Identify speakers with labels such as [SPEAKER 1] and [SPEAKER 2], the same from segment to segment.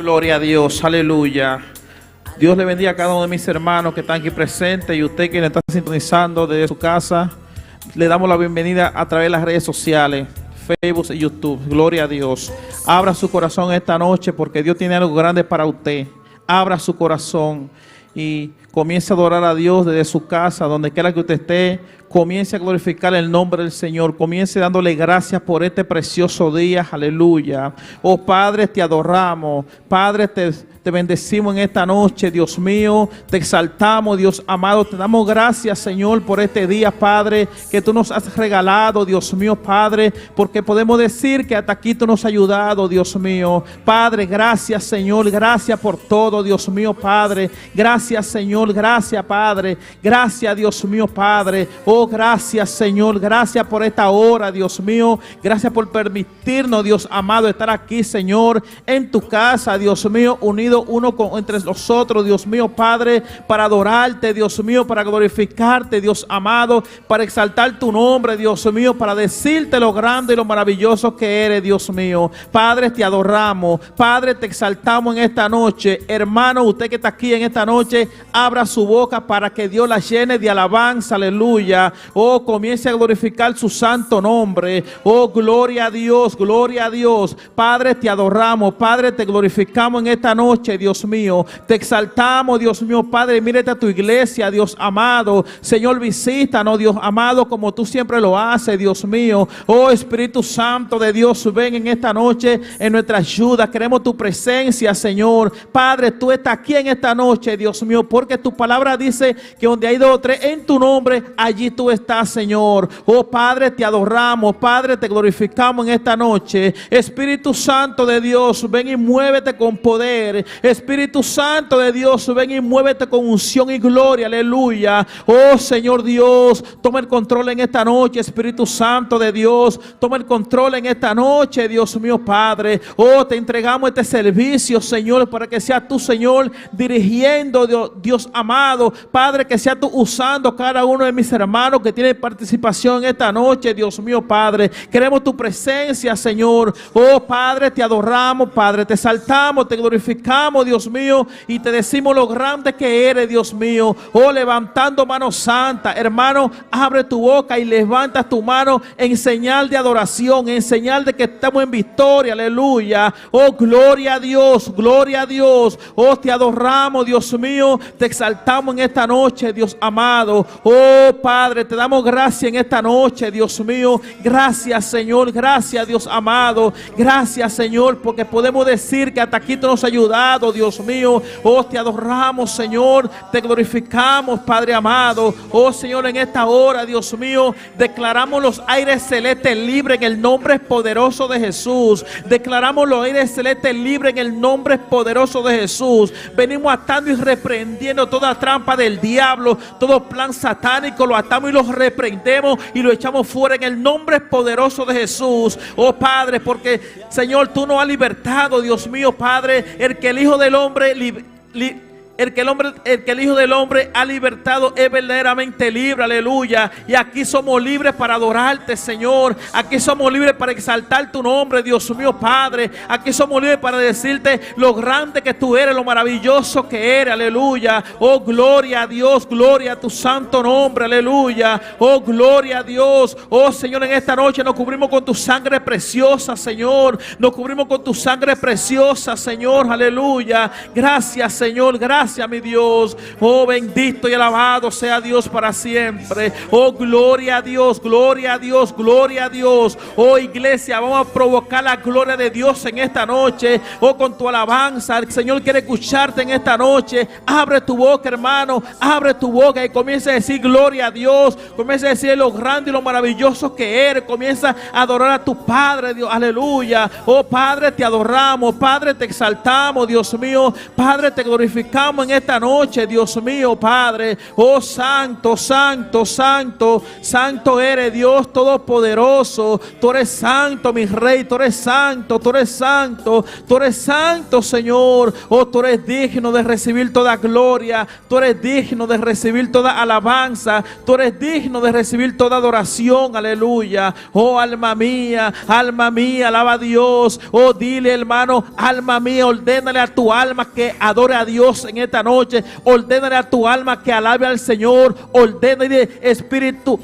[SPEAKER 1] Gloria a Dios, aleluya. Dios le bendiga a cada uno de mis hermanos que están aquí presentes y usted que le está sintonizando desde su casa. Le damos la bienvenida a través de las redes sociales, Facebook y YouTube. Gloria a Dios. Abra su corazón esta noche porque Dios tiene algo grande para usted. Abra su corazón y comience a adorar a Dios desde su casa, donde quiera que usted esté. Comience a glorificar el nombre del Señor. Comience dándole gracias por este precioso día. Aleluya. Oh Padre, te adoramos. Padre, te bendecimos en esta noche, Dios mío. Te exaltamos, Dios amado. Te damos gracias, Señor, por este día, Padre, que tú nos has regalado, Dios mío, Padre, porque podemos decir que hasta aquí tú nos has ayudado, Dios mío. Padre, gracias, Señor. Gracias por todo, Dios mío, Padre. Gracias, Señor. Gracias, Padre. Gracias, Dios mío, Padre. Oh, gracias, Señor. Gracias por esta hora, Dios mío. Gracias por permitirnos, Dios amado, estar aquí, Señor, en tu casa, Dios mío, unidos entre nosotros, Dios mío, Padre, para adorarte, Dios mío, para glorificarte, Dios amado, para exaltar tu nombre, Dios mío, para decirte lo grande y lo maravilloso que eres, Dios mío. Padre, te adoramos. Padre, te exaltamos en esta noche. Hermano, usted que está aquí en esta noche, abra su boca para que Dios la llene de alabanza, aleluya. Oh, comience a glorificar su santo nombre. Oh, gloria a Dios, gloria a Dios. Padre, te adoramos. Padre, te glorificamos en esta noche, Dios mío. Te exaltamos, Dios mío, Padre. Mírate a tu iglesia, Dios amado. Señor, visítanos, Dios amado, como tú siempre lo haces, Dios mío. Oh, Espíritu Santo de Dios, ven en esta noche en nuestra ayuda. Queremos tu presencia, Señor. Padre, tú estás aquí en esta noche, Dios mío, porque tu palabra dice que donde hay 2 o 3 en tu nombre, allí tú estás, Señor. Oh, Padre, te adoramos. Padre, te glorificamos en esta noche. Espíritu Santo de Dios, ven y muévete con poder. Espíritu Santo de Dios, ven y muévete con unción y gloria, aleluya. Oh, Señor Dios, toma el control en esta noche. Espíritu Santo de Dios, toma el control en esta noche, Dios mío, Padre. Oh, te entregamos este servicio, Señor, para que sea tú, Señor, dirigiendo, Dios amado. Padre, que sea tú usando cada uno de mis hermanos que tienen participación en esta noche, Dios mío, Padre. Queremos tu presencia, Señor. Oh, Padre, te adoramos, Padre, te exaltamos, te glorificamos, Dios mío, y te decimos lo grande que eres, Dios mío. Oh, levantando mano santa, hermano, abre tu boca y levantas tu mano en señal de adoración, en señal de que estamos en victoria, aleluya. Oh, gloria a Dios, gloria a Dios. Oh, te adoramos, Dios mío, te exaltamos en esta noche, Dios amado. Oh, Padre, te damos gracias en esta noche, Dios mío. Gracias, Señor, gracias, Dios amado. Gracias, Señor, porque podemos decir que hasta aquí tú nos has ayudado, Dios mío. Oh, te adoramos, Señor, te glorificamos, Padre amado. Oh, Señor, en esta hora, Dios mío, declaramos los aires celestes libres en el nombre poderoso de Jesús. Declaramos los aires celestes libres en el nombre poderoso de Jesús. Venimos atando y reprendiendo toda trampa del diablo, todo plan satánico, lo atamos y lo reprendemos y lo echamos fuera en el nombre poderoso de Jesús. Oh, Padre, porque, Señor, tú nos has libertado, Dios mío, Padre, el que el Hijo del Hombre el que el Hijo del Hombre ha libertado es verdaderamente libre, aleluya. Y aquí somos libres para adorarte, Señor. Aquí somos libres para exaltar tu nombre, Dios mío, Padre. Aquí somos libres para decirte lo grande que tú eres, lo maravilloso que eres, aleluya. Oh, gloria a Dios, gloria a tu santo nombre, aleluya. Oh, gloria a Dios. Oh, Señor, en esta noche nos cubrimos con tu sangre preciosa, Señor. Nos cubrimos con tu sangre preciosa, Señor, aleluya. Gracias, Señor, gracias, mi Dios. Oh, bendito y alabado sea Dios para siempre. Oh, gloria a Dios, gloria a Dios, gloria a Dios. Oh, iglesia, vamos a provocar la gloria de Dios en esta noche. Oh, con tu alabanza, el Señor quiere escucharte en esta noche. Abre tu boca, hermano, abre tu boca y comienza a decir gloria a Dios. Comienza a decir lo grande y lo maravilloso que eres. Comienza a adorar a tu Padre, Dios, aleluya. Oh, Padre, te adoramos, Padre, te exaltamos, Dios mío. Padre, te glorificamos exaltamos en esta noche, Dios mío, Padre. Oh, santo, santo, santo, santo eres Dios Todopoderoso. Tú eres santo, mi Rey, tú eres santo, tú eres santo, tú eres santo, Señor. Oh, tú eres digno de recibir toda gloria, tú eres digno de recibir toda alabanza, tú eres digno de recibir toda adoración, aleluya. Oh, alma mía, alaba a Dios. Oh, dile, hermano, alma mía, ordénale a tu alma que adore a Dios en esta noche, ordénale a tu alma que alabe al Señor, ordénale, espíritu.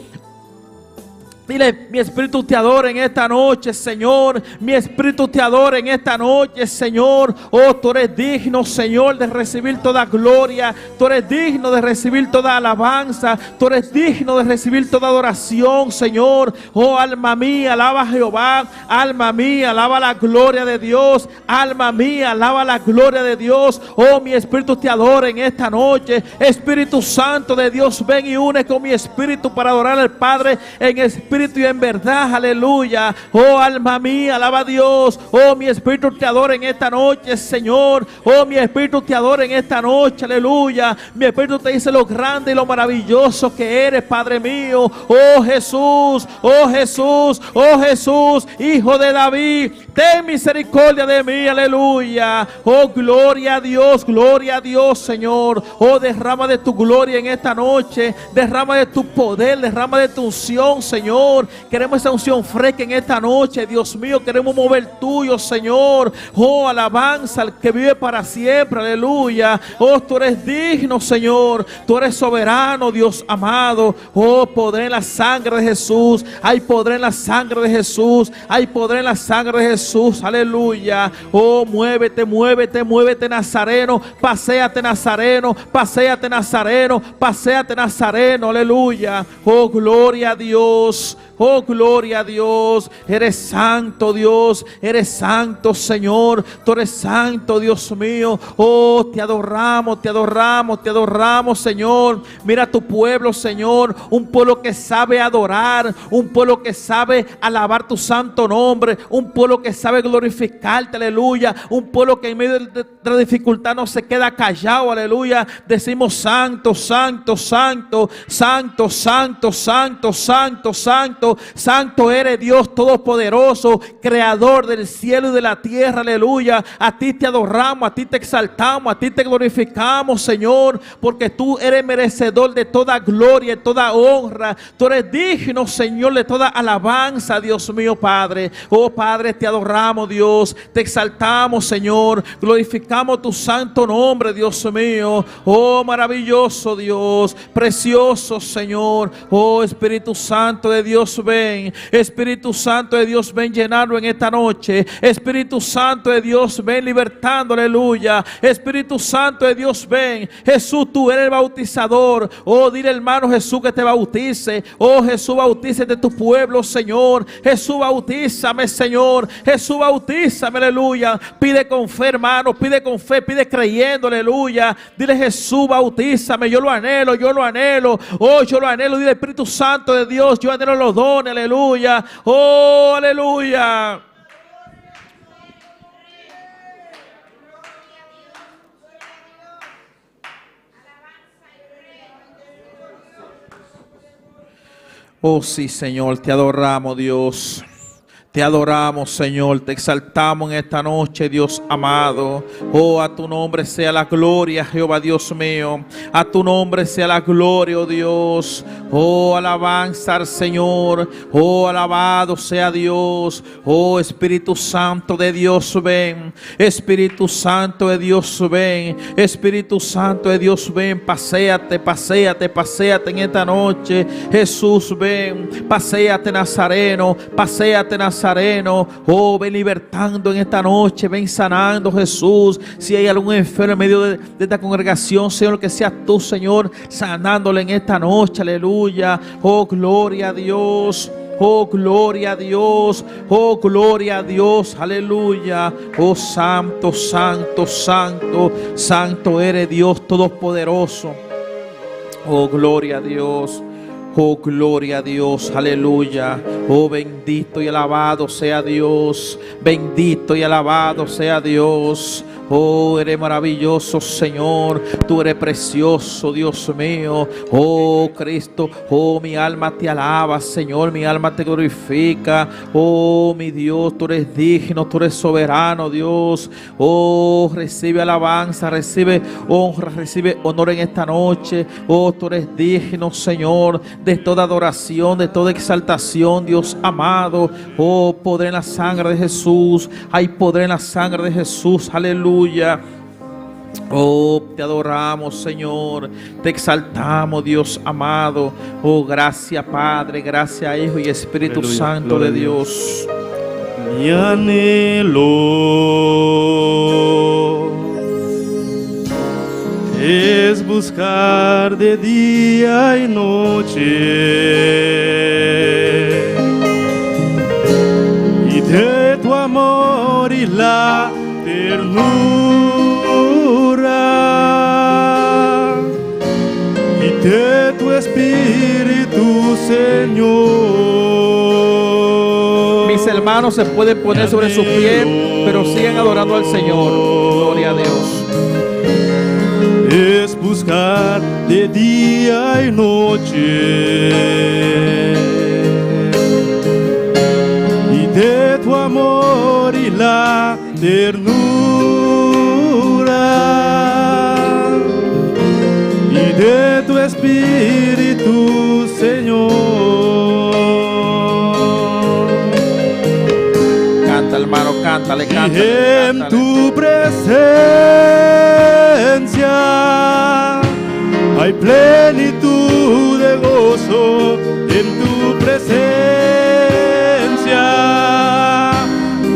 [SPEAKER 1] Dile, mi espíritu te adora en esta noche, Señor. Mi espíritu te adora en esta noche, Señor. Oh, tú eres digno, Señor, de recibir toda gloria. Tú eres digno de recibir toda alabanza. Tú eres digno de recibir toda adoración, Señor. Oh, alma mía, alaba a Jehová. Alma mía, alaba la gloria de Dios. Alma mía, alaba la gloria de Dios. Oh, mi espíritu te adora en esta noche. Espíritu Santo de Dios, ven y une con mi espíritu para adorar al Padre en espíritu y en verdad, aleluya. Oh, alma mía, alaba a Dios. Oh, mi espíritu te adora en esta noche, Señor. Oh, mi espíritu te adora en esta noche, aleluya. Mi espíritu te dice lo grande y lo maravilloso que eres, Padre mío. Oh, Jesús, oh, Jesús, oh, Jesús, Hijo de David, ten misericordia de mí, aleluya. Oh, gloria a Dios, Señor. Oh, derrama de tu gloria en esta noche, derrama de tu poder, derrama de tu unción, Señor. Queremos esa unción fresca en esta noche, Dios mío. Queremos mover tuyo, Señor. Oh, alabanza al que vive para siempre, aleluya. Oh, tú eres digno, Señor. Tú eres soberano, Dios amado. Oh, poder en la sangre de Jesús. Hay poder en la sangre de Jesús. Hay poder en la sangre de Jesús, aleluya. Oh, muévete, muévete, muévete, Nazareno. Paséate, Nazareno. Paséate, Nazareno. Paséate, Nazareno, aleluya. Oh, gloria a Dios. Oh, gloria a Dios. Eres santo, Dios. Eres santo, Señor. Tú eres santo, Dios mío. Oh, te adoramos, te adoramos, te adoramos, Señor. Mira tu pueblo, Señor. Un pueblo que sabe adorar. Un pueblo que sabe alabar tu santo nombre. Un pueblo que sabe glorificarte, aleluya. Un pueblo que en medio de la dificultad no se queda callado, aleluya. Decimos santo, santo, santo, santo, santo, santo, santo, santo, santo eres Dios Todopoderoso, creador del cielo y de la tierra, aleluya. A ti te adoramos, a ti te exaltamos, a ti te glorificamos, Señor, porque tú eres merecedor de toda gloria y toda honra. Tú eres digno, Señor, de toda alabanza, Dios mío, Padre. Oh, Padre, te adoramos, Dios, te exaltamos, Señor, glorificamos tu santo nombre, Dios mío. Oh, maravilloso Dios, precioso Señor. Oh, Espíritu Santo de Dios, ven. Espíritu Santo de Dios, ven llenarlo en esta noche. Espíritu Santo de Dios, ven libertando, aleluya. Espíritu Santo de Dios, ven. Jesús, tú eres el bautizador. Oh, dile, hermano Jesús, que te bautice. Oh, Jesús, bautícete tu pueblo, Señor. Jesús, bautízame, Señor. Jesús, bautízame, aleluya. Pide con fe, hermano, pide con fe, pide creyendo, aleluya. Dile, Jesús, bautízame. Yo lo anhelo, yo lo anhelo. Oh, yo lo anhelo. Dile, Espíritu Santo de Dios, yo anhelo los dones, aleluya. Oh, aleluya. Oh, sí, Señor, te adoramos, Dios. Te adoramos, Señor, te exaltamos en esta noche, Dios amado. Oh, a tu nombre sea la gloria, Jehová Dios mío. A tu nombre sea la gloria, oh Dios. Oh, alabanza al Señor. Oh, alabado sea Dios. Oh, Espíritu Santo de Dios, ven. Espíritu Santo de Dios, ven. Espíritu Santo de Dios, ven. Paséate, paséate, paséate en esta noche. Jesús, ven. Paséate, Nazareno. Paséate, Nazareno. Oh, ven libertando en esta noche, ven sanando, Jesús. Si hay algún enfermo en medio de esta congregación, Señor, que seas tú, Señor, sanándole en esta noche, aleluya. Oh, gloria a Dios. Oh, gloria a Dios. Oh, gloria a Dios. Aleluya. Oh, santo, santo, santo, santo eres Dios Todopoderoso. Oh, gloria a Dios. Oh, gloria a Dios, aleluya. Oh, bendito y alabado sea Dios. Bendito y alabado sea Dios. Oh, eres maravilloso, Señor. Tú eres precioso, Dios mío. Oh, Cristo. Oh, mi alma te alaba, Señor. Mi alma te glorifica. Oh, mi Dios, tú eres digno, tú eres soberano, Dios. Oh, recibe alabanza, recibe honra, recibe honor en esta noche. Oh, tú eres digno, Señor, de toda adoración, de toda exaltación, Dios amado. Oh, poder en la sangre de Jesús. Hay poder en la sangre de Jesús. Aleluya. Oh, te adoramos, Señor, te exaltamos, Dios amado. Oh, gracias, Padre, gracias, Hijo y Espíritu
[SPEAKER 2] Aleluya,
[SPEAKER 1] Santo
[SPEAKER 2] gloria
[SPEAKER 1] de
[SPEAKER 2] a
[SPEAKER 1] Dios.
[SPEAKER 2] Mi anhelo es buscar de día y noche y de tu amor y la ternura y de tu espíritu, Señor.
[SPEAKER 1] Mis hermanos se pueden poner sobre sus pies, pero siguen adorando al Señor. Gloria a Dios.
[SPEAKER 2] Es buscar de día y noche y de tu amor y la ternura y de tu espíritu, Señor.
[SPEAKER 1] Canta, hermano, cántale,
[SPEAKER 2] Y
[SPEAKER 1] cántale,
[SPEAKER 2] en
[SPEAKER 1] cántale.
[SPEAKER 2] tu presencia hay plenitud de gozo, en tu presencia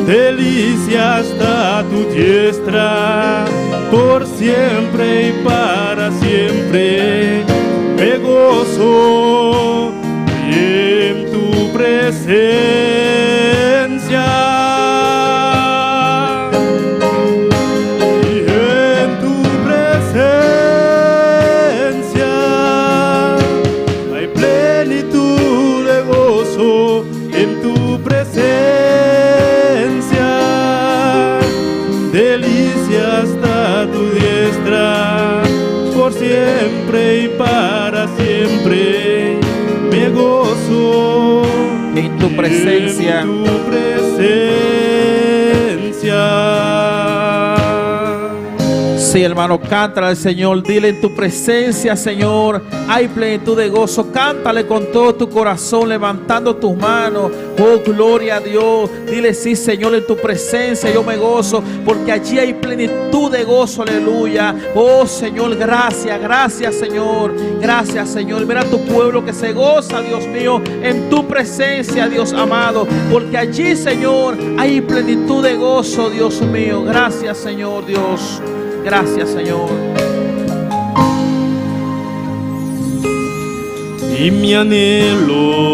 [SPEAKER 2] delicia hasta tu diestra, por siempre y para siempre me gozo y en tu presencia. Siempre y para siempre me gozo
[SPEAKER 1] En tu presencia.
[SPEAKER 2] en tu presencia.
[SPEAKER 1] Sí, hermano, cántale al Señor. Dile: en tu presencia, Señor, hay plenitud de gozo. Cántale con todo tu corazón, levantando tus manos. Oh, gloria a Dios. Dile: sí, Señor, en tu presencia yo me gozo, porque allí hay plenitud de gozo. Aleluya. Oh, Señor, gracias, gracias, Señor. Gracias, Señor. Mira a tu pueblo que se goza, Dios mío, en tu presencia, Dios amado, porque allí, Señor, hay plenitud de gozo, Dios mío. Gracias, Señor, Dios. Gracias, Señor.
[SPEAKER 2] Y mi anhelo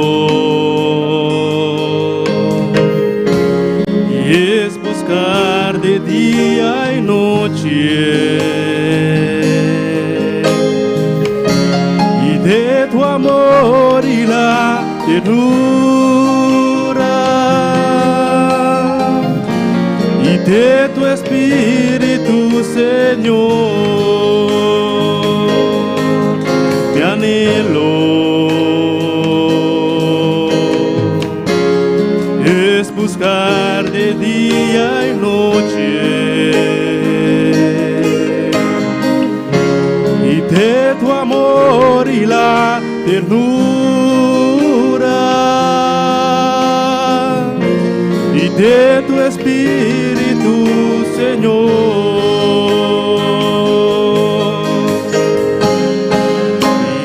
[SPEAKER 2] es buscar de día y noche y de tu amor y la ternura y de tu espíritu, Señor. Te anhelo es buscar de día y noche y de tu amor y la ternura y de tu espíritu, Señor.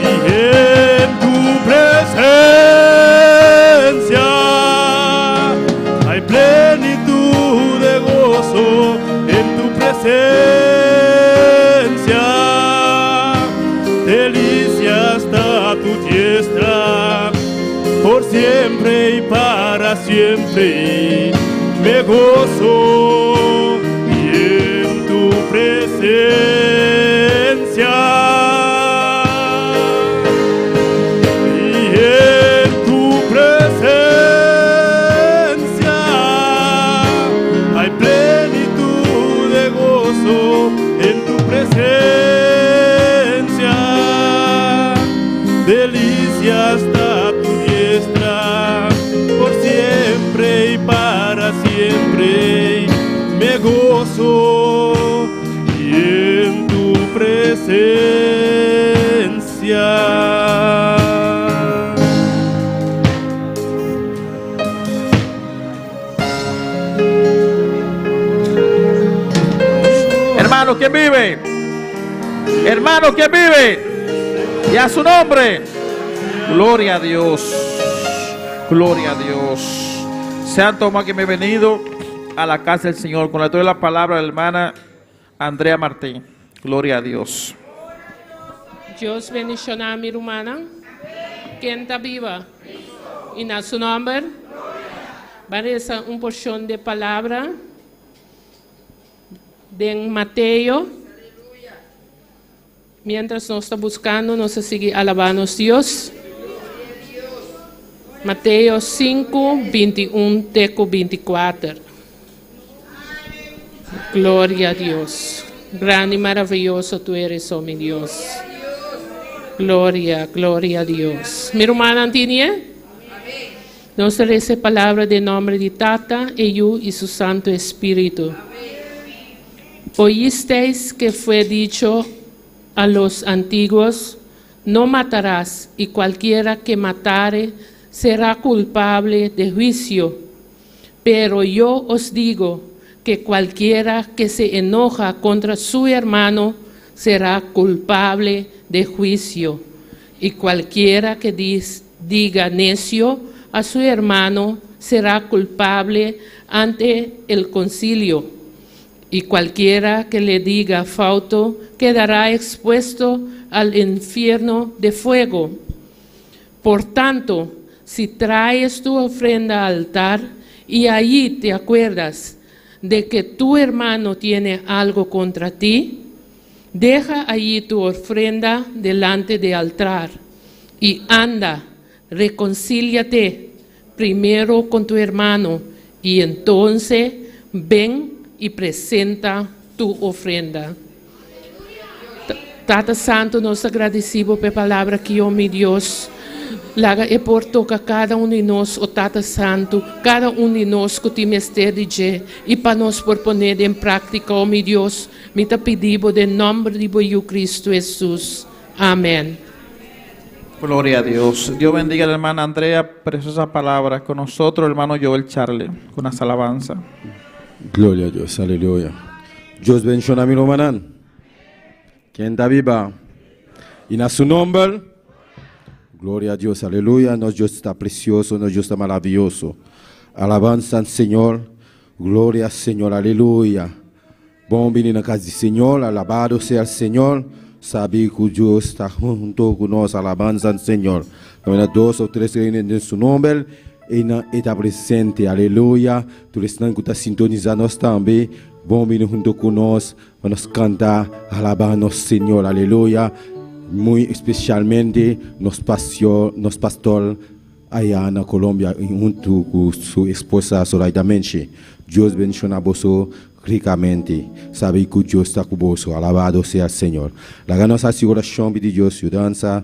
[SPEAKER 2] Y en tu presencia hay plenitud de gozo, en tu presencia delicia hasta tu diestra, por siempre y para siempre me gozo y en tu presencia. Y en tu presencia hay plenitud de gozo, y para siempre me gozo y en tu presencia.
[SPEAKER 1] Hermano, ¿quién vive? Hermano, ¿quién vive? Y a su nombre. Gloria a Dios. Gloria a Dios. Sean todos que me he venido a la casa del Señor. Con la doy la palabra a la hermana Andrea Martín. Gloria a Dios.
[SPEAKER 3] Dios bendicionar a mi hermana. ¿Quién está viva? Y a su nombre. Vamos a una porción de palabra de Mateo. Mientras nos está buscando, nos sigue alabando a Dios. Mateo 5, 21, teco 24. Gloria a Dios. Grande y maravilloso tú eres, oh mi Dios. Gloria, gloria a Dios. Mi hermana Antinia, nos rece palabra de nombre de Tata, Hijo y su Santo Espíritu. Oísteis que fue dicho a los antiguos, no matarás, y cualquiera que matare será culpable de juicio. Pero yo os digo que cualquiera que se enoja contra su hermano será culpable de juicio. Y cualquiera que diga necio a su hermano será culpable ante el concilio. Y cualquiera que le diga fauto quedará expuesto al infierno de fuego. Por tanto, si traes tu ofrenda al altar y allí te acuerdas de que tu hermano tiene algo contra ti, deja allí tu ofrenda delante del altar y anda, reconcíliate primero con tu hermano y entonces ven y presenta tu ofrenda. Tata Santo, nos agradecemos por palavra que, oh meu Deus, laga e por toca cada de nós, oh Tata Santo, cada de nós que te mestre de e para nós por poner em prática, oh meu Deus, me te pedimos em nome de Cristo Jesus. Amém.
[SPEAKER 1] Gloria a Dios. Dios bendiga a la hermana Andrea, preciosa palabra. Con nosotros, hermano Joel Charlie, con las alabanzas.
[SPEAKER 2] Gloria a Dios, aleluya. Dios bendiga a mi hermana. Quien está viva. Y en su nombre, gloria a Dios, aleluya. Nuestro Dios está precioso, nuestro Dios está maravilloso. Alabanza al Señor. Gloria al Señor, aleluya. Bom venir a casa del Señor, alabado sea el Señor. Sabe que Dios está junto con nosotros, alabanza al Señor. Cuando 2 o 3 reúnen en su nombre, Ele está presente, aleluia. Tu estão que está sintonizando nós também. Bom vir junto conosco, para nós cantar, alabar nosso Senhor, aleluia. Muito especialmente, nosso pastor allá na Colômbia, junto com sua esposa Zoraida Menche. Deus bendiga a você ricamente. Sabe que Deus está com você, alabado seja o Senhor. La nossa oração de Deus, dança.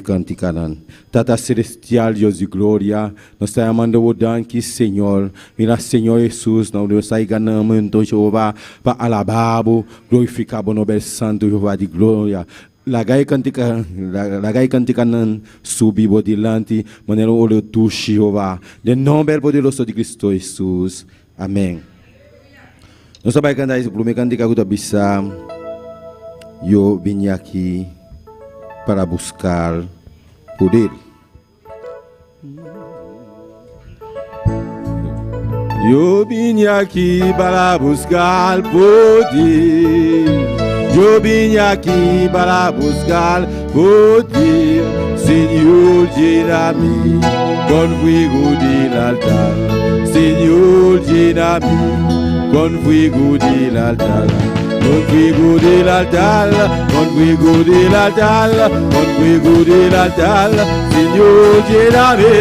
[SPEAKER 2] Canticanan. Tata celestial, Dios de gloria, nos está llamando o danque, Señor. Mira, Señor Jesús, nos está ganando, Jehová, para alabar, glorificar, Bonobel Santo, Jehová de gloria. La gai canticanan, subivo delante, maneira o tu, Jehová. De nome poderoso de Cristo Jesus. Amém. Nós vamos cantar esse primeiro cantiga que eu bisa. Eu vim aqui para buscar poder. Eu vim aqui para buscar poder. Eu vim aqui para buscar poder. Senhor, llena-me con fuego del altar. Senhor, llena-me con fuego del altar. Con fuego del altar, con fuego del altar, con fuego del altar, Señor, lléname.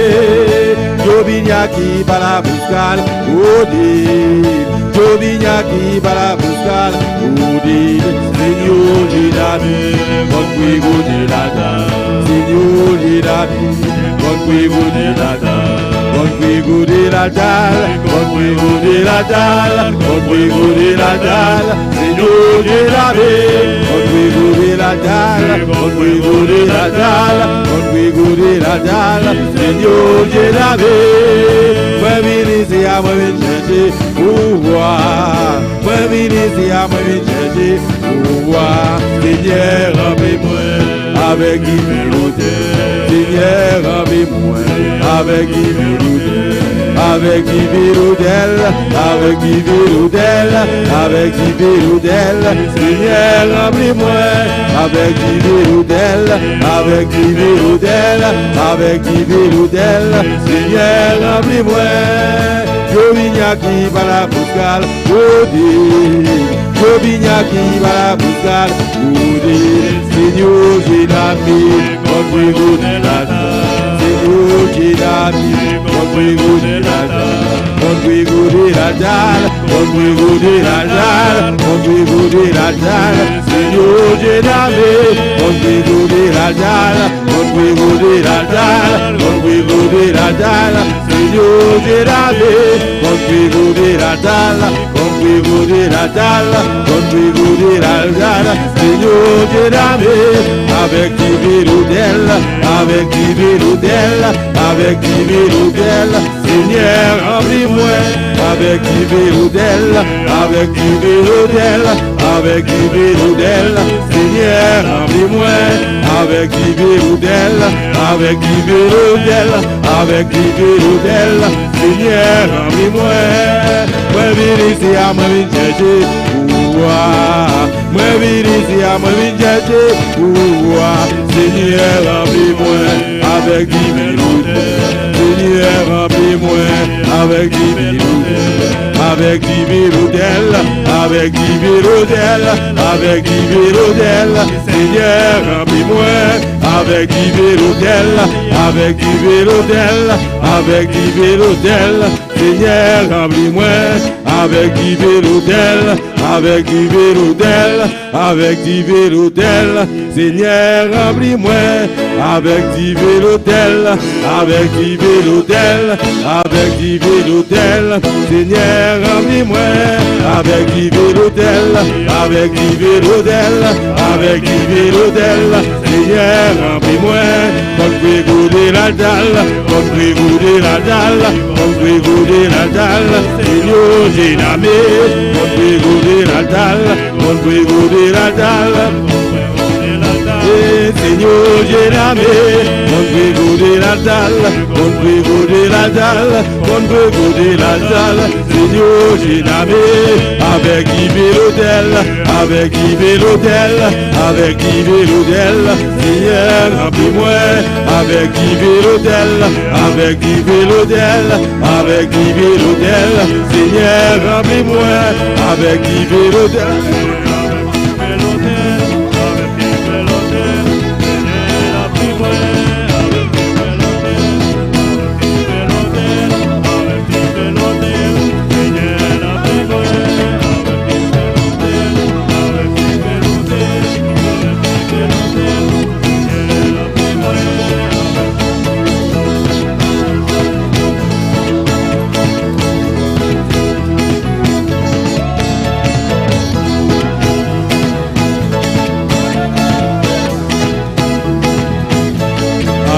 [SPEAKER 2] Yo vine aquí para buscar poder. Yo vine aquí para buscar poder. Señor, lléname con fuego del altar. Señor, lléname con fuego del altar. contribuer la dalle, contribuer la dalle, contribuer la dalle, Seigneur Dieu la vie, contribuer la dalle, contribuer la dalle, contribuer la dalle, Seigneur Dieu la vie. Moi ministre à moi chercher pouvoir, moi ministre à moi chercher pouvoir, Seigneur remplis-moi avec humilité, Seigneur remplis-moi avec humilité. Avec qui viroudelle, avec qui viroudelle, avec qui viroudelle, Seigneur remplis-moi, avec qui viroudelle, avec qui viroudelle, avec qui viroudelle, Seigneur remplis-moi. Je viens qui va la bouscale, je viens qui va la bouscale, Seigneur j'ai l'ami, contribuer la Seigneur j'ai l'ami, contribuer la contribuer la dalle, contribuer la dalle, contribuer la dalle, Seigneur j'ai l'ami, contribuer la dalle, contribuer la dalle, contribuer la dalle, Seigneur j'ai l'ami, contribuer la dalle, contribuer la dalle, contribuer la dalle, Seigneur j'ai l'ami, avec qui viroudelle, avec qui viroudelle, avec qui viroudelle, Seigneur remplis-moi, avec qui viroudelle, avec qui viroudelle, avec qui viroudelle, Seigneur remplis-moi, avec qui viroudelle, avec qui viroudelle, avec qui viroudelle, Seigneur remplis-moi, moi viens ici à moi chercher pouvoir, moi viens ici à moi chercher pouvoir, Seigneur remplis-moi, avec qui viroudelle, Seigneur remplis-moi, avec qui viroudelle, avec qui viroudelle, avec qui viroudelle, avec qui viroudelle, Seigneur remplis-moi, avec qui viroudelle, avec qui viroudelle, avec qui viroudelle, Seigneur remplis-moi, avec qui viroudelle, avec qui viroudelle, avec qui viroudelle, Seigneur remplis-moi, avec qui viroudelle, avec qui viroudelle, avec qui viroudelle, Seigneur remplis-moi, avec qui viroudelle, avec qui viroudelle, avec qui viroudelle, Seigneur remplis-moi, contribuer la dalle, contribuer la dalle, contribuer la dalle, Seigneur j'ai l'ami, contribuer la dalle, contribuer la dalle, Seigneur j'ai l'ami, contribuer la dalle, contribuer la dalle, contribuer la dalle, Seigneur j'ai l'ami, avec qui viroudelle, avec qui viroudelle, avec qui viroudelle, Seigneur remplis-moi, avec qui viroudelle, avec qui viroudelle, avec qui viroudelle, Seigneur remplis-moi, avec qui viroudelle.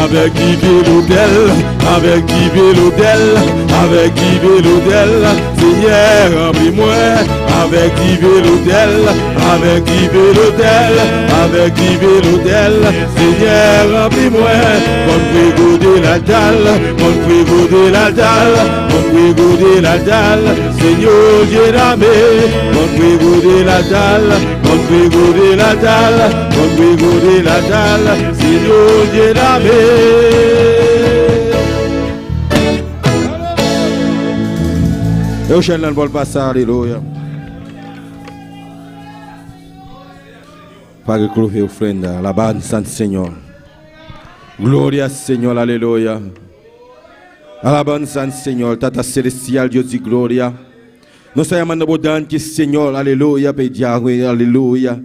[SPEAKER 2] Avec qui viroudelle, avec qui viroudelle, avec qui viroudelle, Seigneur remplis-moi, avec qui viroudelle, avec qui viroudelle, avec qui viroudelle, Seigneur remplis-moi, contribuer la dalle, contribuer la dalle, contribuer la dalle, Seigneur j'ai l'ami, contribuer la dalle, contribuer la dalle, contribuer la dalle, Seigneur j'ai l'ami. Eu chamo não vou passar, aleluia. Para que o ofrenda, alabanza al Señor. Gloria al Señor, aleluya. Alabanza al Señor, Tata Celestial, Dios de gloria. Nos llamando abundante, Señor, aleluya, pe Yahweh, aleluya.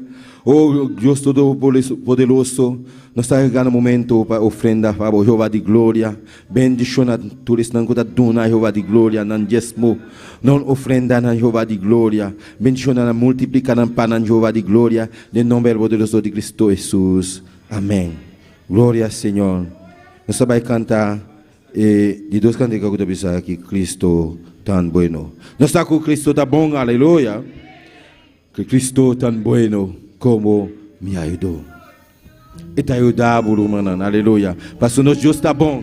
[SPEAKER 2] Oh Dios Todopoderoso, nós está chegando o momento para ofrenda para o Jeová de glória. Bendição a todos que estão dando Jeová de glória, não dízimo, não ofrenda na Jeová de glória. Bendição a multiplicar na pan na Jeová de glória, em nome poderoso de Cristo Jesus. Amém. Glória ao Senhor. Nós vamos cantar de dois cantos que eu estou aqui, Cristo tan bueno. Nós está com Cristo tá bom, aleluia. Que Cristo tan bueno como me ajudou. E te ajudar, manan, aleluia. Porque nosso Deus está bom.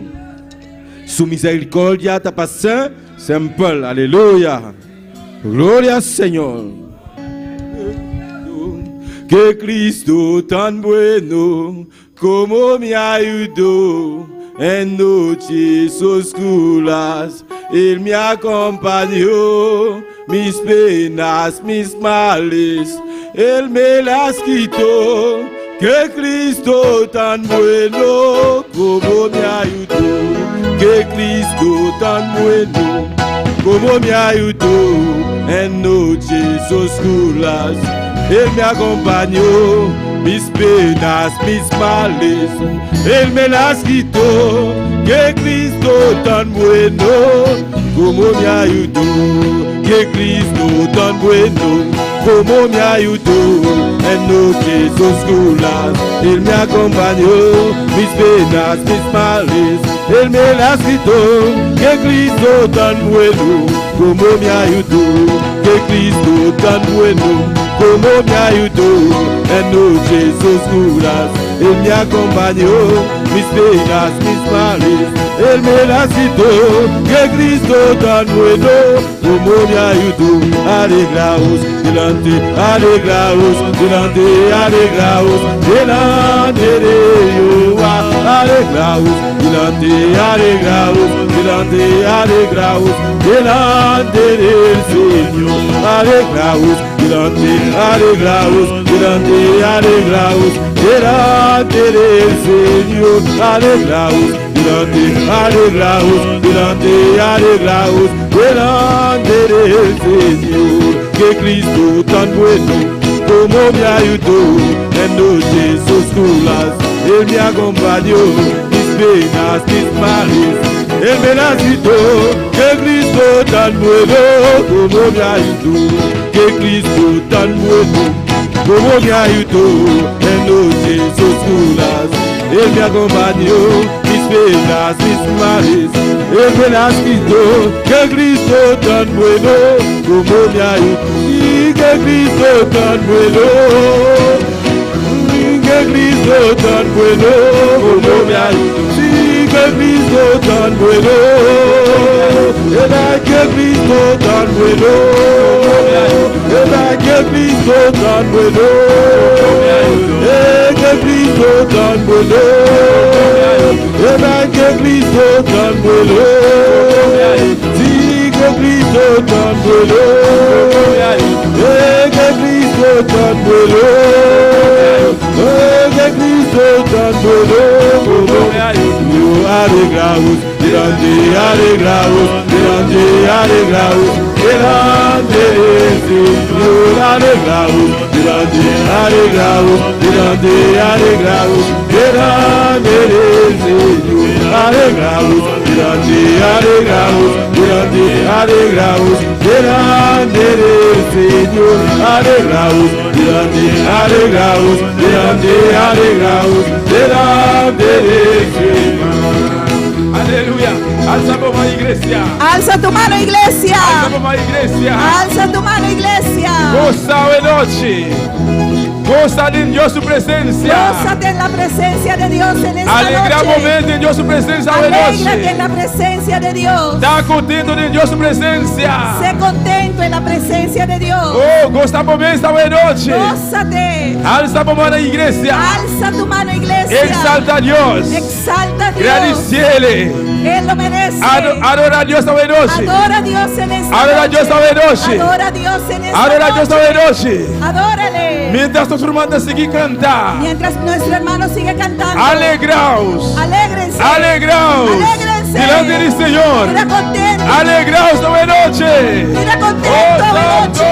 [SPEAKER 2] Sua misericórdia está passando sempre, aleluia. Glória ao Senhor. Que Cristo tan bueno como me ajudou en noches oscuras. Él me acompañó, mis penas, mis males, Él me las quitó. Que Cristo tan bueno como me ayudó. Que Cristo tan bueno como me ayudó en noches oscuras. Él me acompañó, mis penas, mis males, Él me las quitó. Que Cristo tan bueno como me ayudó. Que Cristo tan bueno como me ayudó en noches oscuras. Él me acompañó, mis penas, mis males, Él me las quitó. Que Cristo tan bueno como me ayudó. Que Cristo tan bueno como me ayudó en noches oscuras. Él me acompañó, mis penas, mis males, Él me las quitó. Que Cristo tan bueno como me ayudó. Alegraos delante, alegraos delante, alegraos delante de Jehová. Alegraos delante, alegraos delante, alegraos delante del Señor. Alegraos delante, alegraos delante, alegraos delante del Señor. Alegraos delante, alegraos delante, alegraos delante del Señor. Que Cristo tan bueno como me ayudó en noches oscuras. Él me acompañó, mis penas, mis males, Él me las quitó. Que Cristo tan bueno como me ayudó. Que Cristo tan bueno como me ayudó en noches oscuras. Él me acompañó, mis penas, mis males, Él me las quitó. Que Cristo tan bueno como me ayudó. Y que Cristo tan bueno. Que Cristo tan bueno como me ayudó. Sí, que Cristo tan bueno. Que Cristo tan bueno. Que Cristo tan bueno. Que Cristo tan bueno. Que Cristo tan bueno. Sí, que Cristo tan bueno. Que Cristo tan bueno. Que Cristo tan bueno como me ayudó. Alegraos delante, alegraos delante, alegraos delante del Señor. Alegraos delante, alegraos delante, alegraos delante del Señor. Alegraos delante, alegraos delante, alegraos delante del Señor. Alegraos delante, alegraos delante, alegraos delante del Señor.
[SPEAKER 4] Aleluya. Alza tu mano, iglesia.
[SPEAKER 5] Alza tu mano, iglesia.
[SPEAKER 4] Alza tu mano, iglesia.
[SPEAKER 5] Alza tu mano, iglesia.
[SPEAKER 4] Goza hoy noche. Goza de Dios su presencia.
[SPEAKER 5] Gózate en la presencia de Dios en esta
[SPEAKER 4] Alegra
[SPEAKER 5] noche.
[SPEAKER 4] momento en Dios su presencia hoy
[SPEAKER 5] Alégrate en
[SPEAKER 4] noche.
[SPEAKER 5] la presencia de Dios.
[SPEAKER 4] Está contento de Dios su presencia.
[SPEAKER 5] Sé contento en la presencia de Dios.
[SPEAKER 4] Oh, goza momento hoy noche.
[SPEAKER 5] Gózate.
[SPEAKER 4] Alza tu mano, iglesia.
[SPEAKER 5] Alza tu mano, iglesia.
[SPEAKER 4] Exalta a Dios.
[SPEAKER 5] Exalta a Dios.
[SPEAKER 4] Agradecele.
[SPEAKER 5] Él lo merece.
[SPEAKER 4] Adora a Dios hoy noche.
[SPEAKER 5] Adora a Dios en esta
[SPEAKER 4] Adora a
[SPEAKER 5] noche.
[SPEAKER 4] Dios hoy noche.
[SPEAKER 5] Adora a Dios en esta
[SPEAKER 4] Adora a Dios
[SPEAKER 5] noche.
[SPEAKER 4] hoy noche.
[SPEAKER 5] Adórale.
[SPEAKER 4] Mientras nuestros hermanos siguen cantando.
[SPEAKER 5] Mientras nuestro hermano sigue cantando.
[SPEAKER 4] Alegraos.
[SPEAKER 5] Alégrense.
[SPEAKER 4] Alegraos.
[SPEAKER 5] Alégrense.
[SPEAKER 4] Delante del Señor.
[SPEAKER 5] Mira contento.
[SPEAKER 4] Alegraos hoy noche.
[SPEAKER 5] Mira contento
[SPEAKER 4] Oh,
[SPEAKER 5] hoy
[SPEAKER 4] Santo.
[SPEAKER 5] noche.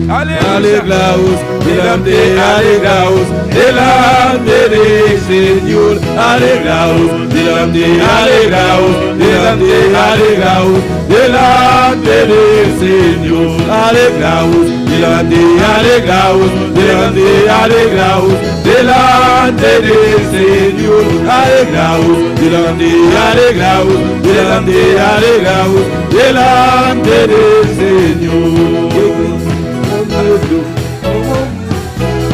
[SPEAKER 4] Aleluya.
[SPEAKER 2] alegraos, delante, alegraos, delante del Señor, alegraos, delante, alegraos, delante, alegraos, delante del Señor, alegraos, delante, alegraos, delante, alegraos, delante del Señor, alegraos, delante, alegraos, delante, alegraos, delante del Señor.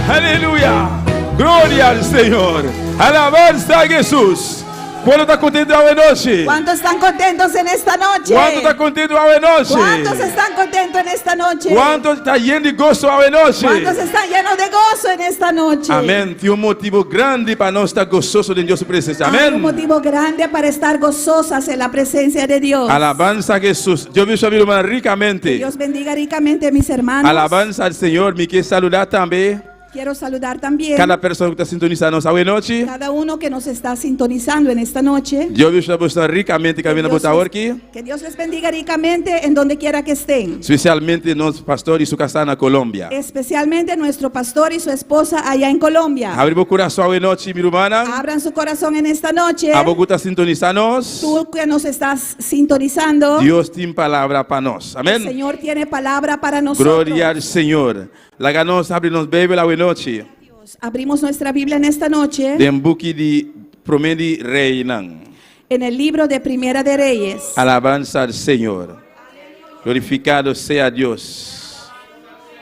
[SPEAKER 4] Aleluya. Gloria al Señor. Alabanza a Jesús. ¿Cuánto está contento hoy noche?
[SPEAKER 5] ¿Cuántos están contentos en esta noche?
[SPEAKER 4] ¿Cuánto está contento hoy noche?
[SPEAKER 5] ¿Cuántos están contentos en esta noche?
[SPEAKER 4] ¿Cuánto está lleno de gozo hoy noche?
[SPEAKER 5] ¿Cuántos están llenos de gozo en esta noche?
[SPEAKER 4] Amém. Tem motivo grande para nós estar gozoso de Deus presença.
[SPEAKER 5] Hay un
[SPEAKER 4] Amém.
[SPEAKER 5] motivo grande para estar gozosas en la presencia de Dios.
[SPEAKER 4] Alabanza a Jesus. Deus me chamou irmã ricamente.
[SPEAKER 5] Dios bendiga ricamente a mis hermanos.
[SPEAKER 4] Alabanza al Senhor. Me quer saludar também.
[SPEAKER 5] Quiero saludar también
[SPEAKER 4] Cada pessoa que está sintonizando nós hoje noite.
[SPEAKER 5] cada uno que nos está sintonizando en esta noche.
[SPEAKER 4] Deus me chamou ricamente que vem na botar aqui.
[SPEAKER 5] Que Dios les bendiga ricamente en donde quiera que estén.
[SPEAKER 4] Especialmente nosso pastor e sua casa na Colômbia.
[SPEAKER 5] Especialmente nuestro pastor y su esposa allá en Colombia.
[SPEAKER 4] Abre o coração hoje noite, minha irmã.
[SPEAKER 5] Abran su corazón en esta noche.
[SPEAKER 4] A boca está sintonizando nós.
[SPEAKER 5] Tú que nos estás sintonizando,
[SPEAKER 4] Deus tem palavra para nós.
[SPEAKER 5] el
[SPEAKER 4] Amém.
[SPEAKER 5] Señor tiene palabra para nosotros.
[SPEAKER 4] Glória ao Senhor. Laga nós, abre nos bebe lá hoje noite.
[SPEAKER 5] Abrimos nuestra Biblia en esta noche
[SPEAKER 4] Den boek de Promedi Reinan.
[SPEAKER 5] en el libro de Primera de Reyes.
[SPEAKER 4] Alabanza al Señor. Glorificado sea Dios.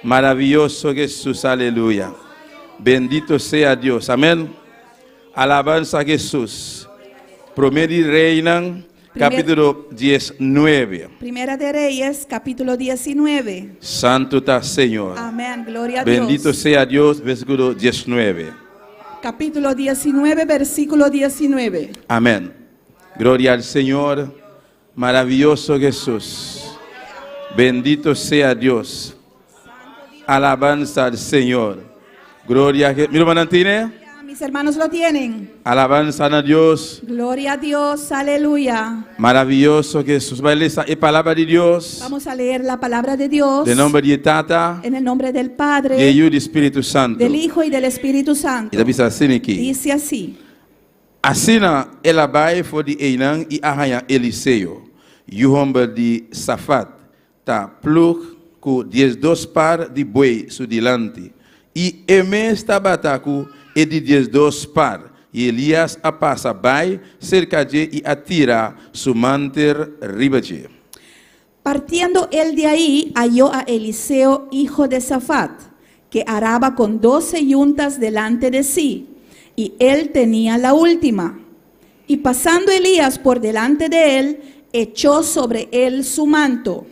[SPEAKER 4] Maravilloso Jesús, aleluya. Bendito sea Dios, amén. Alabanza a Jesús. Promedi Reinan, capítulo 19.
[SPEAKER 5] Primera de Reyes, capítulo 19.
[SPEAKER 4] Santo está Señor.
[SPEAKER 5] Amén, gloria a
[SPEAKER 4] Bendito
[SPEAKER 5] Dios.
[SPEAKER 4] sea Dios, versículo 19.
[SPEAKER 5] Capítulo 19, versículo 19.
[SPEAKER 4] Amén. Gloria al Señor. Maravilloso Jesús. Bendito sea Dios. Alabanza al Señor. Gloria a Jesús. Mira, Manantine.
[SPEAKER 5] Mis hermanos lo tienen.
[SPEAKER 4] Alabanza a Dios.
[SPEAKER 5] Gloria a Dios, aleluya.
[SPEAKER 4] Maravilloso Jesús. Vai ler a palavra de Deus.
[SPEAKER 5] Vamos a leer la palabra de Dios
[SPEAKER 4] De nombre de Tata.
[SPEAKER 5] en el nombre del
[SPEAKER 4] De
[SPEAKER 5] Padre,
[SPEAKER 4] Filho e do Espírito Santo.
[SPEAKER 5] del Hijo y del Espíritu Santo.
[SPEAKER 4] E da bisa assim aqui.
[SPEAKER 5] Dice así:
[SPEAKER 4] Assina ela vai for de Einan e arranha Eliseu. E o homem de Safat tá plug com 12 par de boi su dilante. E Emes tabataku e de 12 par. E Elias a passa vai cerca de e atira su manter ribaje.
[SPEAKER 5] Partiendo él de ahí, halló a Eliseo, hijo de Safat, que araba con 12 yuntas delante de sí, y él tenía la última. Y pasando Elías por delante de él, echó sobre él su manto.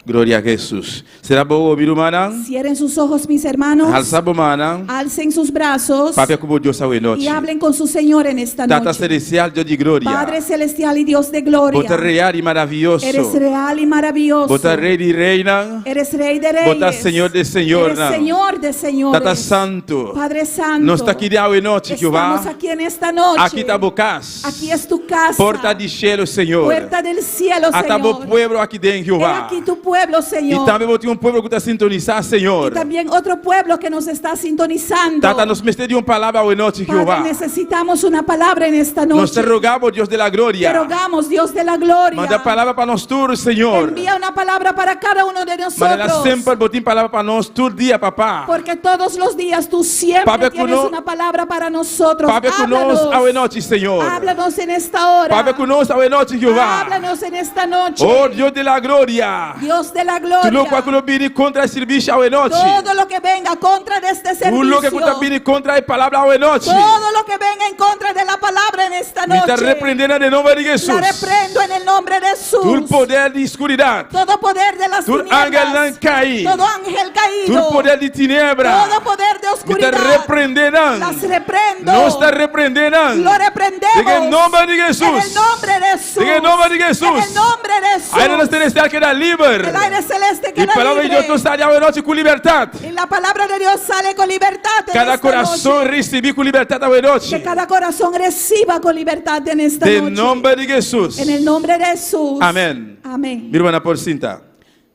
[SPEAKER 4] Glória a Jesus. Será bom ouvir o manang?
[SPEAKER 5] Cierren sus ojos, mis hermanos,
[SPEAKER 4] Alçaba o manang.
[SPEAKER 5] alcen sus brazos
[SPEAKER 4] Papi como Deus a
[SPEAKER 5] y
[SPEAKER 4] noite.
[SPEAKER 5] hablen con su Señor en esta
[SPEAKER 4] Tata
[SPEAKER 5] noche.
[SPEAKER 4] celestial, Deus de glória.
[SPEAKER 5] Padre celestial y Dios de gloria,
[SPEAKER 4] Bota real e maravilhoso.
[SPEAKER 5] eres real y maravilloso,
[SPEAKER 4] Bota rei de reina.
[SPEAKER 5] eres rey de reyes,
[SPEAKER 4] Bota Senhor de Senhor.
[SPEAKER 5] eres Señor de señores,
[SPEAKER 4] Tata santo.
[SPEAKER 5] Padre santo.
[SPEAKER 4] Nós está aqui de hoje noite, Jeová.
[SPEAKER 5] Estamos aquí en esta noche.
[SPEAKER 4] Aqui está bocas.
[SPEAKER 5] Aquí es tu casa.
[SPEAKER 4] Porta de cielo, Senhor.
[SPEAKER 5] Puerta del cielo,
[SPEAKER 4] Atabo
[SPEAKER 5] Señor.
[SPEAKER 4] pueblo aqui dentro,
[SPEAKER 5] He
[SPEAKER 4] Jeová.
[SPEAKER 5] aquí tu pueblo,
[SPEAKER 4] E
[SPEAKER 5] Señor.
[SPEAKER 4] também tem povo que está sintonizado,
[SPEAKER 5] Y
[SPEAKER 4] Senhor.
[SPEAKER 5] también otro pueblo que nos está sintonizando.
[SPEAKER 4] Tata, nos mestre de uma palavra hoje noite,
[SPEAKER 5] Padre,
[SPEAKER 4] Jeová.
[SPEAKER 5] necesitamos una palabra en esta
[SPEAKER 4] Nós te
[SPEAKER 5] noche.
[SPEAKER 4] rogamos, Deus de la
[SPEAKER 5] Te
[SPEAKER 4] glória.
[SPEAKER 5] rogamos, Dios de la gloria.
[SPEAKER 4] Manda palavra para nós todos, Senhor.
[SPEAKER 5] Envía una palabra para cada uno de
[SPEAKER 4] Manda
[SPEAKER 5] nosotros.
[SPEAKER 4] sempre botar palavra para nós todo dia, papá.
[SPEAKER 5] Porque todos los días tú siempre
[SPEAKER 4] Papi,
[SPEAKER 5] tienes
[SPEAKER 4] cono-
[SPEAKER 5] una palabra para nosotros.
[SPEAKER 4] Papi conosco hoje noite, Senhor.
[SPEAKER 5] Háblanos en esta hora.
[SPEAKER 4] Papi conosco hoje noite, Jeová.
[SPEAKER 5] Háblanos en esta noche.
[SPEAKER 4] Oh, Deus de la glória.
[SPEAKER 5] Dios de la
[SPEAKER 4] Tu
[SPEAKER 5] gloria.
[SPEAKER 4] louco que vir contra esse serviço hoje noite.
[SPEAKER 5] Todo lo que venga contra de este
[SPEAKER 4] Tu louco que
[SPEAKER 5] servicio.
[SPEAKER 4] vir contra a palavra hoje noite.
[SPEAKER 5] Todo lo que venga en contra de la palabra en esta
[SPEAKER 4] Me está
[SPEAKER 5] noche.
[SPEAKER 4] repreendendo em nome de Jesus.
[SPEAKER 5] La reprendo en el nombre de Jesús.
[SPEAKER 4] Tu poder de escuridão.
[SPEAKER 5] Todo poder de las
[SPEAKER 4] Tu ángel não
[SPEAKER 5] tinieblas.
[SPEAKER 4] cai.
[SPEAKER 5] Todo ángel
[SPEAKER 4] Tu
[SPEAKER 5] caído.
[SPEAKER 4] poder de tinebra.
[SPEAKER 5] Todo poder de
[SPEAKER 4] Me
[SPEAKER 5] oscuridad.
[SPEAKER 4] está repreendendo.
[SPEAKER 5] Las reprendo.
[SPEAKER 4] Não está repreendendo.
[SPEAKER 5] Lo reprendemos.
[SPEAKER 4] Diga em nome de
[SPEAKER 5] En
[SPEAKER 4] Jesus.
[SPEAKER 5] el nombre de Jesús.
[SPEAKER 4] Diga em nome de Jesus.
[SPEAKER 5] En el nombre de Jesús.
[SPEAKER 4] A aire celestial queda livre.
[SPEAKER 5] El aire celeste
[SPEAKER 4] E
[SPEAKER 5] queda
[SPEAKER 4] palavra de
[SPEAKER 5] libre.
[SPEAKER 4] Deus está hoje noite com liberdade.
[SPEAKER 5] Y la palabra de Dios sale con libertad en
[SPEAKER 4] Cada
[SPEAKER 5] esta
[SPEAKER 4] coração
[SPEAKER 5] noche.
[SPEAKER 4] recebi com liberdade hoje noite.
[SPEAKER 5] Que cada corazón reciba con libertad en esta
[SPEAKER 4] De
[SPEAKER 5] noche.
[SPEAKER 4] nome de Jesus.
[SPEAKER 5] En el nombre de Jesús.
[SPEAKER 4] Amém.
[SPEAKER 5] Amén.
[SPEAKER 4] Minha irmã por cinta.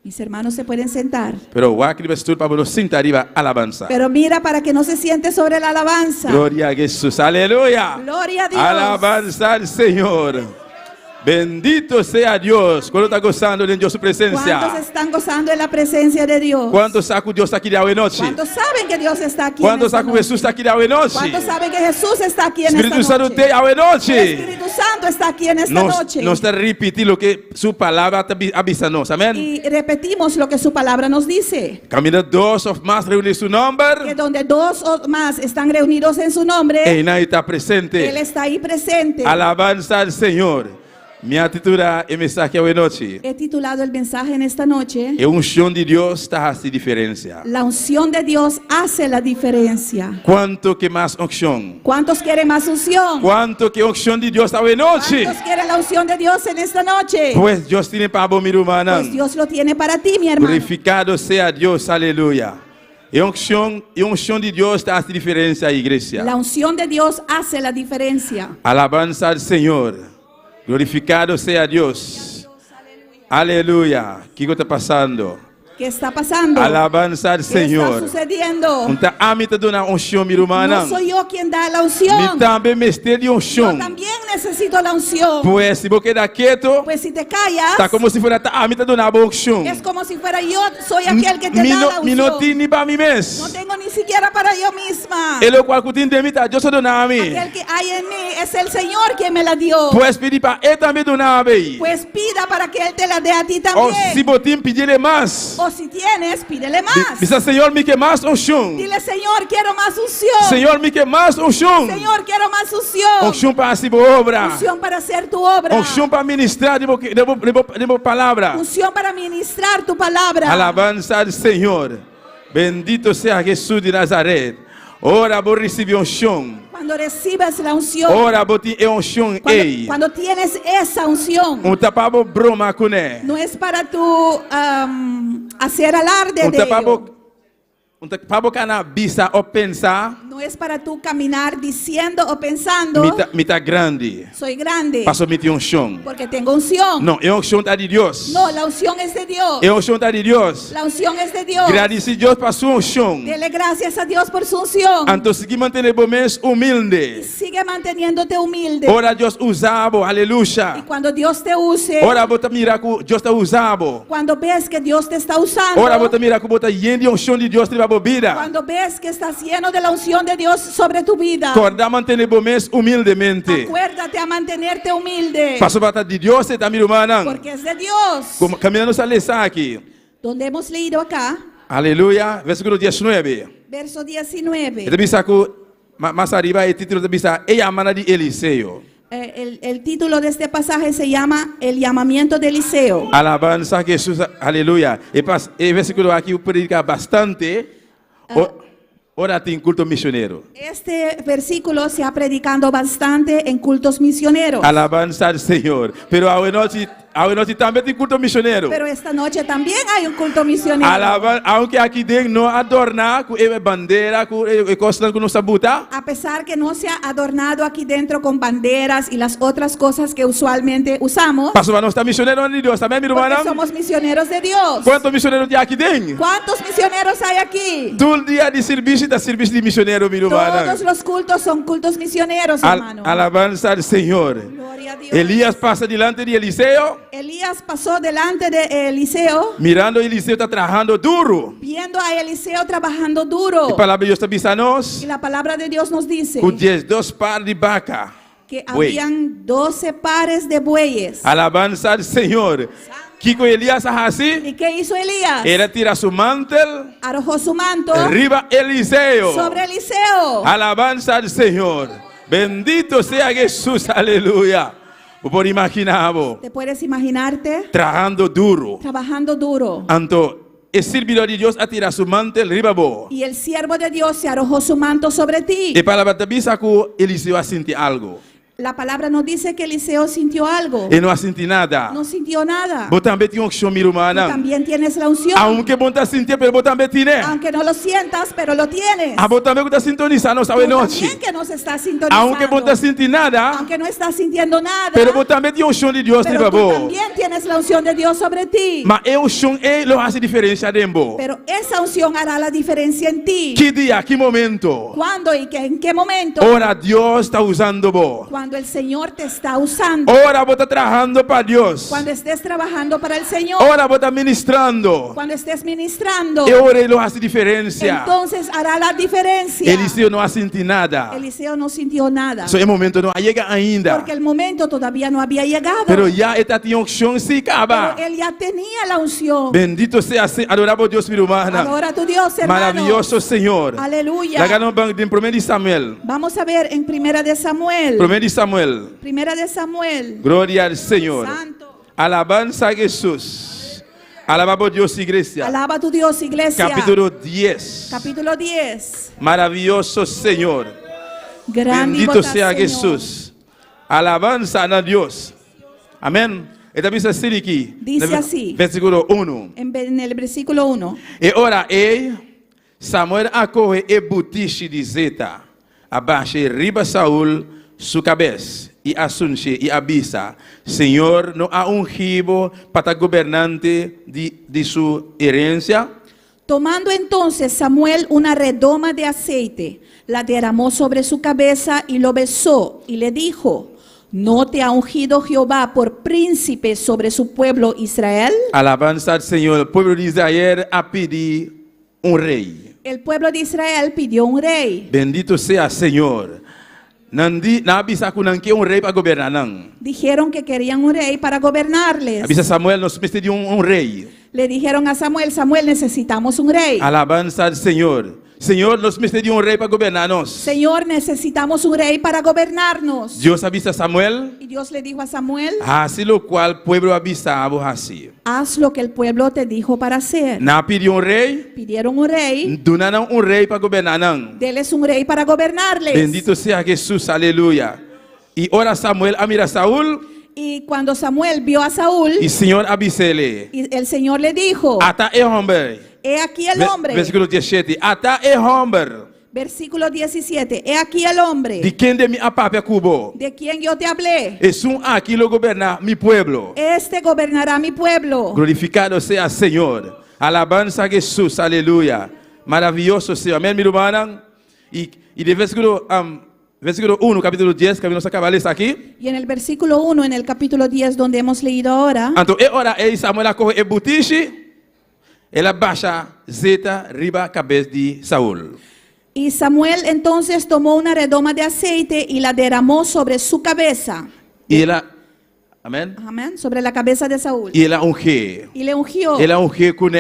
[SPEAKER 5] Mis hermanos se pueden sentar.
[SPEAKER 4] Pero wakili bestul para nos sentar arriba alabanza.
[SPEAKER 5] Pero mira para que no se siente sobre la alabanza.
[SPEAKER 4] Gloria a Jesús, aleluya.
[SPEAKER 5] Gloria a Dios.
[SPEAKER 4] Alabanza al Señor. Bendito sea Dios. ¿Cuántos están gozando de Dios su
[SPEAKER 5] ¿Cuántos
[SPEAKER 4] presencia?
[SPEAKER 5] están gozando de la presencia de Dios?
[SPEAKER 4] ¿Cuántos saben Dios está aquí de hoy noche?
[SPEAKER 5] ¿Cuántos saben que Dios está aquí?
[SPEAKER 4] ¿Cuántos
[SPEAKER 5] en esta
[SPEAKER 4] saben que
[SPEAKER 5] noche?
[SPEAKER 4] Jesús está aquí de hoy noche?
[SPEAKER 5] ¿Cuántos saben que Jesús está aquí en
[SPEAKER 4] Espíritu
[SPEAKER 5] esta
[SPEAKER 4] Santo
[SPEAKER 5] noche?
[SPEAKER 4] de hoy
[SPEAKER 5] El
[SPEAKER 4] noche.
[SPEAKER 5] Espíritu Santo está aquí en esta noche.
[SPEAKER 4] Nos está repitiendo lo que su palabra avisanos. Amén.
[SPEAKER 5] Y repetimos lo que su palabra nos dice.
[SPEAKER 4] Camina dos o más reunir su
[SPEAKER 5] Que
[SPEAKER 4] nombre.
[SPEAKER 5] donde dos o más están reunidos en su nombre,
[SPEAKER 4] Y nadie está
[SPEAKER 5] Él
[SPEAKER 4] presente.
[SPEAKER 5] está ahí presente.
[SPEAKER 4] Alabanza al Señor. Mi titula el mensaje hoy noche.
[SPEAKER 5] He titulado el mensaje en esta noche,
[SPEAKER 4] La unción de Dios está haciendo diferencia.
[SPEAKER 5] La unción de Dios hace la diferencia.
[SPEAKER 4] ¿Cuánto que más unción?
[SPEAKER 5] ¿Cuántos quieren más unción?
[SPEAKER 4] ¿Cuánto que unción de Dios está hoy noche?
[SPEAKER 5] ¿Cuántos quieren la unción de Dios en esta noche?
[SPEAKER 4] Pues Dios tiene para vos, mi hermano.
[SPEAKER 5] Pues Dios lo tiene para ti, mi hermano.
[SPEAKER 4] Glorificado sea Dios, aleluya. Y unción de Dios está haciendo diferencia, iglesia.
[SPEAKER 5] La unción de Dios hace la diferencia.
[SPEAKER 4] Alabanza al Señor. Glorificado sea Dios. Aleluya. ¿Qué está pasando?
[SPEAKER 5] ¿Qué está pasando?
[SPEAKER 4] Alabanza al
[SPEAKER 5] ¿Qué
[SPEAKER 4] Señor.
[SPEAKER 5] está sucediendo?
[SPEAKER 4] Unta amita de una unción, mi hermana.
[SPEAKER 5] No soy yo quien da la
[SPEAKER 4] Mi
[SPEAKER 5] unción.
[SPEAKER 4] también me esté de
[SPEAKER 5] Yo
[SPEAKER 4] unción.
[SPEAKER 5] también necesito la unción.
[SPEAKER 4] Pues si vos quedas quieto,
[SPEAKER 5] Pues si te callas,
[SPEAKER 4] está como si fuera ta amita de una unción.
[SPEAKER 5] es como si fuera yo, soy aquel que te
[SPEAKER 4] Mi
[SPEAKER 5] da la
[SPEAKER 4] no
[SPEAKER 5] unción.
[SPEAKER 4] tiene para mi mes.
[SPEAKER 5] No tengo ni siquiera para yo misma.
[SPEAKER 4] El lo cual cutin de mita, yo soy de una mí.
[SPEAKER 5] Aquel que hay en mí es el Señor quien me la dio.
[SPEAKER 4] Pues pidi para él también de una vez.
[SPEAKER 5] Pues pida para que Él te la dé a ti
[SPEAKER 4] O si
[SPEAKER 5] también.
[SPEAKER 4] botín pídele más.
[SPEAKER 5] O si tienes, pídele más.
[SPEAKER 4] Dice Señor, mi que más unción.
[SPEAKER 5] Dile, Señor, quiero más unción.
[SPEAKER 4] Señor, mi que más unción.
[SPEAKER 5] Señor, quiero más unción.
[SPEAKER 4] Unción para hacer obra.
[SPEAKER 5] Unción para hacer tu obra.
[SPEAKER 4] Unción para ministrar de palabra.
[SPEAKER 5] Unción para ministrar tu palabra.
[SPEAKER 4] Alabanza al Señor. Bendito sea Jesús de Nazaret. Ora vos recibir unción.
[SPEAKER 5] Cuando recibes la unción,
[SPEAKER 4] Ora vos tiene unción.
[SPEAKER 5] cuando tienes esa unción,
[SPEAKER 4] Un tapabo broma con él.
[SPEAKER 5] no es para tú hacer alarde
[SPEAKER 4] Un
[SPEAKER 5] de ello.
[SPEAKER 4] tapabo cana visa o pensar.
[SPEAKER 5] No es para tú caminar diciendo o pensando,
[SPEAKER 4] Mita grande.
[SPEAKER 5] soy grande,
[SPEAKER 4] Paso mi unción.
[SPEAKER 5] porque tengo unción.
[SPEAKER 4] No, es unción está de Dios.
[SPEAKER 5] No, la unción es de Dios.
[SPEAKER 4] Es unción está de Dios.
[SPEAKER 5] La unción es de Dios.
[SPEAKER 4] Agradece Dios para su unción.
[SPEAKER 5] Dele gracias a Dios por su unción.
[SPEAKER 4] Entonces, que mantener mes
[SPEAKER 5] Y
[SPEAKER 4] humilde.
[SPEAKER 5] sigue manteniéndote humilde.
[SPEAKER 4] Ora Dios usabo,
[SPEAKER 5] Y
[SPEAKER 4] aleluya.
[SPEAKER 5] cuando Dios te use,
[SPEAKER 4] Ora bota mira que Dios está usabo.
[SPEAKER 5] cuando ves que Dios te está usando,
[SPEAKER 4] Ora bota mira que bota yendo de unção de Deus te vai vida.
[SPEAKER 5] cuando ves que estás lleno de la unción de Dios sobre tu vida,
[SPEAKER 4] Acordar mantener mes humildemente.
[SPEAKER 5] acuérdate a mantenerte humilde,
[SPEAKER 4] Passo bata de Deus e tá mirando.
[SPEAKER 5] porque es de Dios.
[SPEAKER 4] Como caminhando essa lição aqui.
[SPEAKER 5] Donde hemos leído acá,
[SPEAKER 4] Aleluia. Versículo 19.
[SPEAKER 5] verso 19,
[SPEAKER 4] Ele bisa que mais arriba o título de bisa é a mana de Eliseu.
[SPEAKER 5] el título de este pasaje se llama El llamamiento de Eliseo.
[SPEAKER 4] Alabanza a Jesus, aleluia. E versículo aqui predica bastante. Ora tem culto missionário.
[SPEAKER 5] Este versículo se ha predicado bastante en cultos misioneros,
[SPEAKER 4] Alabanza al Senhor. Pero a noite também tem culto missionário.
[SPEAKER 5] pero esta noche también hay un culto misionero.
[SPEAKER 4] Aunque aqui dentro não adornar com a bandeira, com coisas que não sabuta.
[SPEAKER 5] A pesar que no se ha adornado aquí dentro con banderas y las otras cosas que usualmente usamos,
[SPEAKER 4] Pastor, nós estamos missionários de Deus, também, minha
[SPEAKER 5] porque
[SPEAKER 4] irmã.
[SPEAKER 5] somos misioneros de Dios.
[SPEAKER 4] Quantos missionários tem aqui dentro?
[SPEAKER 5] ¿Cuántos misioneros hay aquí?
[SPEAKER 4] Todo dia de serviço de missionário, minha irmã.
[SPEAKER 5] Todos los cultos son cultos misioneros, hermano.
[SPEAKER 4] Alabanza al Senhor.
[SPEAKER 5] Gloria a Dios.
[SPEAKER 4] Elías passa diante de Eliseu,
[SPEAKER 5] Elías pasó delante de Eliseo,
[SPEAKER 4] mirando Eliseu está trabalhando duro.
[SPEAKER 5] viendo a Eliseo trabajando duro.
[SPEAKER 4] A palavra de Deus está avisando-nos
[SPEAKER 5] Y la palabra de Dios nos dice
[SPEAKER 4] com 12 pares de vaca.
[SPEAKER 5] que
[SPEAKER 4] Buey.
[SPEAKER 5] habían 12 pares de bueyes.
[SPEAKER 4] Alabanza al Senhor. Que com Elias assim,
[SPEAKER 5] ¿Y qué hizo Elías?
[SPEAKER 4] ele tira seu mantel,
[SPEAKER 5] Arrojó su manto
[SPEAKER 4] arriba Eliseu.
[SPEAKER 5] sobre Eliseo.
[SPEAKER 4] Alabanza al Señor. Bendito sea Jesús, aleluya. Por imaginar,
[SPEAKER 5] ¿Te puedes imaginarte?
[SPEAKER 4] trabajando duro.
[SPEAKER 5] Trabajando duro.
[SPEAKER 4] Anto, el servidor de Dios atira su mantel arriba bo.
[SPEAKER 5] Y el siervo de Dios se arrojó su manto sobre ti.
[SPEAKER 4] Y para la batalla que Eliseo siente algo.
[SPEAKER 5] La palabra nos dice que Eliseo sintió algo.
[SPEAKER 4] E não senti nada.
[SPEAKER 5] No sintió nada.
[SPEAKER 4] Você também tem unção, meu
[SPEAKER 5] Tú
[SPEAKER 4] irmão.
[SPEAKER 5] también tienes la unción.
[SPEAKER 4] Aunque você sentir, mas você também tem.
[SPEAKER 5] Aunque no lo sientas, pero lo tienes.
[SPEAKER 4] Você também está sintonizando essa
[SPEAKER 5] Tú
[SPEAKER 4] noite.
[SPEAKER 5] también que nos estás sintonizando.
[SPEAKER 4] Aunque você sentir nada,
[SPEAKER 5] Aunque no estás sintiendo nada,
[SPEAKER 4] mas você também tem unção de Deus,
[SPEAKER 5] pero tú
[SPEAKER 4] tipo.
[SPEAKER 5] también tienes la unción de Dios sobre ti.
[SPEAKER 4] Mas a unção é lo faz diferença dentro.
[SPEAKER 5] Pero esa unción hará la diferencia en ti.
[SPEAKER 4] Que dia, que momento?
[SPEAKER 5] ¿Cuándo y en qué momento?
[SPEAKER 4] Ora Deus está usando você.
[SPEAKER 5] Cuando el Señor te está usando.
[SPEAKER 4] Ora você está trabalhando para Deus.
[SPEAKER 5] Cuando estés trabajando para el Señor.
[SPEAKER 4] Ora você está ministrando.
[SPEAKER 5] Cuando estés ministrando.
[SPEAKER 4] E ora ele faz diferença.
[SPEAKER 5] Entonces hará la diferencia.
[SPEAKER 4] Eliseu não senti nada.
[SPEAKER 5] Eliseo no sintió nada.
[SPEAKER 4] So, é momento não chega ainda.
[SPEAKER 5] Porque el momento todavía no había llegado.
[SPEAKER 4] Pero já está tem unção se acaba.
[SPEAKER 5] Pero él ya tenía la unción.
[SPEAKER 4] Bendito seja, adorado Deus, meu irmão.
[SPEAKER 5] Adora a tu Dios, hermano.
[SPEAKER 4] Maravilhoso Senhor.
[SPEAKER 5] Aleluya.
[SPEAKER 4] Lá no banco de 1 de Samuel.
[SPEAKER 5] Vamos a ver en Primera de Samuel.
[SPEAKER 4] 1 de Samuel.
[SPEAKER 5] Primera de Samuel.
[SPEAKER 4] Glória ao Senhor.
[SPEAKER 5] Santo.
[SPEAKER 4] Alabanza a Jesus. Alaba a Deus, igreja.
[SPEAKER 5] Alaba a tu Dios, iglesia.
[SPEAKER 4] Capítulo 10.
[SPEAKER 5] Capítulo 10.
[SPEAKER 4] Maravilhoso Senhor.
[SPEAKER 5] Grande y
[SPEAKER 4] Bendito
[SPEAKER 5] voraz,
[SPEAKER 4] sea
[SPEAKER 5] Señor.
[SPEAKER 4] Jesús. Alabanza a Dios. Amén. E também diz aqui.
[SPEAKER 5] Dice así.
[SPEAKER 4] Versículo 1.
[SPEAKER 5] En el versículo 1.
[SPEAKER 4] E ora Samuel acorre e butiche de Zeta. Abaixe riba Saul sua cabeça. E assunche e abisa. Senhor, não há ungido para governante de sua herência.
[SPEAKER 5] Tomando entonces Samuel una redoma de aceite, la derramó sobre su cabeza y lo besó y le dijo: ¿No te ha ungido Jehová por príncipe sobre su pueblo Israel?
[SPEAKER 4] Alabanza al Senhor. O povo de Israel a pedir rei.
[SPEAKER 5] El pueblo de Israel pidió un rey.
[SPEAKER 4] Bendito seja Senhor. Não avisa que não quer rei para governar, não.
[SPEAKER 5] Dijeron que querían un rey para gobernarles.
[SPEAKER 4] Avisa Samuel, nós precisamos de rei.
[SPEAKER 5] Le dijeron a Samuel: Samuel, necesitamos un rey.
[SPEAKER 4] Alabanza al Senhor. Senhor, nós precisamos de rei para governar-nos.
[SPEAKER 5] Señor, necesitamos un rey para gobernarnos.
[SPEAKER 4] Deus avisa Samuel,
[SPEAKER 5] Y Dios le dijo a Samuel:
[SPEAKER 4] assim lo qual o povo avisava assim.
[SPEAKER 5] haz lo que el pueblo te dijo para hacer.
[SPEAKER 4] Não pediu rei,
[SPEAKER 5] Pidieron un rey.
[SPEAKER 4] não rei para governar, não.
[SPEAKER 5] Deles un rey para gobernarles.
[SPEAKER 4] Bendito seja Jesus, aleluia. E ora Samuel a mira Saul,
[SPEAKER 5] Y cuando Samuel vio a Saúl,
[SPEAKER 4] e Senhor avisa-lhe.
[SPEAKER 5] y el Señor le dijo:
[SPEAKER 4] Ata é homem.
[SPEAKER 5] he aquí el hombre.
[SPEAKER 4] Versículo 17. Ata é homem.
[SPEAKER 5] Versículo 17. He aquí el hombre
[SPEAKER 4] De quem de mi apapia cubo.
[SPEAKER 5] de quien yo te hablé.
[SPEAKER 4] Es un aquí lo gobernar mi pueblo.
[SPEAKER 5] Este gobernará mi pueblo.
[SPEAKER 4] Glorificado sea Senhor. Alabanza a Jesús, aleluia. Maravilhoso Senhor. Amém, minha irmã. E de versículo 1, capítulo 10, que nós acabamos de ler aqui.
[SPEAKER 5] Y en el versículo 1, en el capítulo 10, donde hemos leído ahora,
[SPEAKER 4] Então, e ora, Samuel acorre e butiche. Ela baixa zeta riba cabeça de Saul.
[SPEAKER 5] y Samuel entonces tomó una redoma de aceite y la derramó sobre su cabeza.
[SPEAKER 4] E ela, amém?
[SPEAKER 5] Amén. Sobre la cabeza de Saúl.
[SPEAKER 4] E ela unge.
[SPEAKER 5] Y le ungió.
[SPEAKER 4] Ela unge com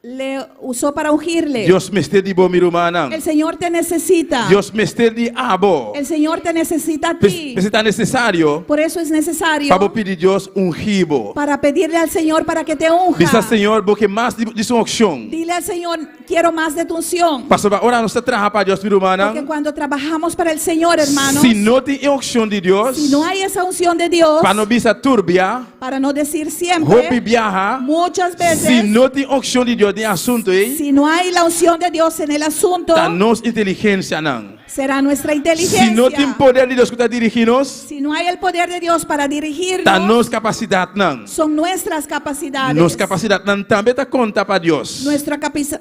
[SPEAKER 5] Le usó para ungirle.
[SPEAKER 4] Deus me está de bom, minha irmã.
[SPEAKER 5] El Señor te necesita.
[SPEAKER 4] Deus me está de abo.
[SPEAKER 5] El Señor te necesita a ti.
[SPEAKER 4] Está necessário
[SPEAKER 5] Por eso es necesario
[SPEAKER 4] para pedir Deus ungido.
[SPEAKER 5] para pedirle al Señor para que te unja.
[SPEAKER 4] Diz Senhor, porque mais de sua unção.
[SPEAKER 5] Dile al Señor: quiero más de tu unción.
[SPEAKER 4] Pastor, ora nós trabalhamos para Deus, minha
[SPEAKER 5] Porque
[SPEAKER 4] irmã.
[SPEAKER 5] cuando trabajamos para el Señor, hermanos,
[SPEAKER 4] Se não tem unção de Deus,
[SPEAKER 5] si no hay esa unción de Dios,
[SPEAKER 4] para não bisa turbia,
[SPEAKER 5] para no decir
[SPEAKER 4] roupa
[SPEAKER 5] siempre,
[SPEAKER 4] viaja.
[SPEAKER 5] muchas
[SPEAKER 4] Se
[SPEAKER 5] veces,
[SPEAKER 4] não tem unção de Deus, tem assunto aí.
[SPEAKER 5] si no hay la unción de Dios en el asunto,
[SPEAKER 4] Da nossa inteligência não.
[SPEAKER 5] será nuestra
[SPEAKER 4] Se
[SPEAKER 5] inteligencia.
[SPEAKER 4] não tem poder de Deus que está dirigindo-nos,
[SPEAKER 5] Si no hay el poder de Dios para
[SPEAKER 4] da
[SPEAKER 5] dirigirnos,
[SPEAKER 4] nossa capacidade não.
[SPEAKER 5] son nuestras capacidades.
[SPEAKER 4] Nossa capacidade não também está conta para Deus.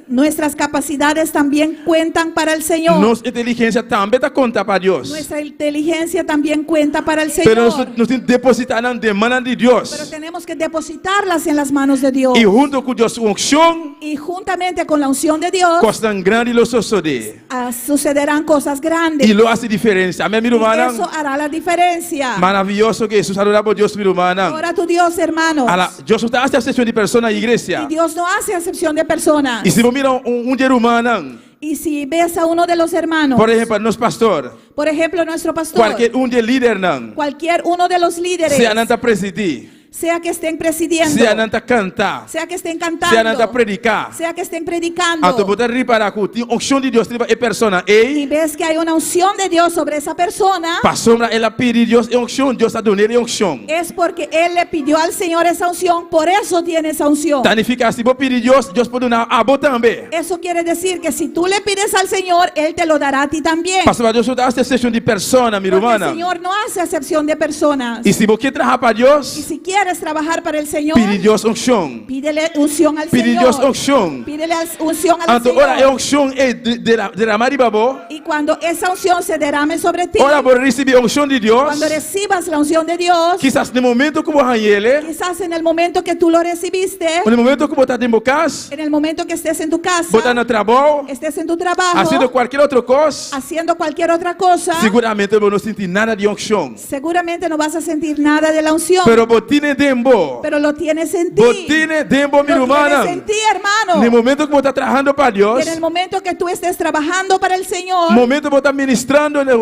[SPEAKER 5] Nuestras capacidades también cuentan para el Señor.
[SPEAKER 4] Nossa inteligência também está conta para Deus.
[SPEAKER 5] Nuestra inteligencia también cuenta para el
[SPEAKER 4] Pero
[SPEAKER 5] Señor.
[SPEAKER 4] nós temos que depositar na demanda de
[SPEAKER 5] Pero
[SPEAKER 4] Deus.
[SPEAKER 5] tenemos que depositarlas en las manos de Dios.
[SPEAKER 4] E junto com Deus, unção,
[SPEAKER 5] Y juntamente con la unción de Dios,
[SPEAKER 4] coisa grande lo sucede.
[SPEAKER 5] sucederán cosas grandes.
[SPEAKER 4] E lo hace diferença. Amém, minha
[SPEAKER 5] Y eso
[SPEAKER 4] irmã?
[SPEAKER 5] hará la diferencia.
[SPEAKER 4] Maravilhoso que Jesus adoramos Deus, minha irmã.
[SPEAKER 5] Ahora tu Dios, hermanos.
[SPEAKER 4] Deus está hace exceção de pessoas na igreja.
[SPEAKER 5] Y Dios no hace acepción de personas.
[SPEAKER 4] E se você mira ser humano,
[SPEAKER 5] Y si ves a uno de los hermanos,
[SPEAKER 4] por exemplo, nosso pastor,
[SPEAKER 5] por ejemplo, nuestro pastor,
[SPEAKER 4] qualquer de líder não,
[SPEAKER 5] cualquier uno de los líderes,
[SPEAKER 4] se ananta presidir,
[SPEAKER 5] sea que estén presidiendo,
[SPEAKER 4] sea nanta cantar,
[SPEAKER 5] sea que estén
[SPEAKER 4] sea nanta
[SPEAKER 5] cantando,
[SPEAKER 4] predicar.
[SPEAKER 5] sea que estén predicando,
[SPEAKER 4] Anto botar reparar que tem unção de Deus sobre a persona.
[SPEAKER 5] y
[SPEAKER 4] Ei,
[SPEAKER 5] ves que hay una unción de Dios sobre esa persona,
[SPEAKER 4] para sombra ela pedir Deus e unção, Deus a donar e unção.
[SPEAKER 5] es porque él le pidió al Señor esa unción, por eso tiene esa unción.
[SPEAKER 4] Tanifica se vou pedir Deus, Deus pode donar a botar também.
[SPEAKER 5] Eso quiere decir que si tú le pides al Señor, Él te lo dará a ti también.
[SPEAKER 4] Pastor, Deus dá exceção de persona, minha
[SPEAKER 5] Porque el
[SPEAKER 4] irmã.
[SPEAKER 5] Señor no hace excepción de personas.
[SPEAKER 4] E se você trabalhar para
[SPEAKER 5] Y
[SPEAKER 4] Deus,
[SPEAKER 5] si quieres trabajar para el Señor,
[SPEAKER 4] pedir Deus unção.
[SPEAKER 5] pídele unción al
[SPEAKER 4] Pedir Deus
[SPEAKER 5] Señor.
[SPEAKER 4] unção.
[SPEAKER 5] Pídele unción al
[SPEAKER 4] Anto ora é
[SPEAKER 5] Señor.
[SPEAKER 4] unção e derramar de babo.
[SPEAKER 5] Y cuando esa unción se derrame sobre ti,
[SPEAKER 4] Ora vou receber a unção de Deus.
[SPEAKER 5] cuando recibas la unción de Dios,
[SPEAKER 4] Quizás no momento que vou arranhar ele,
[SPEAKER 5] quizás en el momento que tú lo recibiste,
[SPEAKER 4] no momento que vou estar dentro de casa,
[SPEAKER 5] en el momento que estés en tu casa,
[SPEAKER 4] vou estar no trabalho,
[SPEAKER 5] estés en tu trabajo,
[SPEAKER 4] haciendo qualquer outra coisa,
[SPEAKER 5] haciendo cualquier otra cosa,
[SPEAKER 4] seguramente eu não senti nada de unção.
[SPEAKER 5] seguramente no vas a sentir nada de la unción,
[SPEAKER 4] Pero botine dembo.
[SPEAKER 5] pero lo tienes en ti.
[SPEAKER 4] Botine dembo, minha
[SPEAKER 5] Lo
[SPEAKER 4] irmã.
[SPEAKER 5] tienes en ti, hermano.
[SPEAKER 4] No momento que vou estar trabalhando para Deus,
[SPEAKER 5] En el momento que tú estés trabajando para el Señor,
[SPEAKER 4] momento que vou estar ministrando na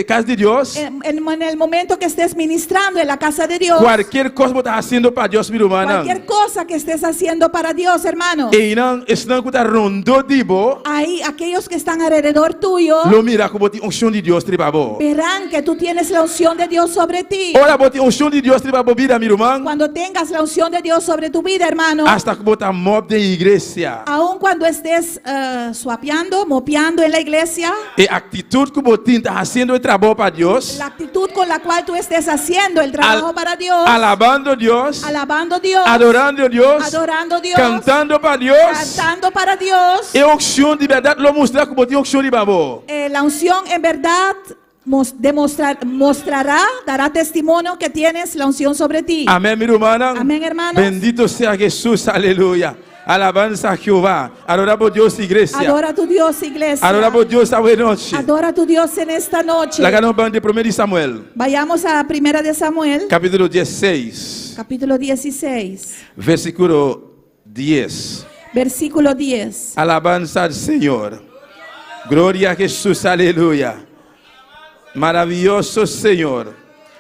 [SPEAKER 4] casa de Deus,
[SPEAKER 5] en el momento que estés ministrando en la casa de Dios,
[SPEAKER 4] qualquer coisa vou estar fazendo para Deus, minha irmã.
[SPEAKER 5] cualquier cosa que estés haciendo para Dios, hermano,
[SPEAKER 4] E não, estão que está rondo dibo,
[SPEAKER 5] ahí aquellos que están alrededor tuyo
[SPEAKER 4] lo mira que bote unção de Deus tribabo.
[SPEAKER 5] verán que tú tienes la unción de Dios sobre ti.
[SPEAKER 4] Ora bote unção de Deus tribabo vida, minha irmã.
[SPEAKER 5] Cuando tengas la unción de Dios sobre tu vida, hermano,
[SPEAKER 4] Hasta que botar mob de igreja.
[SPEAKER 5] aun cuando estés suapeando, mopeando en la iglesia,
[SPEAKER 4] E a atitude que botin está fazendo o trabalho para Deus,
[SPEAKER 5] la actitud con la cual tú estés haciendo el trabajo para Dios,
[SPEAKER 4] alabando Deus,
[SPEAKER 5] alabando a Dios,
[SPEAKER 4] adorando Deus,
[SPEAKER 5] adorando a Dios,
[SPEAKER 4] cantando para Deus.
[SPEAKER 5] cantando para Dios,
[SPEAKER 4] E unção de verdade lo mostrar que botin unção de babo.
[SPEAKER 5] la unción en verdad mostrará, dará testimonio que tienes la unción sobre ti.
[SPEAKER 4] Amém, minha irmã.
[SPEAKER 5] Amén, hermanos.
[SPEAKER 4] Bendito sea Jesús, aleluya. Alabanza a Jehová. Adoramos Dios, iglesia.
[SPEAKER 5] Adora a tu Dios, iglesia.
[SPEAKER 4] Adoramos Dios esta buena noche.
[SPEAKER 5] Adora a tu Dios en esta noche.
[SPEAKER 4] La ganamos de 1 Samuel,
[SPEAKER 5] Vayamos a Primera de Samuel,
[SPEAKER 4] capítulo 16,
[SPEAKER 5] capítulo 16,
[SPEAKER 4] versículo 10.
[SPEAKER 5] versículo 10.
[SPEAKER 4] Alabanza al Señor. Gloria a Jesús, aleluya. Maravilloso Señor.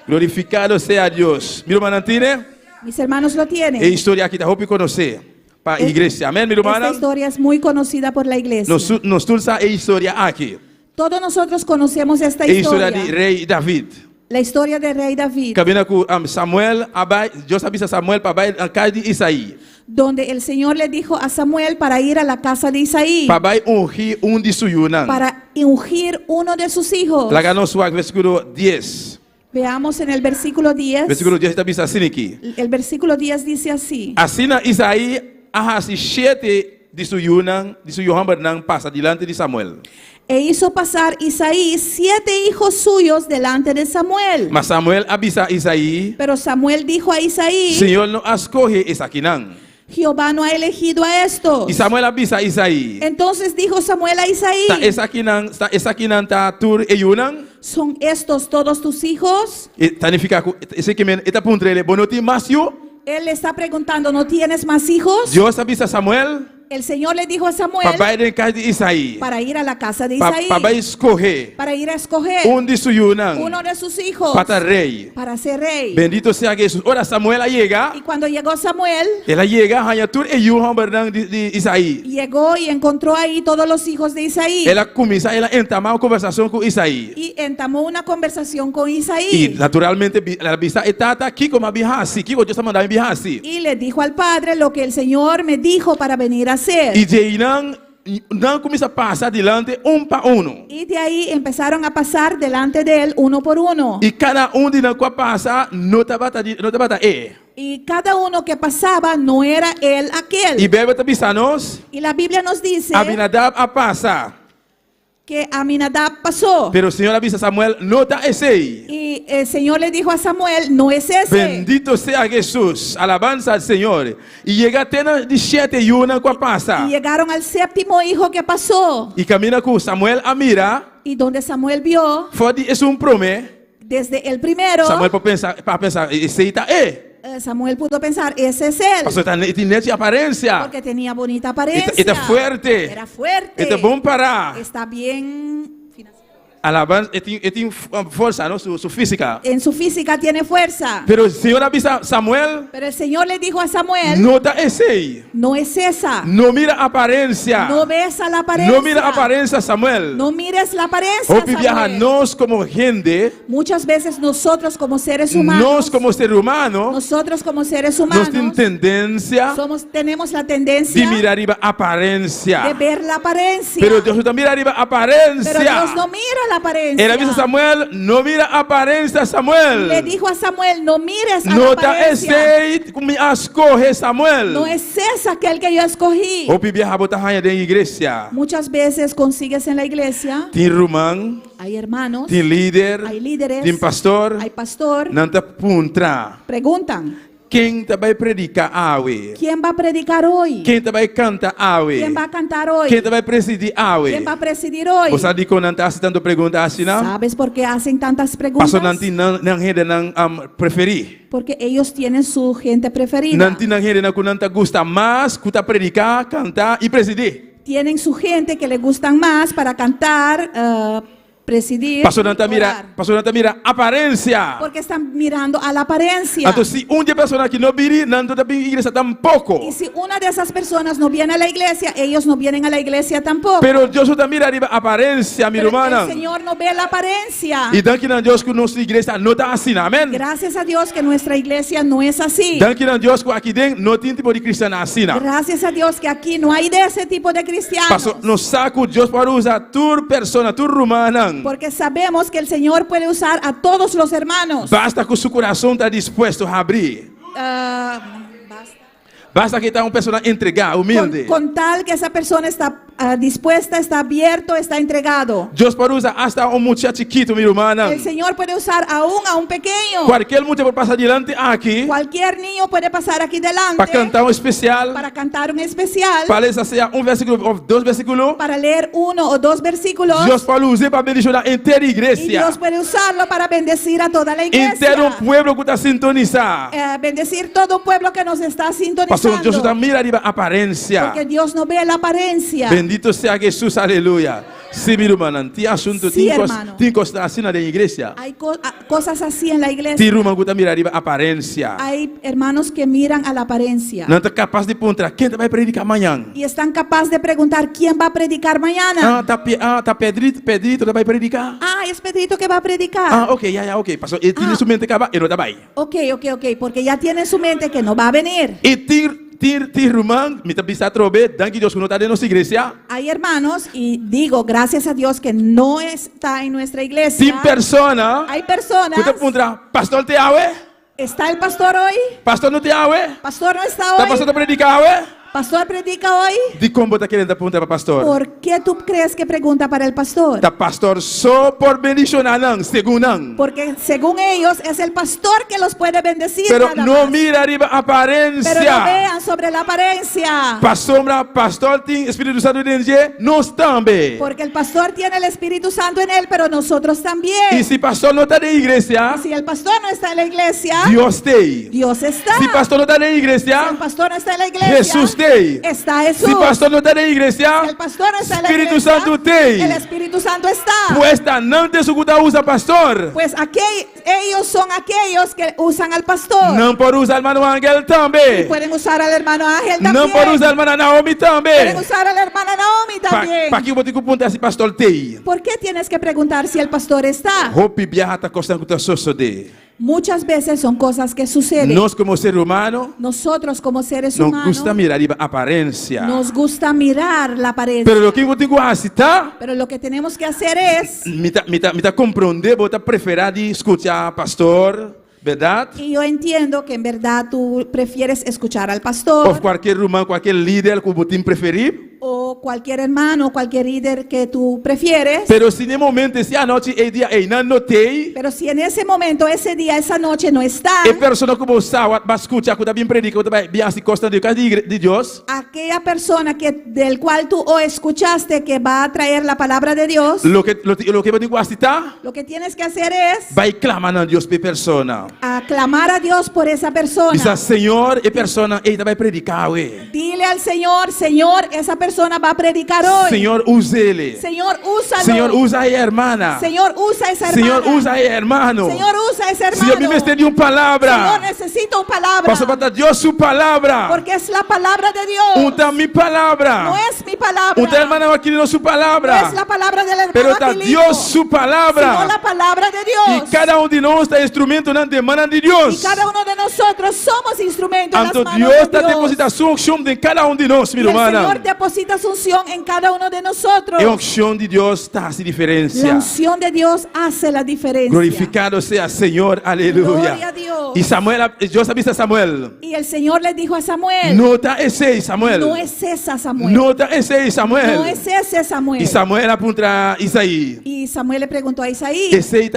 [SPEAKER 4] Glorificado sea Dios. Mi hermana tiene
[SPEAKER 5] Mis hermanos lo tienen.
[SPEAKER 4] historia que te hope conocer para la iglesia. Amén, mi
[SPEAKER 5] Esta
[SPEAKER 4] hermana.
[SPEAKER 5] historia es muy conocida por la iglesia.
[SPEAKER 4] Nos tulsa e historia aquí.
[SPEAKER 5] Todos nosotros conocemos esta
[SPEAKER 4] E historia
[SPEAKER 5] historia.
[SPEAKER 4] de rei David.
[SPEAKER 5] La historia del rey David,
[SPEAKER 4] Cabina com Samuel, abai, Deus avisa Samuel para abai a casa de Isaí.
[SPEAKER 5] donde el Señor le dijo a Samuel para ir a la casa de Isaí,
[SPEAKER 4] Para abai ungir de suyunan.
[SPEAKER 5] para ungir uno de sus hijos.
[SPEAKER 4] Lá no suak versículo 10.
[SPEAKER 5] Veamos en el versículo 10.
[SPEAKER 4] Versículo 10 está bisa assim aqui.
[SPEAKER 5] El versículo 10 dice así:
[SPEAKER 4] Assim Isaí ahasi 7 de suyunan, de suyuhan bernang passa diante de Samuel.
[SPEAKER 5] E hizo pasar Isaí 7 hijos suyos delante de Samuel.
[SPEAKER 4] Mas Samuel avisa Isaí,
[SPEAKER 5] Pero Samuel dijo a Isaí:
[SPEAKER 4] Senhor não escolhe Isaquinan.
[SPEAKER 5] Jehová no ha elegido a estos.
[SPEAKER 4] E Samuel avisa Isaí,
[SPEAKER 5] Entonces dijo Samuel a Isaí:
[SPEAKER 4] ta Isaquinan ta tur e yunan.
[SPEAKER 5] ¿son estos todos tus hijos?
[SPEAKER 4] E tanifica esse que men eta puntrele bonoti masio.
[SPEAKER 5] Él le está preguntando: ¿no tienes más hijos?
[SPEAKER 4] Deus avisa Samuel
[SPEAKER 5] El Señor le dijo a Samuel
[SPEAKER 4] para ir em casa de Isaí.
[SPEAKER 5] para ir a la casa de Isaí,
[SPEAKER 4] Para escolher
[SPEAKER 5] para ir a escoger
[SPEAKER 4] de suyunan
[SPEAKER 5] uno de sus hijos
[SPEAKER 4] para rei.
[SPEAKER 5] para ser rey.
[SPEAKER 4] Bendito sea Jesus. Ora Samuel chega,
[SPEAKER 5] Y cuando llegó Samuel,
[SPEAKER 4] ela chega, hanha tur e yuhan bernang de Isaí.
[SPEAKER 5] llegó y encontró ahí todos los hijos de Isaí.
[SPEAKER 4] Ela começa ela entamar uma conversação com Isaí.
[SPEAKER 5] Y entamó una conversación con
[SPEAKER 4] E
[SPEAKER 5] Isaí.
[SPEAKER 4] naturalmente ela bisa etata aqui como a bihasi, que Deus está mandando bihasi.
[SPEAKER 5] Y le dijo al padre lo que el Señor me dijo para venir a hacer.
[SPEAKER 4] E de não começa a passar adiante para
[SPEAKER 5] Y de ahí empezaron a pasar delante de él uno por uno.
[SPEAKER 4] E cada de nós que passa não te bata
[SPEAKER 5] Y cada uno que pasaba no era él
[SPEAKER 4] E
[SPEAKER 5] aquel.
[SPEAKER 4] Bíblia está bisanos,
[SPEAKER 5] Y la Biblia nos dice
[SPEAKER 4] Abinadab a passa.
[SPEAKER 5] que Aminadab pasó.
[SPEAKER 4] Pero o Senhor avisa Samuel, não está esse.
[SPEAKER 5] Y el Señor le dijo a Samuel: no es ese.
[SPEAKER 4] Bendito sea Jesús, alabanza al Señor. E chega até de 7 e 1 com a passa.
[SPEAKER 5] Y llegaron al séptimo hijo que pasó.
[SPEAKER 4] E caminha com Samuel a mira,
[SPEAKER 5] Y donde Samuel vio,
[SPEAKER 4] fode é promé.
[SPEAKER 5] desde el primero,
[SPEAKER 4] Samuel para pensar, esse está
[SPEAKER 5] Samuel pudo pensar: ese es él.
[SPEAKER 4] Pastor, tem aparência.
[SPEAKER 5] Porque tenía bonita apariencia.
[SPEAKER 4] Está fuerte.
[SPEAKER 5] Era fuerte.
[SPEAKER 4] Está bom para.
[SPEAKER 5] Está bien.
[SPEAKER 4] alabanza, tiene fuerza, ¿no? Su física.
[SPEAKER 5] En su física tiene fuerza.
[SPEAKER 4] Pero el Señor avisa a Samuel,
[SPEAKER 5] Pero el Señor le dijo a Samuel,
[SPEAKER 4] no da ese.
[SPEAKER 5] no es esa.
[SPEAKER 4] No mira apariencia.
[SPEAKER 5] No ves a la apariencia.
[SPEAKER 4] No mira apariencia, Samuel.
[SPEAKER 5] No mires la apariencia,
[SPEAKER 4] Hoy viaja
[SPEAKER 5] Samuel.
[SPEAKER 4] nos como gente,
[SPEAKER 5] Muchas veces nosotros como seres humanos,
[SPEAKER 4] nos como ser humano,
[SPEAKER 5] nosotros como seres
[SPEAKER 4] nos
[SPEAKER 5] humanos,
[SPEAKER 4] tiene tendencia
[SPEAKER 5] tenemos la
[SPEAKER 4] de
[SPEAKER 5] tendencia
[SPEAKER 4] mirar arriba
[SPEAKER 5] de
[SPEAKER 4] apariencia.
[SPEAKER 5] ver la apariencia.
[SPEAKER 4] Pero Dios no mira arriba
[SPEAKER 5] Pero
[SPEAKER 4] apariencia.
[SPEAKER 5] Dios no mira la apariencia.
[SPEAKER 4] Él avisa a Samuel, no mira apariencia, Samuel.
[SPEAKER 5] Le dijo a Samuel, no mires a
[SPEAKER 4] No
[SPEAKER 5] la
[SPEAKER 4] da
[SPEAKER 5] apariencia.
[SPEAKER 4] ese como escoge Samuel.
[SPEAKER 5] No es esa aquel que yo escogí.
[SPEAKER 4] Hoy viaja botar raia de igreja.
[SPEAKER 5] Muchas veces consigues en la iglesia,
[SPEAKER 4] Tem irmão,
[SPEAKER 5] hay hermanos,
[SPEAKER 4] tem líder,
[SPEAKER 5] hay líderes,
[SPEAKER 4] tem pastor.
[SPEAKER 5] hay pastor,
[SPEAKER 4] Não tá puntra.
[SPEAKER 5] preguntan,
[SPEAKER 4] Quem tá vai predicar awe?
[SPEAKER 5] ¿quién va a predicar hoy?
[SPEAKER 4] Quem tá vai cantar awe?
[SPEAKER 5] ¿Quién va a cantar hoy?
[SPEAKER 4] Quem tá vai presidir awe?
[SPEAKER 5] ¿Quién va a presidir hoy?
[SPEAKER 4] Você sabe quando não tá tanto pergunta assim, não?
[SPEAKER 5] ¿Sabes por qué hacen tantas preguntas?
[SPEAKER 4] Pastor não tem não rede não preferir.
[SPEAKER 5] Porque ellos tienen su gente preferida.
[SPEAKER 4] Não tem não rede não quando não tá gusta mais, que tá predicar, cantar e presidir.
[SPEAKER 5] Tienen su gente que le gustan más para cantar, presidir,
[SPEAKER 4] Pastor não tá
[SPEAKER 5] orar.
[SPEAKER 4] mira aparência.
[SPEAKER 5] Porque están mirando a la apariencia.
[SPEAKER 4] Então se um de pessoa que não vire, não tá bem igreja tampouco.
[SPEAKER 5] Y si una de esas personas no viene a la iglesia, ellos no vienen a la iglesia tampoco.
[SPEAKER 4] Pero Deus não mira arriba aparência, minha
[SPEAKER 5] Pero
[SPEAKER 4] irmã.
[SPEAKER 5] el Señor no ve la apariencia.
[SPEAKER 4] E danke a Deus que nossa igreja não tá assim, amém?
[SPEAKER 5] Gracias a Dios que nuestra iglesia no es así.
[SPEAKER 4] Danke a Deus que aqui dentro não tem tipo de cristiano assim.
[SPEAKER 5] Gracias a Dios que aquí no hay de ese tipo de cristianos.
[SPEAKER 4] Pastor, no saco Deus para usar tu persona, tu romana.
[SPEAKER 5] Porque sabemos que el Señor puede usar a todos los hermanos.
[SPEAKER 4] Basta que seu coração está disposto a abrir. Basta que está uma pessoa entregar, humilde.
[SPEAKER 5] Con tal que esa persona está dispuesta, está abierto, está entregado.
[SPEAKER 4] Deus pode usar hasta um muchacho chiquito, minha irmã.
[SPEAKER 5] El Señor puede usar aún a un pequeño.
[SPEAKER 4] Qualquer muchacho pode passar diante aqui
[SPEAKER 5] Cualquier niño puede pasar aquí delante
[SPEAKER 4] para cantar um especial.
[SPEAKER 5] para cantar un especial,
[SPEAKER 4] Para ler seja um versículo ou dois versículos.
[SPEAKER 5] para leer 1 o 2 versículos.
[SPEAKER 4] Deus pode usar para bendicionar a inteira
[SPEAKER 5] Y
[SPEAKER 4] igreja.
[SPEAKER 5] Dios puede usarlo para bendecir a toda la iglesia.
[SPEAKER 4] Inteiro pueblo que está sintonizado.
[SPEAKER 5] Bendecir todo un pueblo que nos está
[SPEAKER 4] Pastor, Deus está
[SPEAKER 5] sintonizando.
[SPEAKER 4] mira arriba a aparência.
[SPEAKER 5] Porque Dios no ve la apariencia.
[SPEAKER 4] Bendito sea Jesús, aleluya. Sí, mi hermano, ti asunto,
[SPEAKER 5] Sí,
[SPEAKER 4] ti
[SPEAKER 5] hermano.
[SPEAKER 4] costa así en la iglesia.
[SPEAKER 5] Hay cosas así en la
[SPEAKER 4] Ti
[SPEAKER 5] iglesia.
[SPEAKER 4] rumano que mira arriba a aparência.
[SPEAKER 5] Hay hermanos que miran a la apariencia.
[SPEAKER 4] Não está capaz de perguntar quem vai predicar amanhã.
[SPEAKER 5] Y están capaces de preguntar quién va a predicar mañana.
[SPEAKER 4] Tá Pedrito vai predicar.
[SPEAKER 5] Es Pedrito que va a predicar.
[SPEAKER 4] Ok, ya, ok. Pastor, ele tem sua mente acaba, ele não vai.
[SPEAKER 5] Ok, porque ya tiene en su mente que no va a venir.
[SPEAKER 4] E ti rumano, me tá bisa trobe, danke Deus que não está de nossa igreja.
[SPEAKER 5] Hay hermanos, y digo, gracias a Dios que no está en nuestra iglesia.
[SPEAKER 4] Tem persona
[SPEAKER 5] Hay personas.
[SPEAKER 4] que te pergunta, pastor te awe?
[SPEAKER 5] ¿Está el pastor hoy?
[SPEAKER 4] Pastor não te awe?
[SPEAKER 5] ¿Pastor no está
[SPEAKER 4] Tá
[SPEAKER 5] hoy?
[SPEAKER 4] pastor te predicar awe?
[SPEAKER 5] ¿Pastor predica hoy?
[SPEAKER 4] De como tá querendo perguntar para pastor?
[SPEAKER 5] ¿Por qué tú crees que pregunta para el pastor?
[SPEAKER 4] Tá pastor só por bendicionar não, segundo não.
[SPEAKER 5] Porque según ellos es el pastor que los puede bendecir.
[SPEAKER 4] Pero
[SPEAKER 5] nada
[SPEAKER 4] no
[SPEAKER 5] más.
[SPEAKER 4] mira arriba a
[SPEAKER 5] Pero no
[SPEAKER 4] aparência.
[SPEAKER 5] vean sobre la apariencia.
[SPEAKER 4] Pastor tem Espírito Santo dentro de nós também.
[SPEAKER 5] Porque el pastor tiene el Espíritu Santo en él, pero nosotros también.
[SPEAKER 4] E se pastor não está na igreja,
[SPEAKER 5] Si el pastor no está en la iglesia,
[SPEAKER 4] Deus tem.
[SPEAKER 5] Dios está.
[SPEAKER 4] Se pastor não está na
[SPEAKER 5] Si el
[SPEAKER 4] igreja,
[SPEAKER 5] pastor no está en la iglesia,
[SPEAKER 4] Jesus tem.
[SPEAKER 5] está Jesús.
[SPEAKER 4] Se pastor não está na
[SPEAKER 5] Si
[SPEAKER 4] igreja,
[SPEAKER 5] el pastor no está en la
[SPEAKER 4] Espírito
[SPEAKER 5] iglesia,
[SPEAKER 4] Santo tem.
[SPEAKER 5] el Espíritu Santo está.
[SPEAKER 4] Pues não te escuta usa pastor.
[SPEAKER 5] Pues ellos son aquellos que usan al pastor.
[SPEAKER 4] Não pode usar hermano Ángel também.
[SPEAKER 5] Pueden usar al hermano Ángel también.
[SPEAKER 4] Não pode usar hermana Naomi também.
[SPEAKER 5] Pueden usar a la hermana Naomi también.
[SPEAKER 4] Para que eu vou ter que perguntar se pastor tem.
[SPEAKER 5] ¿Por qué tienes que preguntar si el pastor está?
[SPEAKER 4] Hope viaja está costando que suceder.
[SPEAKER 5] Muchas veces son cosas que suceden.
[SPEAKER 4] Nós como ser humano
[SPEAKER 5] Nosotros como seres
[SPEAKER 4] não
[SPEAKER 5] humanos
[SPEAKER 4] gusta mirar a aparência.
[SPEAKER 5] nos gusta mirar la apariencia.
[SPEAKER 4] Pero o que eu tenho que aceitar,
[SPEAKER 5] Pero lo que tenemos que hacer es,
[SPEAKER 4] me tá compreender, vou tá preferir de escutar pastor, verdade?
[SPEAKER 5] y yo entiendo que en verdad tú prefieres escuchar al
[SPEAKER 4] Ou
[SPEAKER 5] pastor
[SPEAKER 4] qualquer humano, qualquer líder que você preferir.
[SPEAKER 5] o cualquier hermano, cualquier líder que tú prefieres.
[SPEAKER 4] Pero se no momento, se a noite e dia e não notei,
[SPEAKER 5] Pero si en ese momento, ese día, esa noche no están,
[SPEAKER 4] e pessoa que você vai escutar, que também predica, que vai se costa de casa de Deus,
[SPEAKER 5] aquella persona del cual tú o escuchaste que va a traer la palabra de Dios,
[SPEAKER 4] lo que eu tenho que aceitar,
[SPEAKER 5] lo que tienes que hacer es
[SPEAKER 4] vai clamar a Deus por persona.
[SPEAKER 5] aclamar a Dios por esa persona.
[SPEAKER 4] Diz, Senhor, e persona, ele vai predicar, ué.
[SPEAKER 5] Dile Dile al Señor, Señor, esa persona va a predicar hoy.
[SPEAKER 4] Señor, úsele.
[SPEAKER 5] Señor, úsalo.
[SPEAKER 4] Señor, usa a ella, hermana.
[SPEAKER 5] Señor, usa esa hermana.
[SPEAKER 4] Señor, usa a ella, hermano.
[SPEAKER 5] Señor, usa ese hermano.
[SPEAKER 4] Señor, me dio una
[SPEAKER 5] Señor,
[SPEAKER 4] palabra.
[SPEAKER 5] necesito una palabra.
[SPEAKER 4] Pastor, para Dios su palabra.
[SPEAKER 5] Porque es la palabra de Dios.
[SPEAKER 4] Unta mi palabra.
[SPEAKER 5] No es mi palabra.
[SPEAKER 4] Unta hermana va queriendo su
[SPEAKER 5] No
[SPEAKER 4] palabra.
[SPEAKER 5] es la palabra del hermano
[SPEAKER 4] Pero está
[SPEAKER 5] Aquilino,
[SPEAKER 4] Dios su palabra.
[SPEAKER 5] sino la palabra de
[SPEAKER 4] Y
[SPEAKER 5] Dios.
[SPEAKER 4] cada uno de nosotros está instrumento en la mano de Dios.
[SPEAKER 5] Y cada uno de nosotros somos instrumentos en
[SPEAKER 4] Tanto
[SPEAKER 5] las
[SPEAKER 4] Dios
[SPEAKER 5] manos
[SPEAKER 4] está
[SPEAKER 5] de Dios.
[SPEAKER 4] depositando su unción de cada uno de nosotros, mi
[SPEAKER 5] Y el Señor
[SPEAKER 4] hermana.
[SPEAKER 5] deposita su unción en cada uno de nosotros.
[SPEAKER 4] Y la unción de Dios está hace
[SPEAKER 5] La
[SPEAKER 4] diferencia.
[SPEAKER 5] unción de Dios hace la diferencia.
[SPEAKER 4] Glorificado sea Señor, aleluya.
[SPEAKER 5] Gloria a Dios.
[SPEAKER 4] Y Samuel, Dios avisa a Samuel.
[SPEAKER 5] Y el Señor le dijo a Samuel,
[SPEAKER 4] Nota ese Samuel.
[SPEAKER 5] no es esa Samuel.
[SPEAKER 4] Nota ese Samuel.
[SPEAKER 5] No es ese Samuel.
[SPEAKER 4] Y Samuel apunta a Isaí.
[SPEAKER 5] Y Samuel le preguntó a Isaí,
[SPEAKER 4] Ese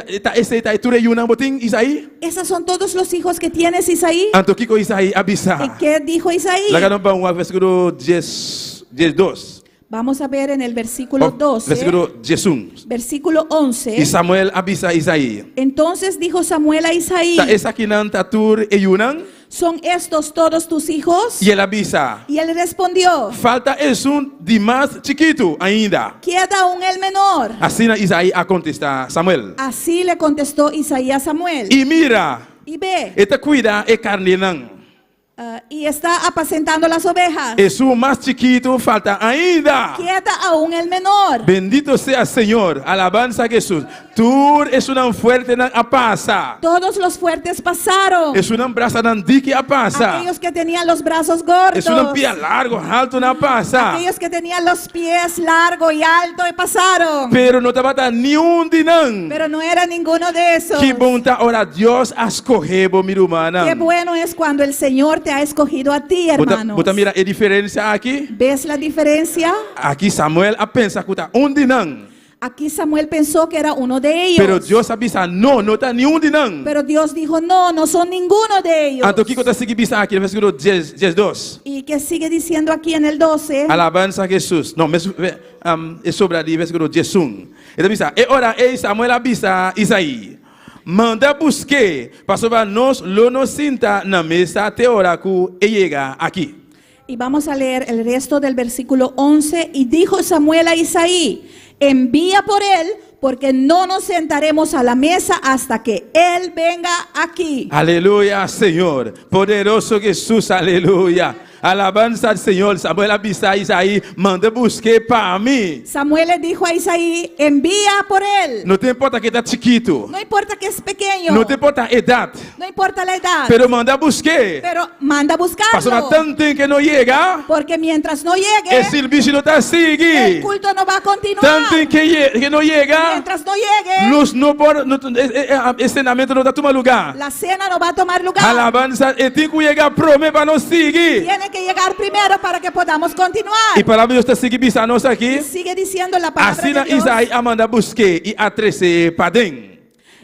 [SPEAKER 4] tú eres un botín, Isaí.
[SPEAKER 5] ¿esos son todos los hijos que tienes, Isaí?
[SPEAKER 4] Antoquico Isaí
[SPEAKER 5] ¿Y
[SPEAKER 4] avisa.
[SPEAKER 5] qué dijo Isaí?
[SPEAKER 4] La ganó para un versículo 10:2.
[SPEAKER 5] Vamos a ver en el versículo 12,
[SPEAKER 4] Versículo 10.
[SPEAKER 5] versículo
[SPEAKER 4] Y
[SPEAKER 5] 11.
[SPEAKER 4] Samuel avisa a Isaí.
[SPEAKER 5] Entonces dijo Samuel a Isaí,
[SPEAKER 4] Ta esa kinan tatur e yunan.
[SPEAKER 5] ¿son estos todos tus hijos?
[SPEAKER 4] Y él avisa.
[SPEAKER 5] Y él respondió,
[SPEAKER 4] Falta es un de más chiquito ainda.
[SPEAKER 5] queda aún el menor.
[SPEAKER 4] Así na Isaí a contestar Samuel.
[SPEAKER 5] Así le contestó Isaí a Samuel.
[SPEAKER 4] Y mira,
[SPEAKER 5] Y ve,
[SPEAKER 4] esta cuida e carnenan.
[SPEAKER 5] y está apacentando las ovejas.
[SPEAKER 4] Es un más chiquito, falta ainda.
[SPEAKER 5] Queda aún el menor.
[SPEAKER 4] Bendito sea Señor, alabanza a Jesús. Tú es una fuerte a pasa.
[SPEAKER 5] Todos los fuertes pasaron.
[SPEAKER 4] Es una braza que a pasa.
[SPEAKER 5] Aquellos que tenían los brazos gordos.
[SPEAKER 4] Es un pie largo, alto na pasa.
[SPEAKER 5] Aquellos que tenían los pies largos y altos y pasaron.
[SPEAKER 4] Pero no te bata ni un dinan.
[SPEAKER 5] Pero no era ninguno de esos.
[SPEAKER 4] Que bonta ahora Dios escogebo mi humana.
[SPEAKER 5] Qué bueno es cuando el Señor te ha escogido a ti, hermanos.
[SPEAKER 4] Bota mira, ¿hay diferencia aquí?
[SPEAKER 5] ¿Ves la diferencia?
[SPEAKER 4] Aquí Samuel a pensar que está un dinan.
[SPEAKER 5] Aquí Samuel pensó que era uno de ellos.
[SPEAKER 4] Pero Dios avisa, no está ni un dinan.
[SPEAKER 5] Pero Dios dijo, no, no son ninguno de ellos.
[SPEAKER 4] Anto Kiko te sigue visa aquí en el versículo 10:2.
[SPEAKER 5] Y que sigue diciendo aquí en el 12.
[SPEAKER 4] Alabanza a Jesús. No, es sobre el versículo 11. Entonces dice, ahora Samuel avisa Isaí. Manda busque, pasó para nos lo nos sinta na mesa teórico y llega aquí.
[SPEAKER 5] Y vamos a leer el resto del versículo 11. Y dijo Samuel a Isaí, envía por él, porque no nos sentaremos a la mesa hasta que él venga aquí.
[SPEAKER 4] Aleluya, Señor. Poderoso Jesús, aleluya. Alabanza al Señor. Samuel avisa a Isaí, manda busque para mí.
[SPEAKER 5] Samuel le dijo a Isaí, envía por él.
[SPEAKER 4] No te importa que está chiquito.
[SPEAKER 5] No importa que es pequeño.
[SPEAKER 4] No te importa edad.
[SPEAKER 5] No importa la edad.
[SPEAKER 4] Pero manda busque.
[SPEAKER 5] Pero manda a
[SPEAKER 4] Pasó
[SPEAKER 5] buscarlo.
[SPEAKER 4] tanto que no llega.
[SPEAKER 5] Porque mientras no
[SPEAKER 4] El
[SPEAKER 5] llegue,
[SPEAKER 4] servicio no te
[SPEAKER 5] el
[SPEAKER 4] sigue.
[SPEAKER 5] culto no va a continuar.
[SPEAKER 4] Tanto que no llega.
[SPEAKER 5] Mientras no llegue,
[SPEAKER 4] Luz no por escenamento no toma lugar.
[SPEAKER 5] la cena no va a tomar lugar.
[SPEAKER 4] Alabanza, el tiempo que llega prome para nos seguir.
[SPEAKER 5] Tiene que llegar primero para que podamos continuar.
[SPEAKER 4] Y para mí usted sigue pisando aquí.
[SPEAKER 5] Sigue diciendo la palabra
[SPEAKER 4] Así
[SPEAKER 5] de
[SPEAKER 4] na
[SPEAKER 5] Dios.
[SPEAKER 4] Isaí amanda busque y a 13 padén.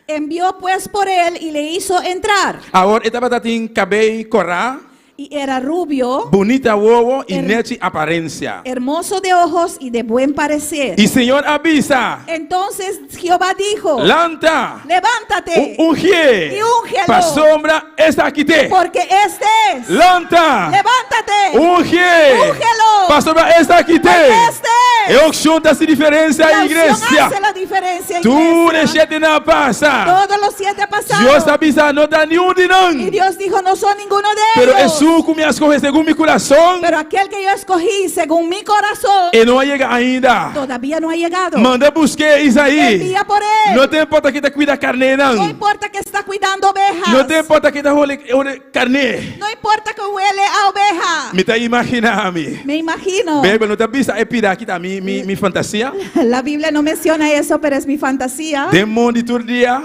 [SPEAKER 5] Envió pues por él y le hizo entrar.
[SPEAKER 4] Ahora esta patatín cabello corra,
[SPEAKER 5] Y era rubio,
[SPEAKER 4] bonita huevo y
[SPEAKER 5] Her-
[SPEAKER 4] nechi apariencia.
[SPEAKER 5] hermoso de ojos y de buen parecer.
[SPEAKER 4] Y Señor avisa,
[SPEAKER 5] Entonces Jehová dijo,
[SPEAKER 4] lanta,
[SPEAKER 5] levántate
[SPEAKER 4] ungie,
[SPEAKER 5] y úngelo.
[SPEAKER 4] pa sombra esta quité.
[SPEAKER 5] porque este es.
[SPEAKER 4] Lanta,
[SPEAKER 5] Levántate.
[SPEAKER 4] ungie,
[SPEAKER 5] Úngelo.
[SPEAKER 4] pa sombra esta quité.
[SPEAKER 5] Este es.
[SPEAKER 4] E unción da se diferencia
[SPEAKER 5] La
[SPEAKER 4] a
[SPEAKER 5] unción
[SPEAKER 4] iglesia.
[SPEAKER 5] hace la diferencia,
[SPEAKER 4] Tú
[SPEAKER 5] iglesia.
[SPEAKER 4] nechete na pasa.
[SPEAKER 5] Todos los 7 pasaron.
[SPEAKER 4] Dios avisa, no da ni un
[SPEAKER 5] Y
[SPEAKER 4] dinán.
[SPEAKER 5] Dios dijo, no son ninguno de
[SPEAKER 4] Pero
[SPEAKER 5] ellos.
[SPEAKER 4] Jesús me escoge según mi corazón.
[SPEAKER 5] Pero aquel que yo escogí según mi corazón,
[SPEAKER 4] Y no llega ainda.
[SPEAKER 5] todavía no ha llegado.
[SPEAKER 4] Manda busque Isaí.
[SPEAKER 5] Envía por él.
[SPEAKER 4] No te importa que te cuida carne,
[SPEAKER 5] No
[SPEAKER 4] no.
[SPEAKER 5] importa que está cuidando ovejas.
[SPEAKER 4] No te importa que te ole carne.
[SPEAKER 5] No importa que huele a oveja.
[SPEAKER 4] Me te imagina a mí.
[SPEAKER 5] Me imagino.
[SPEAKER 4] Bebe, no te avisa, pida aquí está mi fantasía.
[SPEAKER 5] La Biblia no menciona eso, pero es mi fantasía.
[SPEAKER 4] De mundo y todo el día.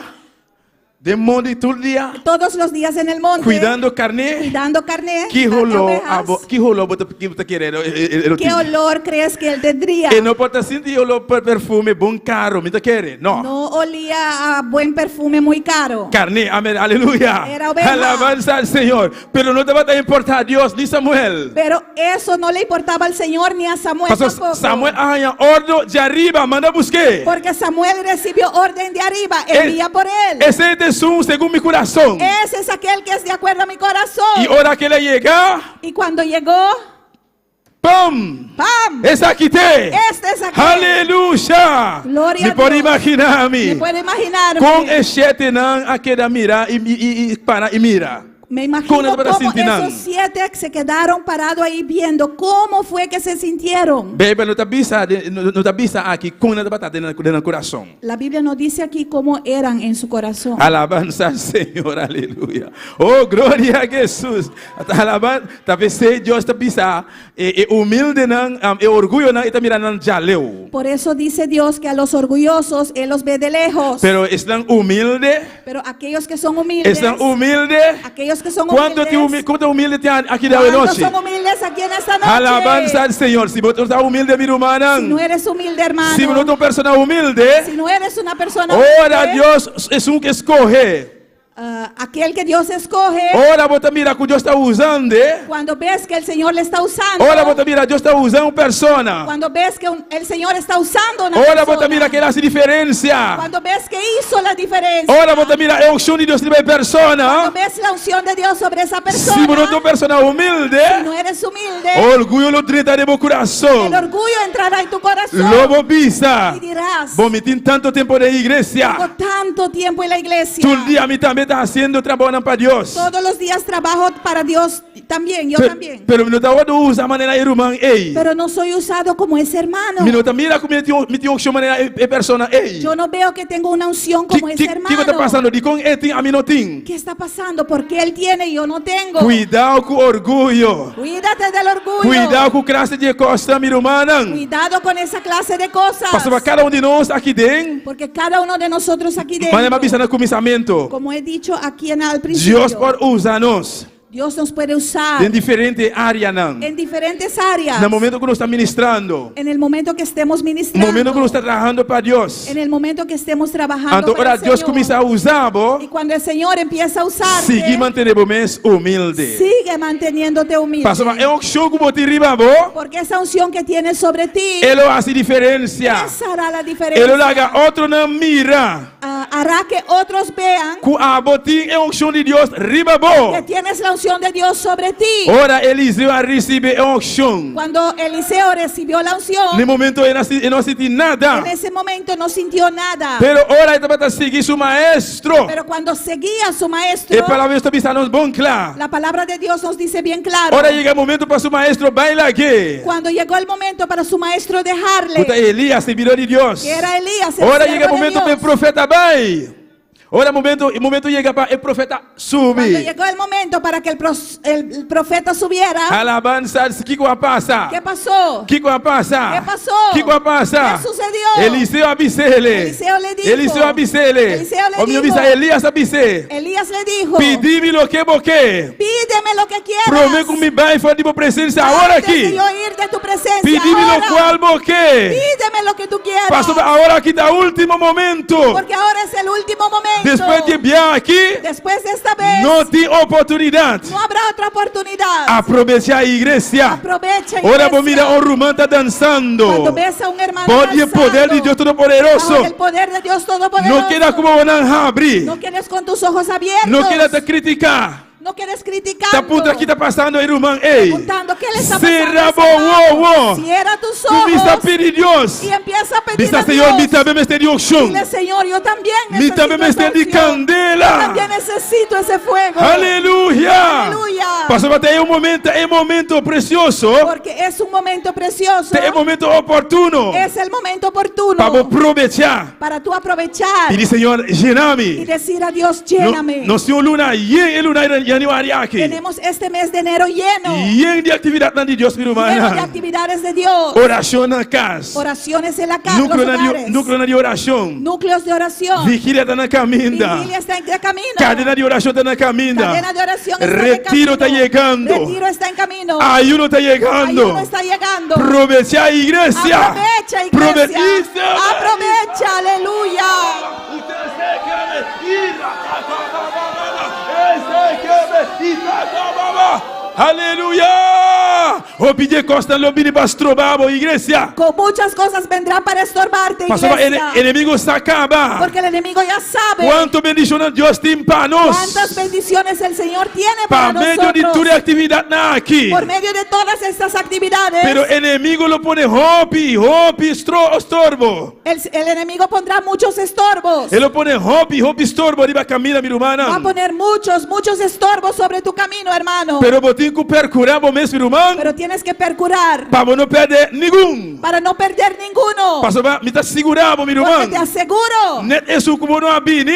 [SPEAKER 4] De mundo y todo el día.
[SPEAKER 5] Todos los días en el monte.
[SPEAKER 4] Cuidando carne.
[SPEAKER 5] Cuidando carne.
[SPEAKER 4] ¿Qué
[SPEAKER 5] de ovejas.
[SPEAKER 4] olor te quiere?
[SPEAKER 5] ¿Qué olor crees que él tendría?
[SPEAKER 4] Y no importa sentir olor por perfume, buen caro, ¿me te quiere? No.
[SPEAKER 5] No olía a buen perfume muy caro.
[SPEAKER 4] Carne, amén, aleluya.
[SPEAKER 5] Era oveja.
[SPEAKER 4] Alabanza al Señor. Pero no te va a importar Dios ni Samuel.
[SPEAKER 5] Pero eso no le importaba al Señor ni a Samuel
[SPEAKER 4] Pasó
[SPEAKER 5] tampoco.
[SPEAKER 4] Samuel haya orden de arriba, manda busque.
[SPEAKER 5] Porque Samuel recibió orden de arriba. Envía por él.
[SPEAKER 4] Ese es de su según mi corazón.
[SPEAKER 5] Ese es aquel que es de acuerdo a mi corazón.
[SPEAKER 4] Y ahora que le llega,
[SPEAKER 5] Y cuando llegó,
[SPEAKER 4] Pam!
[SPEAKER 5] ¡Pam!
[SPEAKER 4] Esa quité.
[SPEAKER 5] Este es aquel.
[SPEAKER 4] Aleluya.
[SPEAKER 5] Gloria
[SPEAKER 4] Me
[SPEAKER 5] a
[SPEAKER 4] pode
[SPEAKER 5] Dios.
[SPEAKER 4] imaginar-me.
[SPEAKER 5] Me puede imaginar.
[SPEAKER 4] Com este não aquela mira e para e mira.
[SPEAKER 5] Me
[SPEAKER 4] Con
[SPEAKER 5] imagino
[SPEAKER 4] el
[SPEAKER 5] cómo
[SPEAKER 4] Brasil-Tinang.
[SPEAKER 5] esos 7 se quedaron parados ahí viendo cómo fue que se sintieron.
[SPEAKER 4] Bebe não tá bisa aqui com nada batata dentro do coração.
[SPEAKER 5] La Biblia nos dice aquí cómo eran en su corazón.
[SPEAKER 4] Alabanza al Senhor, aleluia. Oh, glória a Jesus. Alabanza, talvez se Deus tá bisa humilde não, orgulho não e tá mirando jaleu.
[SPEAKER 5] Por eso dice Dios que a los orgullosos Él los ve de lejos.
[SPEAKER 4] Pero estão humilde,
[SPEAKER 5] Pero aquellos que son humildes,
[SPEAKER 4] estão humilde.
[SPEAKER 5] aquellos que son
[SPEAKER 4] Quanto humilde tem aqui da
[SPEAKER 5] ¿cuántos
[SPEAKER 4] noite?
[SPEAKER 5] son humildes aquí en esta noche?
[SPEAKER 4] Alabanza al Senhor. Se você está humilde, mi
[SPEAKER 5] Si no
[SPEAKER 4] irmã,
[SPEAKER 5] eres humilde, hermano,
[SPEAKER 4] se não é uma pessoa humilde,
[SPEAKER 5] si no eres una persona
[SPEAKER 4] ora
[SPEAKER 5] humilde,
[SPEAKER 4] Deus é que escorre.
[SPEAKER 5] aquel que Dios escoge,
[SPEAKER 4] Ora você mira que Deus está usando.
[SPEAKER 5] cuando ves que el Señor le está usando,
[SPEAKER 4] Ora você mira Deus está usando persona.
[SPEAKER 5] cuando ves que el Señor está usando una
[SPEAKER 4] Ora você
[SPEAKER 5] persona,
[SPEAKER 4] mira que ele faz diferença.
[SPEAKER 5] cuando ves que hizo la diferencia,
[SPEAKER 4] Ora você mira é o unção de Deus sobre persona.
[SPEAKER 5] cuando ves la unción de Dios sobre esa
[SPEAKER 4] Se
[SPEAKER 5] persona,
[SPEAKER 4] você não é uma pessoa humilde,
[SPEAKER 5] si no eres humilde,
[SPEAKER 4] orgulho lo treta de meu coração.
[SPEAKER 5] el orgullo entrará en tu corazón
[SPEAKER 4] Lobo bisa.
[SPEAKER 5] y dirás,
[SPEAKER 4] Bom, me tem tanto tempo de igreja.
[SPEAKER 5] tengo tanto tiempo en la iglesia,
[SPEAKER 4] Todo dia me também está fazendo trabalho para Deus.
[SPEAKER 5] todos los días trabajo para Dios también, yo también,
[SPEAKER 4] Pero me não está usando maneira irmã, ei.
[SPEAKER 5] pero no soy usado como ese hermano.
[SPEAKER 4] Me não está mira como me tem unção maneira persona, ei.
[SPEAKER 5] Yo no veo que tengo una unción como ese
[SPEAKER 4] Que
[SPEAKER 5] hermano.
[SPEAKER 4] está passando de com ele a mim não tem?
[SPEAKER 5] ¿Qué está pasando? Porque él tiene y yo no tengo.
[SPEAKER 4] Cuidado com orgulho.
[SPEAKER 5] Cuídate del orgullo.
[SPEAKER 4] Cuidado com classe de costa, minha irmã.
[SPEAKER 5] Cuidado con esa clase de cosas.
[SPEAKER 4] Passa para cada de nós aqui dentro.
[SPEAKER 5] Porque cada uno de nosotros aquí
[SPEAKER 4] Mas é
[SPEAKER 5] dentro,
[SPEAKER 4] avisa no começamento.
[SPEAKER 5] como he dicho aquí en el principio,
[SPEAKER 4] Deus pode usar-nos
[SPEAKER 5] Dios nos puede usar
[SPEAKER 4] em diferentes áreas, não.
[SPEAKER 5] en diferentes áreas.
[SPEAKER 4] No momento que nós está ministrando,
[SPEAKER 5] En el momento que estemos
[SPEAKER 4] no
[SPEAKER 5] ministrando,
[SPEAKER 4] momento que nós está trabalhando para Deus.
[SPEAKER 5] en el momento que estemos trabajando
[SPEAKER 4] Então,
[SPEAKER 5] para
[SPEAKER 4] ora
[SPEAKER 5] el
[SPEAKER 4] Deus
[SPEAKER 5] Señor.
[SPEAKER 4] começa a usar,
[SPEAKER 5] Y cuando el Señor empieza a usarte,
[SPEAKER 4] seguir mantendo mais humilde.
[SPEAKER 5] sigue manteniéndote humilde.
[SPEAKER 4] Pastor, é um show que você riba, bo.
[SPEAKER 5] Porque esa unción que tienes sobre ti,
[SPEAKER 4] Ele faz diferença.
[SPEAKER 5] esa hará la diferencia.
[SPEAKER 4] Ele larga outro na mira.
[SPEAKER 5] Hará que otros vean
[SPEAKER 4] Com a botim é um show de Deus riba, bo.
[SPEAKER 5] que tienes la unción de Dios sobre ti.
[SPEAKER 4] Ora Eliseu a receber um show.
[SPEAKER 5] Cuando Eliseo recibió la unción,
[SPEAKER 4] No momento ele não sentiu nada.
[SPEAKER 5] en ese momento no sintió nada.
[SPEAKER 4] Pero ora ele vai seguir seu maestro.
[SPEAKER 5] Pero cuando seguía a su maestro,
[SPEAKER 4] E para ver se nos bom claro.
[SPEAKER 5] la palabra de Dios nos dice bien claro.
[SPEAKER 4] Ora chega o momento para seu maestro baila aqui.
[SPEAKER 5] Cuando llegó el momento para su maestro dejarle,
[SPEAKER 4] Puta Elias, servidor de Deus.
[SPEAKER 5] que era Elías, el
[SPEAKER 4] Ora
[SPEAKER 5] siervo
[SPEAKER 4] chega o
[SPEAKER 5] de
[SPEAKER 4] momento
[SPEAKER 5] Dios.
[SPEAKER 4] para o profeta vai. Ora o momento chega para o profeta
[SPEAKER 5] Cuando
[SPEAKER 4] subir.
[SPEAKER 5] llegó el momento para que el profeta subiera,
[SPEAKER 4] Alabanza, o que vai passar?
[SPEAKER 5] ¿qué pasó?
[SPEAKER 4] O que vai passar?
[SPEAKER 5] ¿Qué pasó?
[SPEAKER 4] O que vai passar?
[SPEAKER 5] ¿Qué sucedió?
[SPEAKER 4] Eliseu abisele.
[SPEAKER 5] Eliseo le dijo.
[SPEAKER 4] Eliseu abisele.
[SPEAKER 5] Eliseo le
[SPEAKER 4] O meu
[SPEAKER 5] dijo.
[SPEAKER 4] bisa Elias abise.
[SPEAKER 5] Elías le dijo,
[SPEAKER 4] Pedi-me lo que você.
[SPEAKER 5] pídeme lo que quieras.
[SPEAKER 4] Promete que me vai fazer de presença agora
[SPEAKER 5] Antes de
[SPEAKER 4] aqui.
[SPEAKER 5] yo ir de tu presencia,
[SPEAKER 4] Pedi-me lo
[SPEAKER 5] ahora,
[SPEAKER 4] qual você.
[SPEAKER 5] pídeme lo que tú quieras.
[SPEAKER 4] Pastor, agora aqui está o último momento.
[SPEAKER 5] Porque ahora es el último momento.
[SPEAKER 4] Depois de vir aqui,
[SPEAKER 5] Después de esta vez,
[SPEAKER 4] não tem oportunidade.
[SPEAKER 5] no habrá otra oportunidad.
[SPEAKER 4] Aproveite a igreja.
[SPEAKER 5] Aprovecha,
[SPEAKER 4] Ora,
[SPEAKER 5] iglesia.
[SPEAKER 4] vou mirar o Romã está dançando.
[SPEAKER 5] Cuando ves a un hermano
[SPEAKER 4] Pode o
[SPEAKER 5] danzando,
[SPEAKER 4] poder de Deus Todo-Poderoso.
[SPEAKER 5] bajo el poder de Dios Todopoderoso,
[SPEAKER 4] Não queira como não abrir.
[SPEAKER 5] no quieres con tus ojos abiertos,
[SPEAKER 4] Não queira te criticar.
[SPEAKER 5] no quieres criticar.
[SPEAKER 4] Tá puta que está passando, irmão. Ei.
[SPEAKER 5] Preguntando qué le está pasando.
[SPEAKER 4] Será
[SPEAKER 5] a ese
[SPEAKER 4] bom,
[SPEAKER 5] hermano.
[SPEAKER 4] uou.
[SPEAKER 5] Cierra tus
[SPEAKER 4] Tu está
[SPEAKER 5] ojos
[SPEAKER 4] pedindo Deus.
[SPEAKER 5] y empieza a pedir
[SPEAKER 4] Diz
[SPEAKER 5] a
[SPEAKER 4] Senhor, me
[SPEAKER 5] Dios.
[SPEAKER 4] também me estendi unção.
[SPEAKER 5] Dile, Señor, yo también
[SPEAKER 4] Me
[SPEAKER 5] necesito
[SPEAKER 4] também me
[SPEAKER 5] esa
[SPEAKER 4] estendi
[SPEAKER 5] unción. Yo
[SPEAKER 4] candela.
[SPEAKER 5] también necesito ese fuego.
[SPEAKER 4] Aleluia.
[SPEAKER 5] Aleluia.
[SPEAKER 4] Pastor, até é um momento precioso.
[SPEAKER 5] Porque es un momento precioso.
[SPEAKER 4] É um momento oportuno.
[SPEAKER 5] Es el momento oportuno
[SPEAKER 4] Para aproveitar.
[SPEAKER 5] para tú aprovechar
[SPEAKER 4] E diz, Senhor,
[SPEAKER 5] y
[SPEAKER 4] llena-me.
[SPEAKER 5] decir a Dios, lléname.
[SPEAKER 4] Não se luna, e luna januário aqui.
[SPEAKER 5] Tenemos este mes de enero lleno,
[SPEAKER 4] E de atividade de Deus, meu
[SPEAKER 5] lleno de
[SPEAKER 4] irmão.
[SPEAKER 5] actividades de Dios.
[SPEAKER 4] Oração na casa.
[SPEAKER 5] Oraciones en la casa, los hogares.
[SPEAKER 4] Núcleo de oração.
[SPEAKER 5] Núcleos de oración.
[SPEAKER 4] Vigília está na caminda.
[SPEAKER 5] Vigilia está en camino.
[SPEAKER 4] Cadena de oração está na caminda.
[SPEAKER 5] Cadena de oración está
[SPEAKER 4] Retiro
[SPEAKER 5] en
[SPEAKER 4] está
[SPEAKER 5] camino.
[SPEAKER 4] chegando.
[SPEAKER 5] Retiro está en camino.
[SPEAKER 4] Ayuno está chegando.
[SPEAKER 5] Ayuno está llegando.
[SPEAKER 4] Aproveite a igreja.
[SPEAKER 5] Aprovecha, iglesia. Aprovecha, aleluya.
[SPEAKER 4] Aleluia! O pedir costa lo bini bastrobabo, iglesia.
[SPEAKER 5] Con muchas cosas vendrán para estorbarte,
[SPEAKER 4] Pastor, el
[SPEAKER 5] iglesia.
[SPEAKER 4] enemigo se acaba.
[SPEAKER 5] Porque el enemigo ya sabe
[SPEAKER 4] Cuánto bendición Dios tiene para nos.
[SPEAKER 5] cuántas bendiciones el Señor tiene para
[SPEAKER 4] Para medio de
[SPEAKER 5] nosotros.
[SPEAKER 4] toda actividad aquí.
[SPEAKER 5] Por medio de todas estas actividades,
[SPEAKER 4] Pero el enemigo lo pone hobby, estorbo.
[SPEAKER 5] el enemigo pondrá muchos estorbos.
[SPEAKER 4] Él lo pone hobby, estorbo. Arriba camina, mi
[SPEAKER 5] Va a
[SPEAKER 4] hermana.
[SPEAKER 5] poner muchos estorbos sobre tu camino, hermano.
[SPEAKER 4] Pero vos tienes que percurar, vos mesmo, mi hermano.
[SPEAKER 5] Pero tienes que percurar
[SPEAKER 4] Para no perder ningún.
[SPEAKER 5] para no perder ninguno.
[SPEAKER 4] Pastor, me está segurado, mi
[SPEAKER 5] Porque te
[SPEAKER 4] hermano.
[SPEAKER 5] aseguro,
[SPEAKER 4] Net eso como no abini.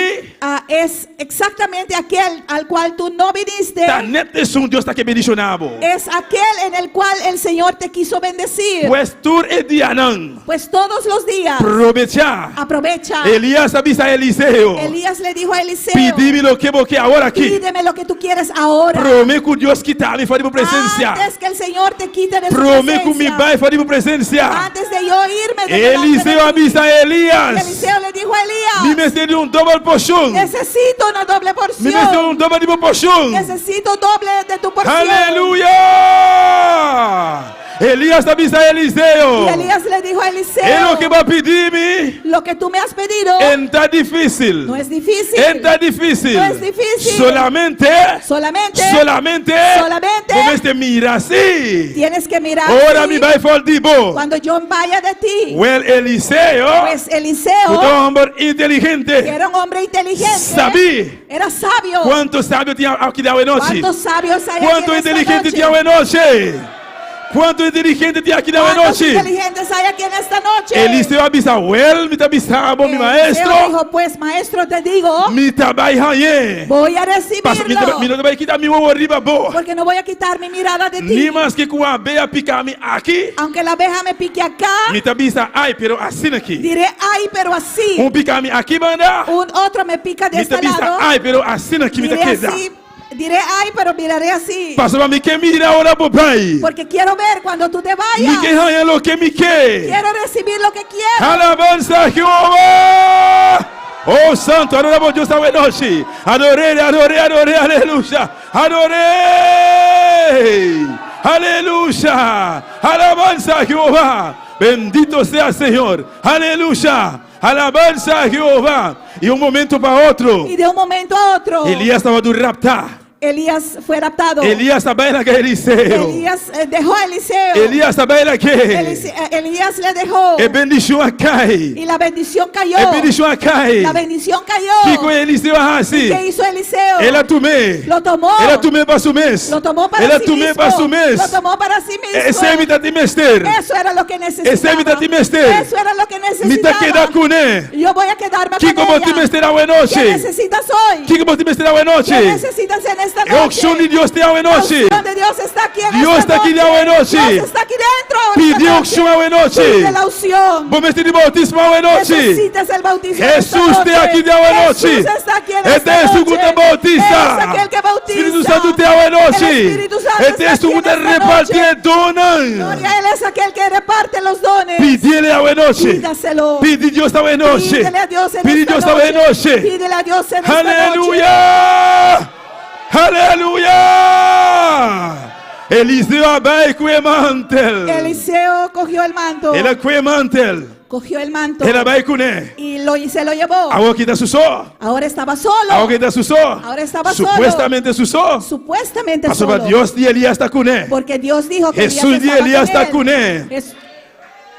[SPEAKER 5] es exactamente aquel al cual tú no viniste.
[SPEAKER 4] Ta net es un Dios está que bendicionado.
[SPEAKER 5] Es aquel en el cual el Señor te quiso bendecir.
[SPEAKER 4] Pues tur e dianan.
[SPEAKER 5] Pues todos los días
[SPEAKER 4] Promecha.
[SPEAKER 5] aprovecha.
[SPEAKER 4] Elías avisa a Eliseo.
[SPEAKER 5] Elías le dijo a Eliseo,
[SPEAKER 4] Pidime lo que vos que ahora aquí.
[SPEAKER 5] pídeme lo que tú quieres ahora.
[SPEAKER 4] Prome con Dios quitarme fuera de tu presencia.
[SPEAKER 5] Antes que el Señor te quite de su
[SPEAKER 4] Prome con mi
[SPEAKER 5] presencia.
[SPEAKER 4] bai fuera de tu presencia.
[SPEAKER 5] Antes de yo irme de delante
[SPEAKER 4] Eliseo
[SPEAKER 5] de ti.
[SPEAKER 4] avisa a
[SPEAKER 5] Y
[SPEAKER 4] Elías.
[SPEAKER 5] Eliseo le dijo a
[SPEAKER 4] Mi
[SPEAKER 5] Elías,
[SPEAKER 4] me tiene un doble porción.
[SPEAKER 5] necesito una doble
[SPEAKER 4] Mi me tiene
[SPEAKER 5] porción.
[SPEAKER 4] un doble porción.
[SPEAKER 5] Necesito doble de tu porción.
[SPEAKER 4] Aleluya. Elías avisa a
[SPEAKER 5] Y
[SPEAKER 4] Eliseo.
[SPEAKER 5] Elías le dijo a
[SPEAKER 4] Es
[SPEAKER 5] Eliseo,
[SPEAKER 4] lo que va a pedirme.
[SPEAKER 5] lo que tú me has pedido
[SPEAKER 4] Está difícil.
[SPEAKER 5] no es difícil.
[SPEAKER 4] Está difícil.
[SPEAKER 5] No es difícil.
[SPEAKER 4] Solamente.
[SPEAKER 5] Solamente
[SPEAKER 4] Vos te mira así.
[SPEAKER 5] tienes que mirar.
[SPEAKER 4] Ahora
[SPEAKER 5] así.
[SPEAKER 4] mi bai for dibo.
[SPEAKER 5] Cuando yo vaya de ti,
[SPEAKER 4] Well, Eliseo.
[SPEAKER 5] pues Eliseo,
[SPEAKER 4] Un hombre inteligente.
[SPEAKER 5] que era un hombre inteligente,
[SPEAKER 4] Sabí.
[SPEAKER 5] era sabio.
[SPEAKER 4] ¿Cuánto sabio tiene aquí de hoy noche?
[SPEAKER 5] ¿Cuántos sabios hay
[SPEAKER 4] ¿Cuánto
[SPEAKER 5] aquí en esta
[SPEAKER 4] inteligente
[SPEAKER 5] noche?
[SPEAKER 4] tiene hoy noche? ¿Cuánto inteligente tiene aquí de hoy
[SPEAKER 5] ¿Cuántos
[SPEAKER 4] noche?
[SPEAKER 5] inteligentes hay aquí en esta noche?
[SPEAKER 4] Eliseo avisa, well, mi tabisabo, mi
[SPEAKER 5] Eliseo
[SPEAKER 4] maestro.
[SPEAKER 5] dijo, pues maestro, te digo,
[SPEAKER 4] Mi tabai haye.
[SPEAKER 5] voy a
[SPEAKER 4] Pasa, mi
[SPEAKER 5] recibirlo,
[SPEAKER 4] no te voy a quitar mi huevo arriba, bo.
[SPEAKER 5] porque no voy a quitar mi mirada de
[SPEAKER 4] Ni
[SPEAKER 5] ti.
[SPEAKER 4] más que cuando vea picarme aquí.
[SPEAKER 5] Aunque la abeja me pique acá,
[SPEAKER 4] Mi tabisa, ay, pero así aquí.
[SPEAKER 5] diré ay, pero así.
[SPEAKER 4] Un picarme aquí, banda.
[SPEAKER 5] Un otro me pica de
[SPEAKER 4] Mi
[SPEAKER 5] este
[SPEAKER 4] tabisa,
[SPEAKER 5] lado,
[SPEAKER 4] ay, pero así aquí me te
[SPEAKER 5] diré
[SPEAKER 4] queda.
[SPEAKER 5] así. Diré ay, pero miraré así.
[SPEAKER 4] Pasa para mí que mira ahora, papai.
[SPEAKER 5] Porque quiero ver cuando tú te
[SPEAKER 4] Mi
[SPEAKER 5] vayas.
[SPEAKER 4] que haya lo que mi que.
[SPEAKER 5] Quiero recibir lo que quiero.
[SPEAKER 4] Alabanza a Jehová. Oh santo, adoramos Dios esta noche. Adoré, aleluya. Adoré. Aleluya. Alabanza a Jehová. Bendito sea el Señor. Aleluya. Alabanza a Jehová. Y un momento para otro.
[SPEAKER 5] Y de un momento a otro,
[SPEAKER 4] Elías estaba de raptar.
[SPEAKER 5] Elías fue raptado.
[SPEAKER 4] Elías estaba en la que Eliseo.
[SPEAKER 5] Elías dejó a Eliseo.
[SPEAKER 4] Elías estaba en la que.
[SPEAKER 5] Elías le dejó.
[SPEAKER 4] E bendición acá.
[SPEAKER 5] Y la bendición cayó.
[SPEAKER 4] E bendição acai.
[SPEAKER 5] La bendición
[SPEAKER 4] Que
[SPEAKER 5] cayó.
[SPEAKER 4] com Eliseu
[SPEAKER 5] ¿Qué
[SPEAKER 4] assim.
[SPEAKER 5] hizo Eliseo?
[SPEAKER 4] Ela tomé.
[SPEAKER 5] Lo tomó.
[SPEAKER 4] Ela tomé para su mês.
[SPEAKER 5] Lo tomó para
[SPEAKER 4] Ela
[SPEAKER 5] sí
[SPEAKER 4] tomé
[SPEAKER 5] mismo.
[SPEAKER 4] para su mês.
[SPEAKER 5] Lo tomó para sí mismo.
[SPEAKER 4] Esse me tá de mester.
[SPEAKER 5] Eso era lo que necesitaba.
[SPEAKER 4] Ese me tá de mester.
[SPEAKER 5] Eso era lo que
[SPEAKER 4] Me
[SPEAKER 5] necesitaba.
[SPEAKER 4] tá quedar com ele.
[SPEAKER 5] Yo voy a quedarme
[SPEAKER 4] Que
[SPEAKER 5] con
[SPEAKER 4] como
[SPEAKER 5] ella.
[SPEAKER 4] te mester a
[SPEAKER 5] ¿Qué
[SPEAKER 4] noite.
[SPEAKER 5] necesitas hoy?
[SPEAKER 4] Que como te mester a noite.
[SPEAKER 5] ¿Qué necesitas en esta
[SPEAKER 4] É o
[SPEAKER 5] noche?
[SPEAKER 4] som de Deus tem a
[SPEAKER 5] La
[SPEAKER 4] noite.
[SPEAKER 5] unción de Dios está aquí en
[SPEAKER 4] Dios
[SPEAKER 5] esta
[SPEAKER 4] está aquí
[SPEAKER 5] noche.
[SPEAKER 4] de noche.
[SPEAKER 5] Dios está aquí dentro.
[SPEAKER 4] Pediu o som a
[SPEAKER 5] Pide
[SPEAKER 4] noite.
[SPEAKER 5] la unción.
[SPEAKER 4] Vou mester de bautismo a noite.
[SPEAKER 5] Necesitas el bautismo en esta
[SPEAKER 4] Jesus
[SPEAKER 5] noche.
[SPEAKER 4] tem aqui de noite.
[SPEAKER 5] Jesús está aquí en
[SPEAKER 4] É
[SPEAKER 5] esta
[SPEAKER 4] texto
[SPEAKER 5] noche.
[SPEAKER 4] que te
[SPEAKER 5] Él es
[SPEAKER 4] bautiza.
[SPEAKER 5] aquel que bautiza.
[SPEAKER 4] Espírito Santo tem a
[SPEAKER 5] El
[SPEAKER 4] noite.
[SPEAKER 5] Espíritu Santo
[SPEAKER 4] É
[SPEAKER 5] está
[SPEAKER 4] texto
[SPEAKER 5] aquí
[SPEAKER 4] que
[SPEAKER 5] en
[SPEAKER 4] te
[SPEAKER 5] esta
[SPEAKER 4] repartir
[SPEAKER 5] noche.
[SPEAKER 4] donan.
[SPEAKER 5] Gloria, Él es aquel que reparte los dones.
[SPEAKER 4] Pidile a noite.
[SPEAKER 5] Pídaselo.
[SPEAKER 4] Pide Deus esta noite.
[SPEAKER 5] Pídele a Dios en
[SPEAKER 4] Pide
[SPEAKER 5] esta
[SPEAKER 4] Deus
[SPEAKER 5] noche.
[SPEAKER 4] esta noite.
[SPEAKER 5] Pídele a Dios en esta noche.
[SPEAKER 4] Aleluia! Aleluia! Eliseu abai com o mantel.
[SPEAKER 5] Eliseo cogió el manto.
[SPEAKER 4] Ela com o mantel.
[SPEAKER 5] Cogió el manto.
[SPEAKER 4] Ela vai com ele.
[SPEAKER 5] Y se lo llevó.
[SPEAKER 4] Agora que dá susó.
[SPEAKER 5] Ahora estaba solo.
[SPEAKER 4] Agora que dá susó.
[SPEAKER 5] Ahora estaba solo.
[SPEAKER 4] Supuestamente susó.
[SPEAKER 5] Supuestamente
[SPEAKER 4] Passou
[SPEAKER 5] solo.
[SPEAKER 4] para Deus de Elias está com ele.
[SPEAKER 5] Porque Dios dijo que
[SPEAKER 4] Jesús de Elías está con él.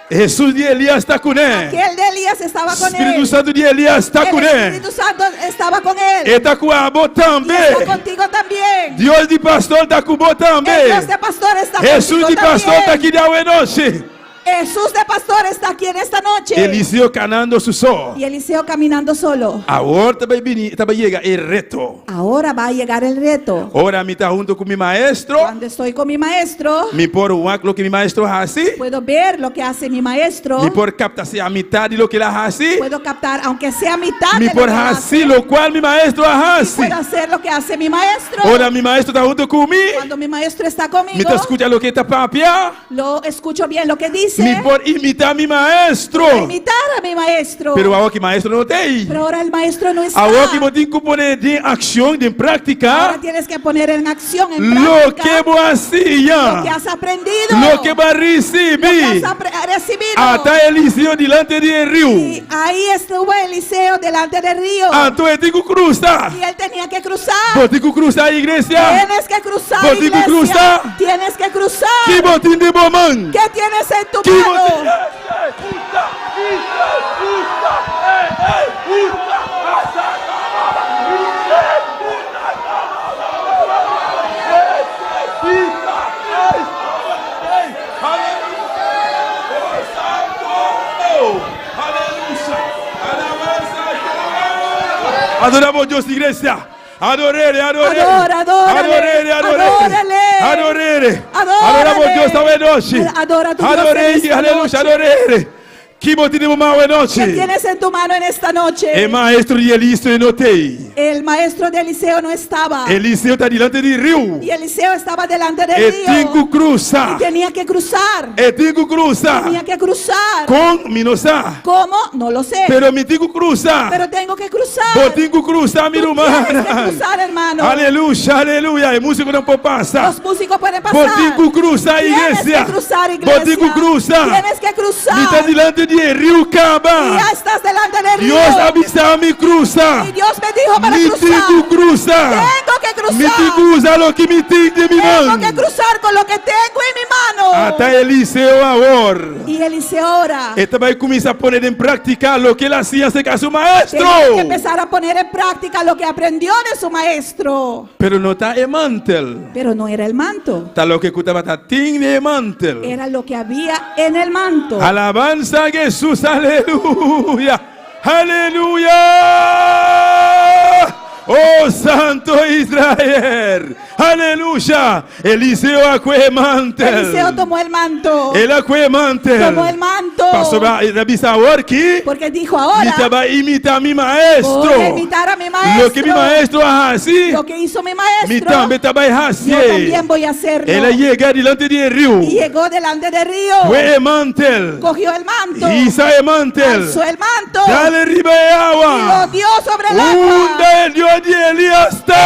[SPEAKER 4] Jesus de Elias está com ele.
[SPEAKER 5] Aquel de Elías estaba con
[SPEAKER 4] Espírito
[SPEAKER 5] él.
[SPEAKER 4] Santo de Elias está com
[SPEAKER 5] El
[SPEAKER 4] ele.
[SPEAKER 5] Espíritu Santo estaba con él.
[SPEAKER 4] Está com a bo
[SPEAKER 5] Y está
[SPEAKER 4] também.
[SPEAKER 5] contigo también.
[SPEAKER 4] Deus de pastor está com bo
[SPEAKER 5] El
[SPEAKER 4] também.
[SPEAKER 5] Dios de pastor está
[SPEAKER 4] Jesus
[SPEAKER 5] contigo
[SPEAKER 4] de pastor está
[SPEAKER 5] también.
[SPEAKER 4] aqui de hoje noite.
[SPEAKER 5] Jesús de pastor está aquí en esta noche.
[SPEAKER 4] Eliseu canando susó.
[SPEAKER 5] Y Eliseo caminando solo.
[SPEAKER 4] Agora também chega o reto.
[SPEAKER 5] Ahora va a llegar el reto.
[SPEAKER 4] Ora me está junto com meu maestro.
[SPEAKER 5] Cuando estoy con mi maestro,
[SPEAKER 4] Me por lo que mi maestro hace.
[SPEAKER 5] puedo ver lo que hace mi maestro.
[SPEAKER 4] Me por captar a mitad de lo que ele hace.
[SPEAKER 5] Puedo captar, aunque sea mitad
[SPEAKER 4] Me
[SPEAKER 5] de lo
[SPEAKER 4] por
[SPEAKER 5] que
[SPEAKER 4] hacer
[SPEAKER 5] hace.
[SPEAKER 4] lo cual mi maestro hace.
[SPEAKER 5] Puedo hacer lo que hace mi maestro.
[SPEAKER 4] Ora mi maestro está junto comigo.
[SPEAKER 5] Cuando mi maestro está
[SPEAKER 4] Me
[SPEAKER 5] conmigo,
[SPEAKER 4] está escutando lo que está papia.
[SPEAKER 5] lo escucho bien lo que dice. dice,
[SPEAKER 4] me pode imitar meu
[SPEAKER 5] para
[SPEAKER 4] maestro.
[SPEAKER 5] imitar a mi maestro.
[SPEAKER 4] Pero agora que maestro não tem.
[SPEAKER 5] Pero ahora el maestro no está.
[SPEAKER 4] Agora que eu tenho que pôr em ação, em
[SPEAKER 5] Ahora
[SPEAKER 4] prática,
[SPEAKER 5] tienes que poner en acción, en
[SPEAKER 4] lo que
[SPEAKER 5] práctica,
[SPEAKER 4] eu
[SPEAKER 5] lo que
[SPEAKER 4] hacía,
[SPEAKER 5] has aprendido,
[SPEAKER 4] lo que eu
[SPEAKER 5] lo que
[SPEAKER 4] recebi,
[SPEAKER 5] has recibido.
[SPEAKER 4] até Eliseu delante do rio.
[SPEAKER 5] Y ahí estuvo Eliseo delante del río.
[SPEAKER 4] Então eu tenho que cruzar.
[SPEAKER 5] Y él tenía que cruzar.
[SPEAKER 4] Eu tenho que cruzar a igreja.
[SPEAKER 5] Tienes que cruzar,
[SPEAKER 4] Vos tenés que
[SPEAKER 5] iglesia.
[SPEAKER 4] cruzar.
[SPEAKER 5] Tienes que cruzar.
[SPEAKER 4] Que botinho de bomão.
[SPEAKER 5] ¿Qué tienes en tu
[SPEAKER 4] Que
[SPEAKER 5] mano?
[SPEAKER 4] Adoramos a Deus, igreja. Adorele, adorele.
[SPEAKER 5] Adora, adórale.
[SPEAKER 4] Adorele, adorele.
[SPEAKER 5] Adórale.
[SPEAKER 4] Adorele.
[SPEAKER 5] Adórale.
[SPEAKER 4] Adoramos a Deus esta noite.
[SPEAKER 5] Adora a tu Dios en
[SPEAKER 4] Adorele,
[SPEAKER 5] esta
[SPEAKER 4] aleluia,
[SPEAKER 5] noche.
[SPEAKER 4] adorele. Que botinho de bomão é
[SPEAKER 5] ¿Qué
[SPEAKER 4] noite.
[SPEAKER 5] tienes en tu mano en esta noche?
[SPEAKER 4] É maestro de Eliseu e notei.
[SPEAKER 5] El maestro de Eliseo no estaba.
[SPEAKER 4] Eliseu está delante do rio.
[SPEAKER 5] Y Eliseo estaba delante del
[SPEAKER 4] E
[SPEAKER 5] río.
[SPEAKER 4] tenho que cruzar.
[SPEAKER 5] Y tenía que cruzar.
[SPEAKER 4] E tenho que cruzar.
[SPEAKER 5] Tenía que cruzar.
[SPEAKER 4] Com Minosá.
[SPEAKER 5] ¿Cómo? No lo sé.
[SPEAKER 4] Pero me tenho que cruzar.
[SPEAKER 5] Pero tengo que cruzar.
[SPEAKER 4] Eu tenho que cruzar, minha
[SPEAKER 5] Tú tienes que
[SPEAKER 4] irmã.
[SPEAKER 5] cruzar, hermano.
[SPEAKER 4] Aleluia, aleluia. E músico não pode passar.
[SPEAKER 5] Los músicos pueden pasar.
[SPEAKER 4] Eu tenho que cruzar,
[SPEAKER 5] Tienes
[SPEAKER 4] igreja.
[SPEAKER 5] que cruzar,
[SPEAKER 4] Eu
[SPEAKER 5] iglesia.
[SPEAKER 4] tenho que cruzar.
[SPEAKER 5] Tienes que cruzar.
[SPEAKER 4] Me está delante de rio
[SPEAKER 5] Y
[SPEAKER 4] Caba.
[SPEAKER 5] ya estás delante del río.
[SPEAKER 4] Deus avisa me cruzar.
[SPEAKER 5] Y Dios me dijo para
[SPEAKER 4] Me
[SPEAKER 5] cruzar.
[SPEAKER 4] tenho que cruzar.
[SPEAKER 5] Tengo que
[SPEAKER 4] Me tenho
[SPEAKER 5] cruzar.
[SPEAKER 4] que usar o que me tem de mim.
[SPEAKER 5] Tengo que cruzar con lo que tengo en mi mano.
[SPEAKER 4] Até Eliseu agora.
[SPEAKER 5] Y Eliseo ora.
[SPEAKER 4] Este vai começar a pôr em prática o que ele hacía cerca de seu maestro.
[SPEAKER 5] Tiene que empezar a poner en práctica lo que aprendió de su maestro.
[SPEAKER 4] Pero não está em mantel.
[SPEAKER 5] Pero no era el manto.
[SPEAKER 4] Está lo que escutava, está em mantel.
[SPEAKER 5] Era lo que había en el manto.
[SPEAKER 4] Alabanza a Jesús, aleluya, aleluya. Oh Santo Israel, aleluya. Eliseu acué mantel.
[SPEAKER 5] Eliseo tomó el manto.
[SPEAKER 4] Ele acué mantel.
[SPEAKER 5] Tomó el manto.
[SPEAKER 4] Pastor Rabi Saor que
[SPEAKER 5] Porque dijo ahora.
[SPEAKER 4] me vai imitar mi
[SPEAKER 5] Voy a
[SPEAKER 4] maestro.
[SPEAKER 5] imitar a mi maestro.
[SPEAKER 4] Lo que mi maestro hace,
[SPEAKER 5] Lo que hizo mi
[SPEAKER 4] me
[SPEAKER 5] maestro.
[SPEAKER 4] também vai
[SPEAKER 5] Yo
[SPEAKER 4] hacer.
[SPEAKER 5] también voy a hacerlo.
[SPEAKER 4] Ele llega delante do rio.
[SPEAKER 5] Y llegó delante del río.
[SPEAKER 4] Fue mantel.
[SPEAKER 5] Cogió el manto.
[SPEAKER 4] Isa mantel.
[SPEAKER 5] Alzó el manto.
[SPEAKER 4] Dale riba de
[SPEAKER 5] Y lo
[SPEAKER 4] agua.
[SPEAKER 5] dio sobre el agua.
[SPEAKER 4] Unde el Dios de Elías
[SPEAKER 5] ¿Dónde está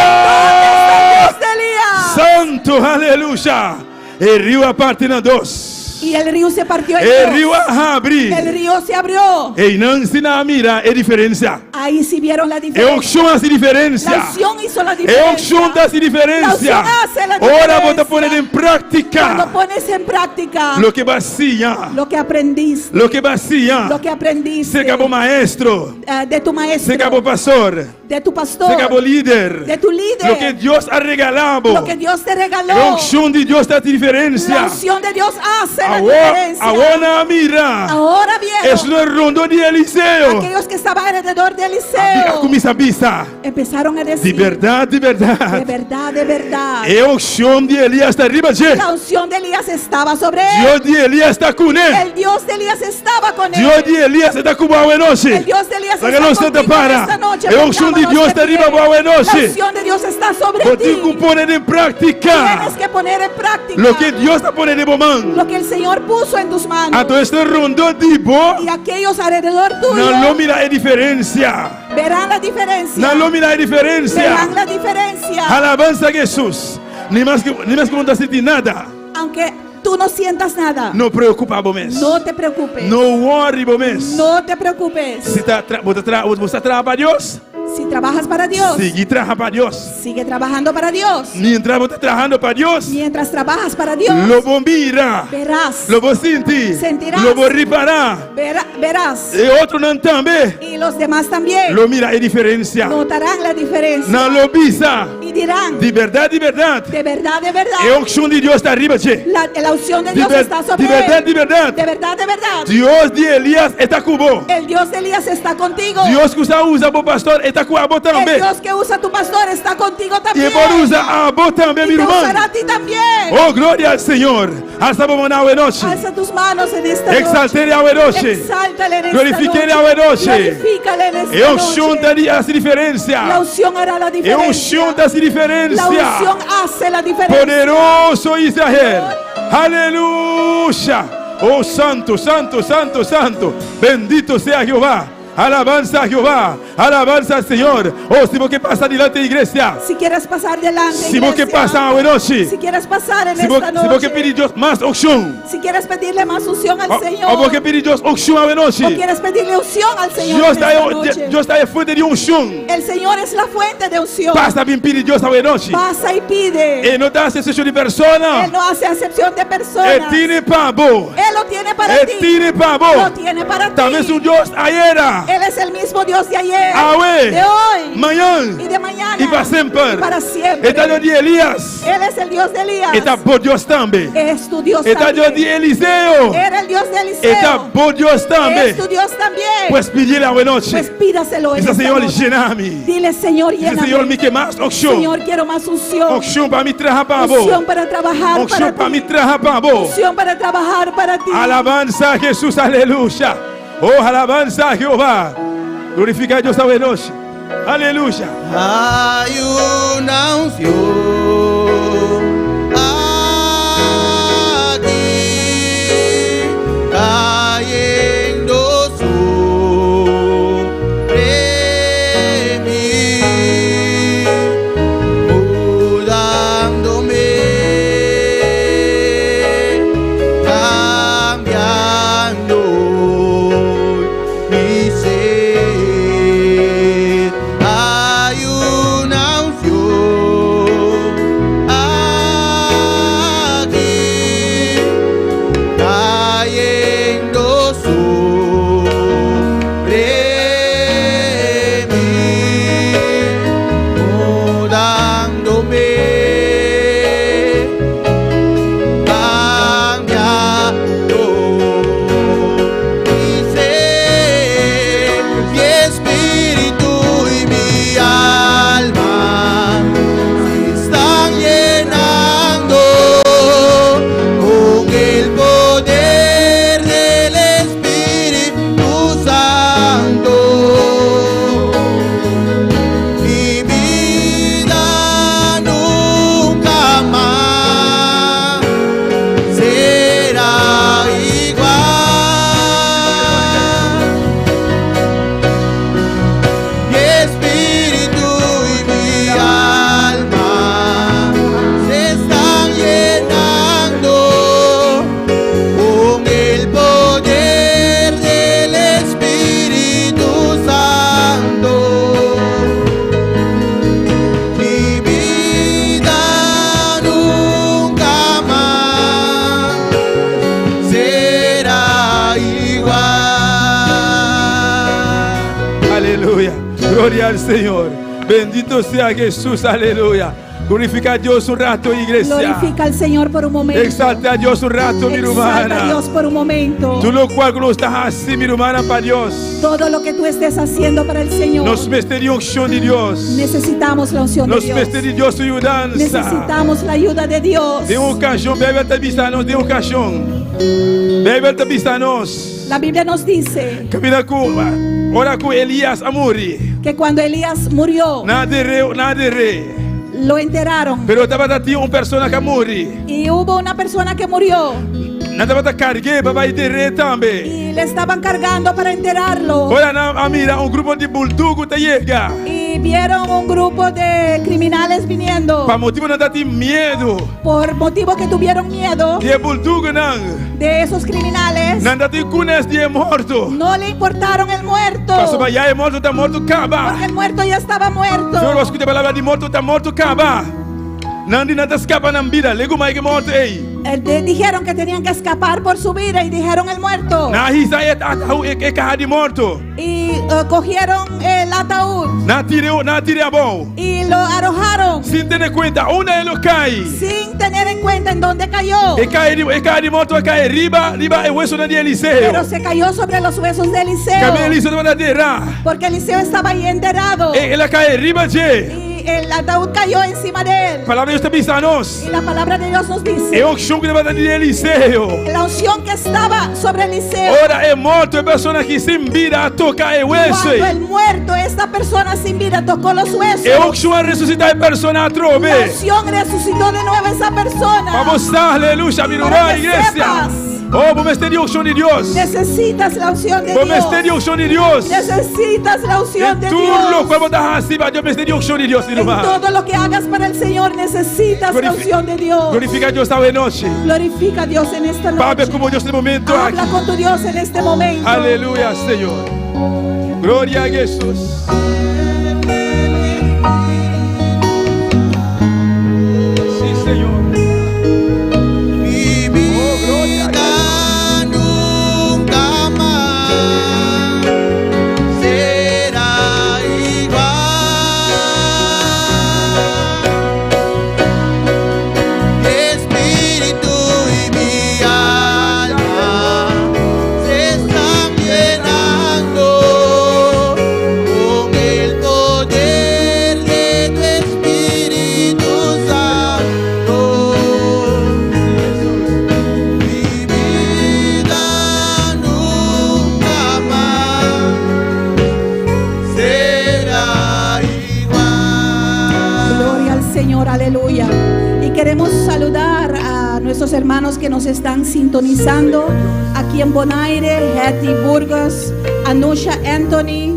[SPEAKER 5] el Dios
[SPEAKER 4] está.
[SPEAKER 5] de Elías?
[SPEAKER 4] Santo, aleluya. El río aparte en dos.
[SPEAKER 5] Y el río se partió en
[SPEAKER 4] El
[SPEAKER 5] dos.
[SPEAKER 4] río abre.
[SPEAKER 5] El río se abrió.
[SPEAKER 4] E não ensina a mira é diferença.
[SPEAKER 5] Ahí sí vieron la
[SPEAKER 4] É
[SPEAKER 5] diferencia.
[SPEAKER 4] unção hace diferença.
[SPEAKER 5] La unción hizo la
[SPEAKER 4] É
[SPEAKER 5] diferencia.
[SPEAKER 4] unção hace
[SPEAKER 5] La
[SPEAKER 4] diferença.
[SPEAKER 5] unción hace la
[SPEAKER 4] Ora
[SPEAKER 5] diferencia.
[SPEAKER 4] vou poner em
[SPEAKER 5] Cuando
[SPEAKER 4] prática
[SPEAKER 5] pones en práctica
[SPEAKER 4] lo que vacía.
[SPEAKER 5] lo que aprendiste,
[SPEAKER 4] Lo que vacía.
[SPEAKER 5] lo que aprendiste
[SPEAKER 4] Se acabou maestro.
[SPEAKER 5] de tu maestro,
[SPEAKER 4] Se acabou pastor.
[SPEAKER 5] de tu pastor,
[SPEAKER 4] Se acabou líder.
[SPEAKER 5] de tu líder,
[SPEAKER 4] Lo que Deus ha regalado.
[SPEAKER 5] lo que Dios te
[SPEAKER 4] É
[SPEAKER 5] regaló.
[SPEAKER 4] unção de Deus da diferença.
[SPEAKER 5] La unción de Dios hace la
[SPEAKER 4] Agora,
[SPEAKER 5] diferencia.
[SPEAKER 4] agora mira.
[SPEAKER 5] Ahora
[SPEAKER 4] Es
[SPEAKER 5] vieron
[SPEAKER 4] no rondo de Eliseu.
[SPEAKER 5] aquellos que estaban alrededor de
[SPEAKER 4] A
[SPEAKER 5] Eliseo
[SPEAKER 4] começar a pensar.
[SPEAKER 5] empezaron a
[SPEAKER 4] De
[SPEAKER 5] decir
[SPEAKER 4] verdade, de
[SPEAKER 5] de
[SPEAKER 4] verdade.
[SPEAKER 5] verdad, de verdad.
[SPEAKER 4] É unção de Elias está arriba, gente.
[SPEAKER 5] La unción de Elías estaba sobre él.
[SPEAKER 4] Deus de Elias está com ele.
[SPEAKER 5] El Dios de Elías estaba con
[SPEAKER 4] Deus
[SPEAKER 5] él.
[SPEAKER 4] de Elias está com boa noite.
[SPEAKER 5] El Dios de Elías
[SPEAKER 4] La
[SPEAKER 5] está
[SPEAKER 4] que no se te
[SPEAKER 5] contigo
[SPEAKER 4] para.
[SPEAKER 5] esta noche.
[SPEAKER 4] É unção de
[SPEAKER 5] Pongámonos
[SPEAKER 4] Deus
[SPEAKER 5] de
[SPEAKER 4] está arriba,
[SPEAKER 5] pie.
[SPEAKER 4] boa
[SPEAKER 5] La
[SPEAKER 4] noite.
[SPEAKER 5] unción de Dios está sobre
[SPEAKER 4] Vou
[SPEAKER 5] ti.
[SPEAKER 4] ter que pôr em prática
[SPEAKER 5] Tienes que poner en práctica
[SPEAKER 4] lo que Deus está pondo em mão.
[SPEAKER 5] lo que el Señor puso en tus manos.
[SPEAKER 4] A todo este rondo de bo,
[SPEAKER 5] Y aquellos alrededor tuyo
[SPEAKER 4] não mira a diferença.
[SPEAKER 5] verán la diferencia.
[SPEAKER 4] Não mira a diferença.
[SPEAKER 5] Verán la diferencia.
[SPEAKER 4] Alabanza a Jesus. Nem mais que não está sentindo nada.
[SPEAKER 5] Aunque tú no sientas nada,
[SPEAKER 4] Não preocupa, Bomes.
[SPEAKER 5] no te preocupes.
[SPEAKER 4] Não worry, Bomes.
[SPEAKER 5] No te preocupes.
[SPEAKER 4] Se você trabalha para Deus,
[SPEAKER 5] Si trabajas para Dios,
[SPEAKER 4] sigue trabalhando para Deus.
[SPEAKER 5] sigue trabajando para Dios.
[SPEAKER 4] Mientras você está trabalhando para Deus,
[SPEAKER 5] Mientras trabajas para Dios,
[SPEAKER 4] lo vou mirar,
[SPEAKER 5] verás,
[SPEAKER 4] lo vou sentir,
[SPEAKER 5] Sentirás.
[SPEAKER 4] lo vou reparar.
[SPEAKER 5] verás.
[SPEAKER 4] E outro não também.
[SPEAKER 5] Y los demás también
[SPEAKER 4] Lo mira a diferença.
[SPEAKER 5] notarán la diferencia
[SPEAKER 4] Não lo visa.
[SPEAKER 5] y dirán,
[SPEAKER 4] De verdade, de verdade.
[SPEAKER 5] de verdad, de verdad,
[SPEAKER 4] É a unção de Deus está arriba, che.
[SPEAKER 5] la unción de
[SPEAKER 4] De,
[SPEAKER 5] Dios
[SPEAKER 4] ver-
[SPEAKER 5] está sobre
[SPEAKER 4] de verdade,
[SPEAKER 5] él.
[SPEAKER 4] de verdade.
[SPEAKER 5] De verdad, de verdad.
[SPEAKER 4] Deus de Elias está com você.
[SPEAKER 5] El Dios de Elías está contigo.
[SPEAKER 4] Deus que usa o pastor está com você
[SPEAKER 5] El
[SPEAKER 4] também.
[SPEAKER 5] Dios que usa tu pastor está contigo
[SPEAKER 4] E
[SPEAKER 5] también.
[SPEAKER 4] pode usar a você também,
[SPEAKER 5] Y
[SPEAKER 4] minha
[SPEAKER 5] te usará
[SPEAKER 4] irmã.
[SPEAKER 5] a ti también.
[SPEAKER 4] Oh, glória ao Senhor. Hasta vamos na noite.
[SPEAKER 5] Alza tus manos en esta
[SPEAKER 4] Exaltele a
[SPEAKER 5] noche.
[SPEAKER 4] noite.
[SPEAKER 5] Exáltale en esta
[SPEAKER 4] Glorifiquele
[SPEAKER 5] noche.
[SPEAKER 4] a noite.
[SPEAKER 5] Glorifícale en esta
[SPEAKER 4] É a unção
[SPEAKER 5] noche.
[SPEAKER 4] daria a
[SPEAKER 5] La
[SPEAKER 4] diferença.
[SPEAKER 5] unción hará la
[SPEAKER 4] É a
[SPEAKER 5] diferencia.
[SPEAKER 4] unção da
[SPEAKER 5] La unción
[SPEAKER 4] diferença.
[SPEAKER 5] hace la diferencia.
[SPEAKER 4] Poderoso Israel. Aleluia. Oh, santo, santo, santo, santo. Bendito sea Jehová. Alabanza a Jehová, alabanza al Señor. Oh, si vos que pasa delante de iglesia,
[SPEAKER 5] Si quieres pasar delante,
[SPEAKER 4] si vos que
[SPEAKER 5] iglesia,
[SPEAKER 4] pasa buenas noches,
[SPEAKER 5] si quieres pasar en
[SPEAKER 4] si vos
[SPEAKER 5] esta
[SPEAKER 4] que
[SPEAKER 5] noche,
[SPEAKER 4] pedir Dios más unción,
[SPEAKER 5] si quieres pedirle más unción al
[SPEAKER 4] o
[SPEAKER 5] Señor,
[SPEAKER 4] vos que pedir Dios unción a buenas
[SPEAKER 5] o
[SPEAKER 4] noches,
[SPEAKER 5] quieres pedirle unción al Señor
[SPEAKER 4] Dios
[SPEAKER 5] en esta noche,
[SPEAKER 4] está de fuente de unción.
[SPEAKER 5] el Señor es la fuente de unción.
[SPEAKER 4] Basta bien pedir Dios a buenas noches.
[SPEAKER 5] Pasa y pide.
[SPEAKER 4] Él no te hace excepción de persona.
[SPEAKER 5] Él no hace excepción de
[SPEAKER 4] Él
[SPEAKER 5] personas.
[SPEAKER 4] tiene para vos.
[SPEAKER 5] Él lo tiene para
[SPEAKER 4] Él
[SPEAKER 5] ti.
[SPEAKER 4] tiene para
[SPEAKER 5] Lo
[SPEAKER 4] vos.
[SPEAKER 5] tiene para
[SPEAKER 4] También es
[SPEAKER 5] ti.
[SPEAKER 4] un Dios ayer,
[SPEAKER 5] Él es el mismo Dios de ayer,
[SPEAKER 4] ahora,
[SPEAKER 5] de hoy
[SPEAKER 4] mañana
[SPEAKER 5] y de mañana
[SPEAKER 4] y para siempre.
[SPEAKER 5] y para siempre.
[SPEAKER 4] Está Dios de Elías.
[SPEAKER 5] Él es el Dios de Elías.
[SPEAKER 4] Está por Dios también.
[SPEAKER 5] Es tu Dios
[SPEAKER 4] Está Dios
[SPEAKER 5] también.
[SPEAKER 4] de Eliseo.
[SPEAKER 5] Era el Dios de Eliseo.
[SPEAKER 4] Está por Dios también.
[SPEAKER 5] Es tu Dios también.
[SPEAKER 4] Pues pídele a buena noche.
[SPEAKER 5] Pues pídaselo en
[SPEAKER 4] Dice
[SPEAKER 5] esta
[SPEAKER 4] Señor,
[SPEAKER 5] noche.
[SPEAKER 4] lléname.
[SPEAKER 5] Dile, Señor,
[SPEAKER 4] Dice Señor,
[SPEAKER 5] lléname.
[SPEAKER 4] me que más unción.
[SPEAKER 5] Señor, quiero más unción.
[SPEAKER 4] Unción para mí trabajar para vos.
[SPEAKER 5] Unción para trabajar
[SPEAKER 4] Unción
[SPEAKER 5] para
[SPEAKER 4] para mí
[SPEAKER 5] ti.
[SPEAKER 4] trabajar para vos.
[SPEAKER 5] Unción para trabajar para ti.
[SPEAKER 4] Alabanza a Jesús, aleluya. Oh, alabanza a Jehová. Glorifica a Dios esta noche. Aleluya.
[SPEAKER 6] Hay una unción aquí cayendo sobre mí, mudándome, cambiando mi ser. Hay una unción aquí cayendo sobre mí, mudándome, cambiando mi ser, mi espíritu y mi alma se están llenando con el poder del Espíritu Santo. Mi vida nunca más será igual. Mi espíritu y mi alma se están llenando con el poder del Espíritu Santo. Mi vida nunca más será igual.
[SPEAKER 4] Aleluya. Gloria al Señor. Bendito sea Jesús. Aleluya. Glorifica a Dios un rato, iglesia.
[SPEAKER 5] Glorifica al Señor por un momento.
[SPEAKER 4] Exalta a Dios un rato, mi
[SPEAKER 5] Exalta a
[SPEAKER 4] hermana.
[SPEAKER 5] Dios por un momento.
[SPEAKER 4] Tú lo cual no estás así, mi hermana, para Dios.
[SPEAKER 5] Todo lo que tú estés haciendo para el Señor.
[SPEAKER 4] Nos mestería unción de Dios.
[SPEAKER 5] Necesitamos la unción de
[SPEAKER 4] Nos
[SPEAKER 5] Dios.
[SPEAKER 4] mestería Dios su ayudanza.
[SPEAKER 5] Necesitamos la ayuda de Dios.
[SPEAKER 4] De ocasión, bebe a tabisanos, de ocasión. Bebe a tabisanos.
[SPEAKER 5] La Biblia nos dice
[SPEAKER 4] Camina con, ora con Elías a morir.
[SPEAKER 5] que cuando Elías murió,
[SPEAKER 4] Nada de re.
[SPEAKER 5] lo enterraron.
[SPEAKER 4] Pero estaba de una persona que morir.
[SPEAKER 5] Y hubo una persona que murió
[SPEAKER 4] Nada va a cargar para ir de re también.
[SPEAKER 5] y le estaban cargando para enterrarlo.
[SPEAKER 4] Ahora mira, un grupo de bulldog te llega.
[SPEAKER 5] Y vieron un grupo de criminales viniendo.
[SPEAKER 4] Para motivo nada de miedo.
[SPEAKER 5] Por motivo que tuvieron miedo
[SPEAKER 4] De bulldog não.
[SPEAKER 5] de esos criminales,
[SPEAKER 4] Nada de cunas de morto.
[SPEAKER 5] no le importaron el muerto.
[SPEAKER 4] Pasó para allá, morto, está morto,
[SPEAKER 5] Porque
[SPEAKER 4] acaba.
[SPEAKER 5] el muerto ya estaba muerto.
[SPEAKER 4] Senhor, eu escutei a palavra de morto, está morto, acaba. Não de nada escapa na vida. Lego mais que morto, ei.
[SPEAKER 5] Dijeron que tenían que escapar por su vida y dijeron el muerto.
[SPEAKER 4] Na risa é carro de morto.
[SPEAKER 5] Y cogieron el ataúd
[SPEAKER 4] Na tire a bom.
[SPEAKER 5] y lo arrojaron
[SPEAKER 4] Sem ter conta, onde ele cai.
[SPEAKER 5] sin tener en cuenta en dónde cayó.
[SPEAKER 4] E cai de morto, e cai riba é o hueso de Eliseu.
[SPEAKER 5] Pero se cayó sobre los huesos de Eliseo.
[SPEAKER 4] Cabelo Eliseu não vai derrar.
[SPEAKER 5] Porque Eliseo estaba ahí enterrado.
[SPEAKER 4] Ela cai riba de.
[SPEAKER 5] Y el ataúd cayó encima de él.
[SPEAKER 4] A palavra de Deus está pensando.
[SPEAKER 5] Y la palabra de Dios nos dice:
[SPEAKER 4] É o chão que vai dar de Eliseu.
[SPEAKER 5] la unción que estaba sobre Eliseo.
[SPEAKER 4] Ora é morto, é pessoa que se vira a tocar o hueso.
[SPEAKER 5] Cuando el muerto, esta persona sin vida, tocó los huesos,
[SPEAKER 4] É o chão a ressuscitar a pessoa a
[SPEAKER 5] la
[SPEAKER 4] trove.
[SPEAKER 5] unción resucitó de nuevo a esa persona.
[SPEAKER 4] Vamos, aleluya, mi
[SPEAKER 5] Para
[SPEAKER 4] hermana,
[SPEAKER 5] que
[SPEAKER 4] iglesia.
[SPEAKER 5] sepas
[SPEAKER 4] Oh, vamos ter a unção de Deus.
[SPEAKER 5] Necesitas la unción de
[SPEAKER 4] Vamos ter a
[SPEAKER 5] Dios.
[SPEAKER 4] unção de Deus.
[SPEAKER 5] Necesitas la unción
[SPEAKER 4] Em
[SPEAKER 5] de
[SPEAKER 4] tudo lo
[SPEAKER 5] Dios.
[SPEAKER 4] qual vamos dar acima, Deus ter a unção de Deus,
[SPEAKER 5] En
[SPEAKER 4] irmão.
[SPEAKER 5] todo lo que hagas para el Señor necesitas la unción de Dios.
[SPEAKER 4] Glorifica a Deus esta noite.
[SPEAKER 5] Glorifica a Dios en esta
[SPEAKER 4] Fale
[SPEAKER 5] noche.
[SPEAKER 4] como Deus neste momento
[SPEAKER 5] Habla
[SPEAKER 4] aqui.
[SPEAKER 5] con tu Dios en este momento.
[SPEAKER 4] Aleluia, Senhor. Glória a Jesus. Sim, Senhor.
[SPEAKER 6] Mi vida nunca más será igual. Mi espíritu y mi alma se están llenando con el poder de tu Espíritu Santo. Mi vida nunca más será igual.
[SPEAKER 5] Gloria al Señor, aleluya. Y queremos saludar a nuestros hermanos que nos están sintonizando aquí en Bonaire, Hetty Burgos, Anusha Anthony,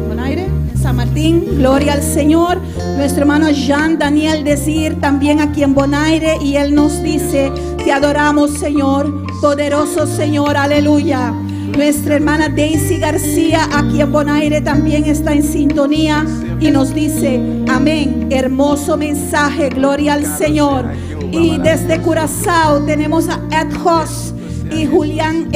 [SPEAKER 5] Bonaire, en San Martín, gloria al Señor. Nuestro hermano Jean Daniel Desir también aquí en Bonaire y él nos dice, te adoramos Señor, poderoso Señor, aleluya. Nuestra hermana Daisy García aquí en Bonaire también está en sintonía y nos dice, amén, hermoso mensaje, gloria al Señor. Y desde Curazao tenemos a Ed Hoss y Julián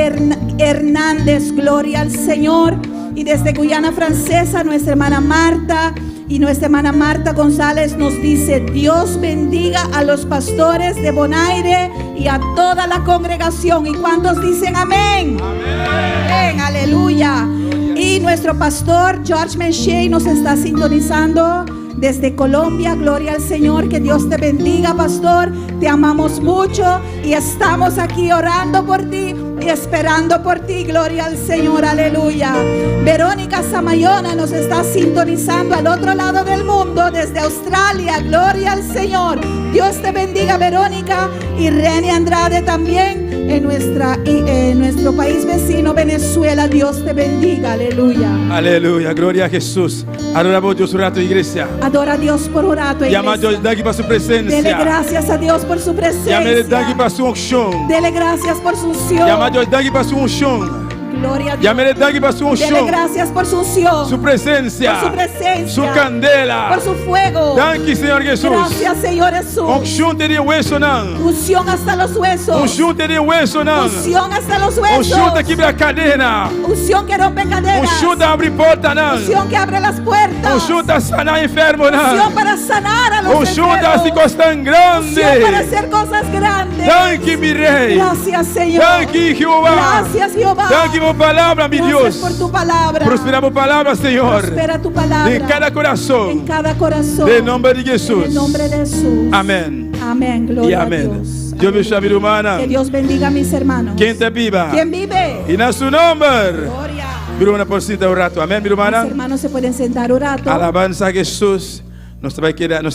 [SPEAKER 5] Hernández, gloria al Señor. Y desde Guyana Francesa, nuestra hermana Marta y nuestra hermana Marta González nos dice, Dios bendiga a los pastores de Bonaire y a toda la congregación. ¿Y cuántos dicen amén? Amén, aleluya. Y nuestro pastor George Menchey nos está sintonizando desde Colombia, gloria al Señor, que Dios te bendiga, pastor, te amamos mucho y estamos aquí orando por ti y esperando por ti, gloria al Señor, aleluya. Verónica Samayona nos está sintonizando al otro lado del mundo, desde Australia, gloria al Señor, Dios te bendiga, Verónica. Y Reni Andrade también en nuestro país vecino, Venezuela, Dios te bendiga, aleluya.
[SPEAKER 4] Aleluia, glória a Jesus. Adoramos a Deus por a tua igreja.
[SPEAKER 5] Adora a Dios por un rato,
[SPEAKER 4] Llama a Deus
[SPEAKER 5] iglesia.
[SPEAKER 4] daqui para sua
[SPEAKER 5] Dele
[SPEAKER 4] presença.
[SPEAKER 5] gracias a Dios por su
[SPEAKER 4] Llama ele daqui
[SPEAKER 5] presencia.
[SPEAKER 4] para sua unção.
[SPEAKER 5] Dele gracias por su
[SPEAKER 4] Llama a
[SPEAKER 5] unción.
[SPEAKER 4] Deus daqui para sua unção.
[SPEAKER 5] Gloria a Dios.
[SPEAKER 4] Llama ele daqui para sua
[SPEAKER 5] Dele
[SPEAKER 4] unção.
[SPEAKER 5] gracias por su unción,
[SPEAKER 4] Sua presença.
[SPEAKER 5] por su presencia,
[SPEAKER 4] Sua candela.
[SPEAKER 5] por su fuego.
[SPEAKER 4] Danke, Senhor Jesus.
[SPEAKER 5] Gracias, Señor Jesús.
[SPEAKER 4] Unção teria hueso não.
[SPEAKER 5] Unción hasta los huesos.
[SPEAKER 4] Unção teria hueso não.
[SPEAKER 5] Unción hasta los
[SPEAKER 4] Unção
[SPEAKER 5] huesos.
[SPEAKER 4] te quebra a cadena.
[SPEAKER 5] Unción que rompe cadenas.
[SPEAKER 4] Unção te abre porta não.
[SPEAKER 5] Unción que abre las puertas.
[SPEAKER 4] Unção te sanar enfermo
[SPEAKER 5] Unción
[SPEAKER 4] não.
[SPEAKER 5] para sanar a los
[SPEAKER 4] Unção te hace
[SPEAKER 5] enfermos.
[SPEAKER 4] coisa tão grande.
[SPEAKER 5] Unción para hacer cosas grandes.
[SPEAKER 4] Danke, mi rei.
[SPEAKER 5] Gracias, Señor.
[SPEAKER 4] Danke, Jeová.
[SPEAKER 5] Gracias, Jehová.
[SPEAKER 4] Danke por palavra, mi
[SPEAKER 5] Gracias
[SPEAKER 4] Deus.
[SPEAKER 5] por tu palabra.
[SPEAKER 4] Prospera por palavra, Senhor.
[SPEAKER 5] Prospera tu palabra
[SPEAKER 4] De cada
[SPEAKER 5] en
[SPEAKER 4] coração.
[SPEAKER 5] cada corazón.
[SPEAKER 4] De nome de
[SPEAKER 5] En
[SPEAKER 4] Jesus.
[SPEAKER 5] el nombre de Jesús.
[SPEAKER 4] Amém.
[SPEAKER 5] Amén.
[SPEAKER 4] E
[SPEAKER 5] Gloria a
[SPEAKER 4] amém.
[SPEAKER 5] Dios.
[SPEAKER 4] Deus abençoe a vida humana.
[SPEAKER 5] Que Dios bendiga a mis hermanos.
[SPEAKER 4] Quem te viva.
[SPEAKER 5] ¿Quién vive?
[SPEAKER 4] E na seu nome.
[SPEAKER 5] Gloria.
[SPEAKER 4] Vira uma porcita um rato. Amém, minha
[SPEAKER 5] Mis
[SPEAKER 4] irmã?
[SPEAKER 5] hermanos se pueden sentar un rato.
[SPEAKER 4] Alabança a Jesus. Nós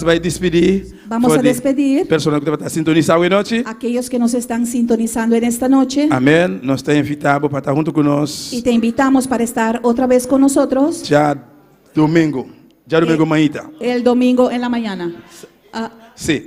[SPEAKER 4] vai despedir.
[SPEAKER 5] Vamos a despedir.
[SPEAKER 4] Pessoas que estão sintonizadas hoje noite.
[SPEAKER 5] Aquellos que nos están sintonizando en esta noche.
[SPEAKER 4] Amém. Nós te invitamos para estar junto conosco.
[SPEAKER 5] Y te invitamos para estar otra vez con nosotros
[SPEAKER 4] Já domingo. Já domingo manhã.
[SPEAKER 5] el domingo en la mañana. Ah,
[SPEAKER 4] Sim.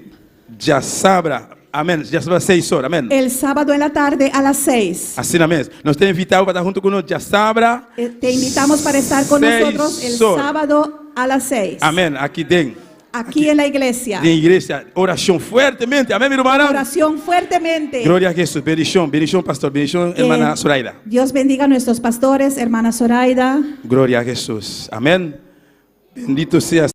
[SPEAKER 4] Já sabra. Amém. Já sabra 6 horas. Amém.
[SPEAKER 5] el sábado en la tarde a las 6.
[SPEAKER 4] Assim mesmo. Nós te invitamos para estar junto conosco. Já sabra.
[SPEAKER 5] Te invitamos para estar con
[SPEAKER 4] 6
[SPEAKER 5] nosotros el
[SPEAKER 4] horas.
[SPEAKER 5] sábado a las 6.
[SPEAKER 4] Amém. Aqui dentro.
[SPEAKER 5] Aquí en la iglesia.
[SPEAKER 4] De igreja. Oração fuertemente. Amém, minha irmã?
[SPEAKER 5] Oración fuertemente.
[SPEAKER 4] Glória a Jesus. Bendição. Bendição, pastor. Bendição, hermana Zoraida.
[SPEAKER 5] Dios bendiga a nuestros pastores, hermana Zoraida.
[SPEAKER 4] Glória a Jesus. Amém. Bendito seas.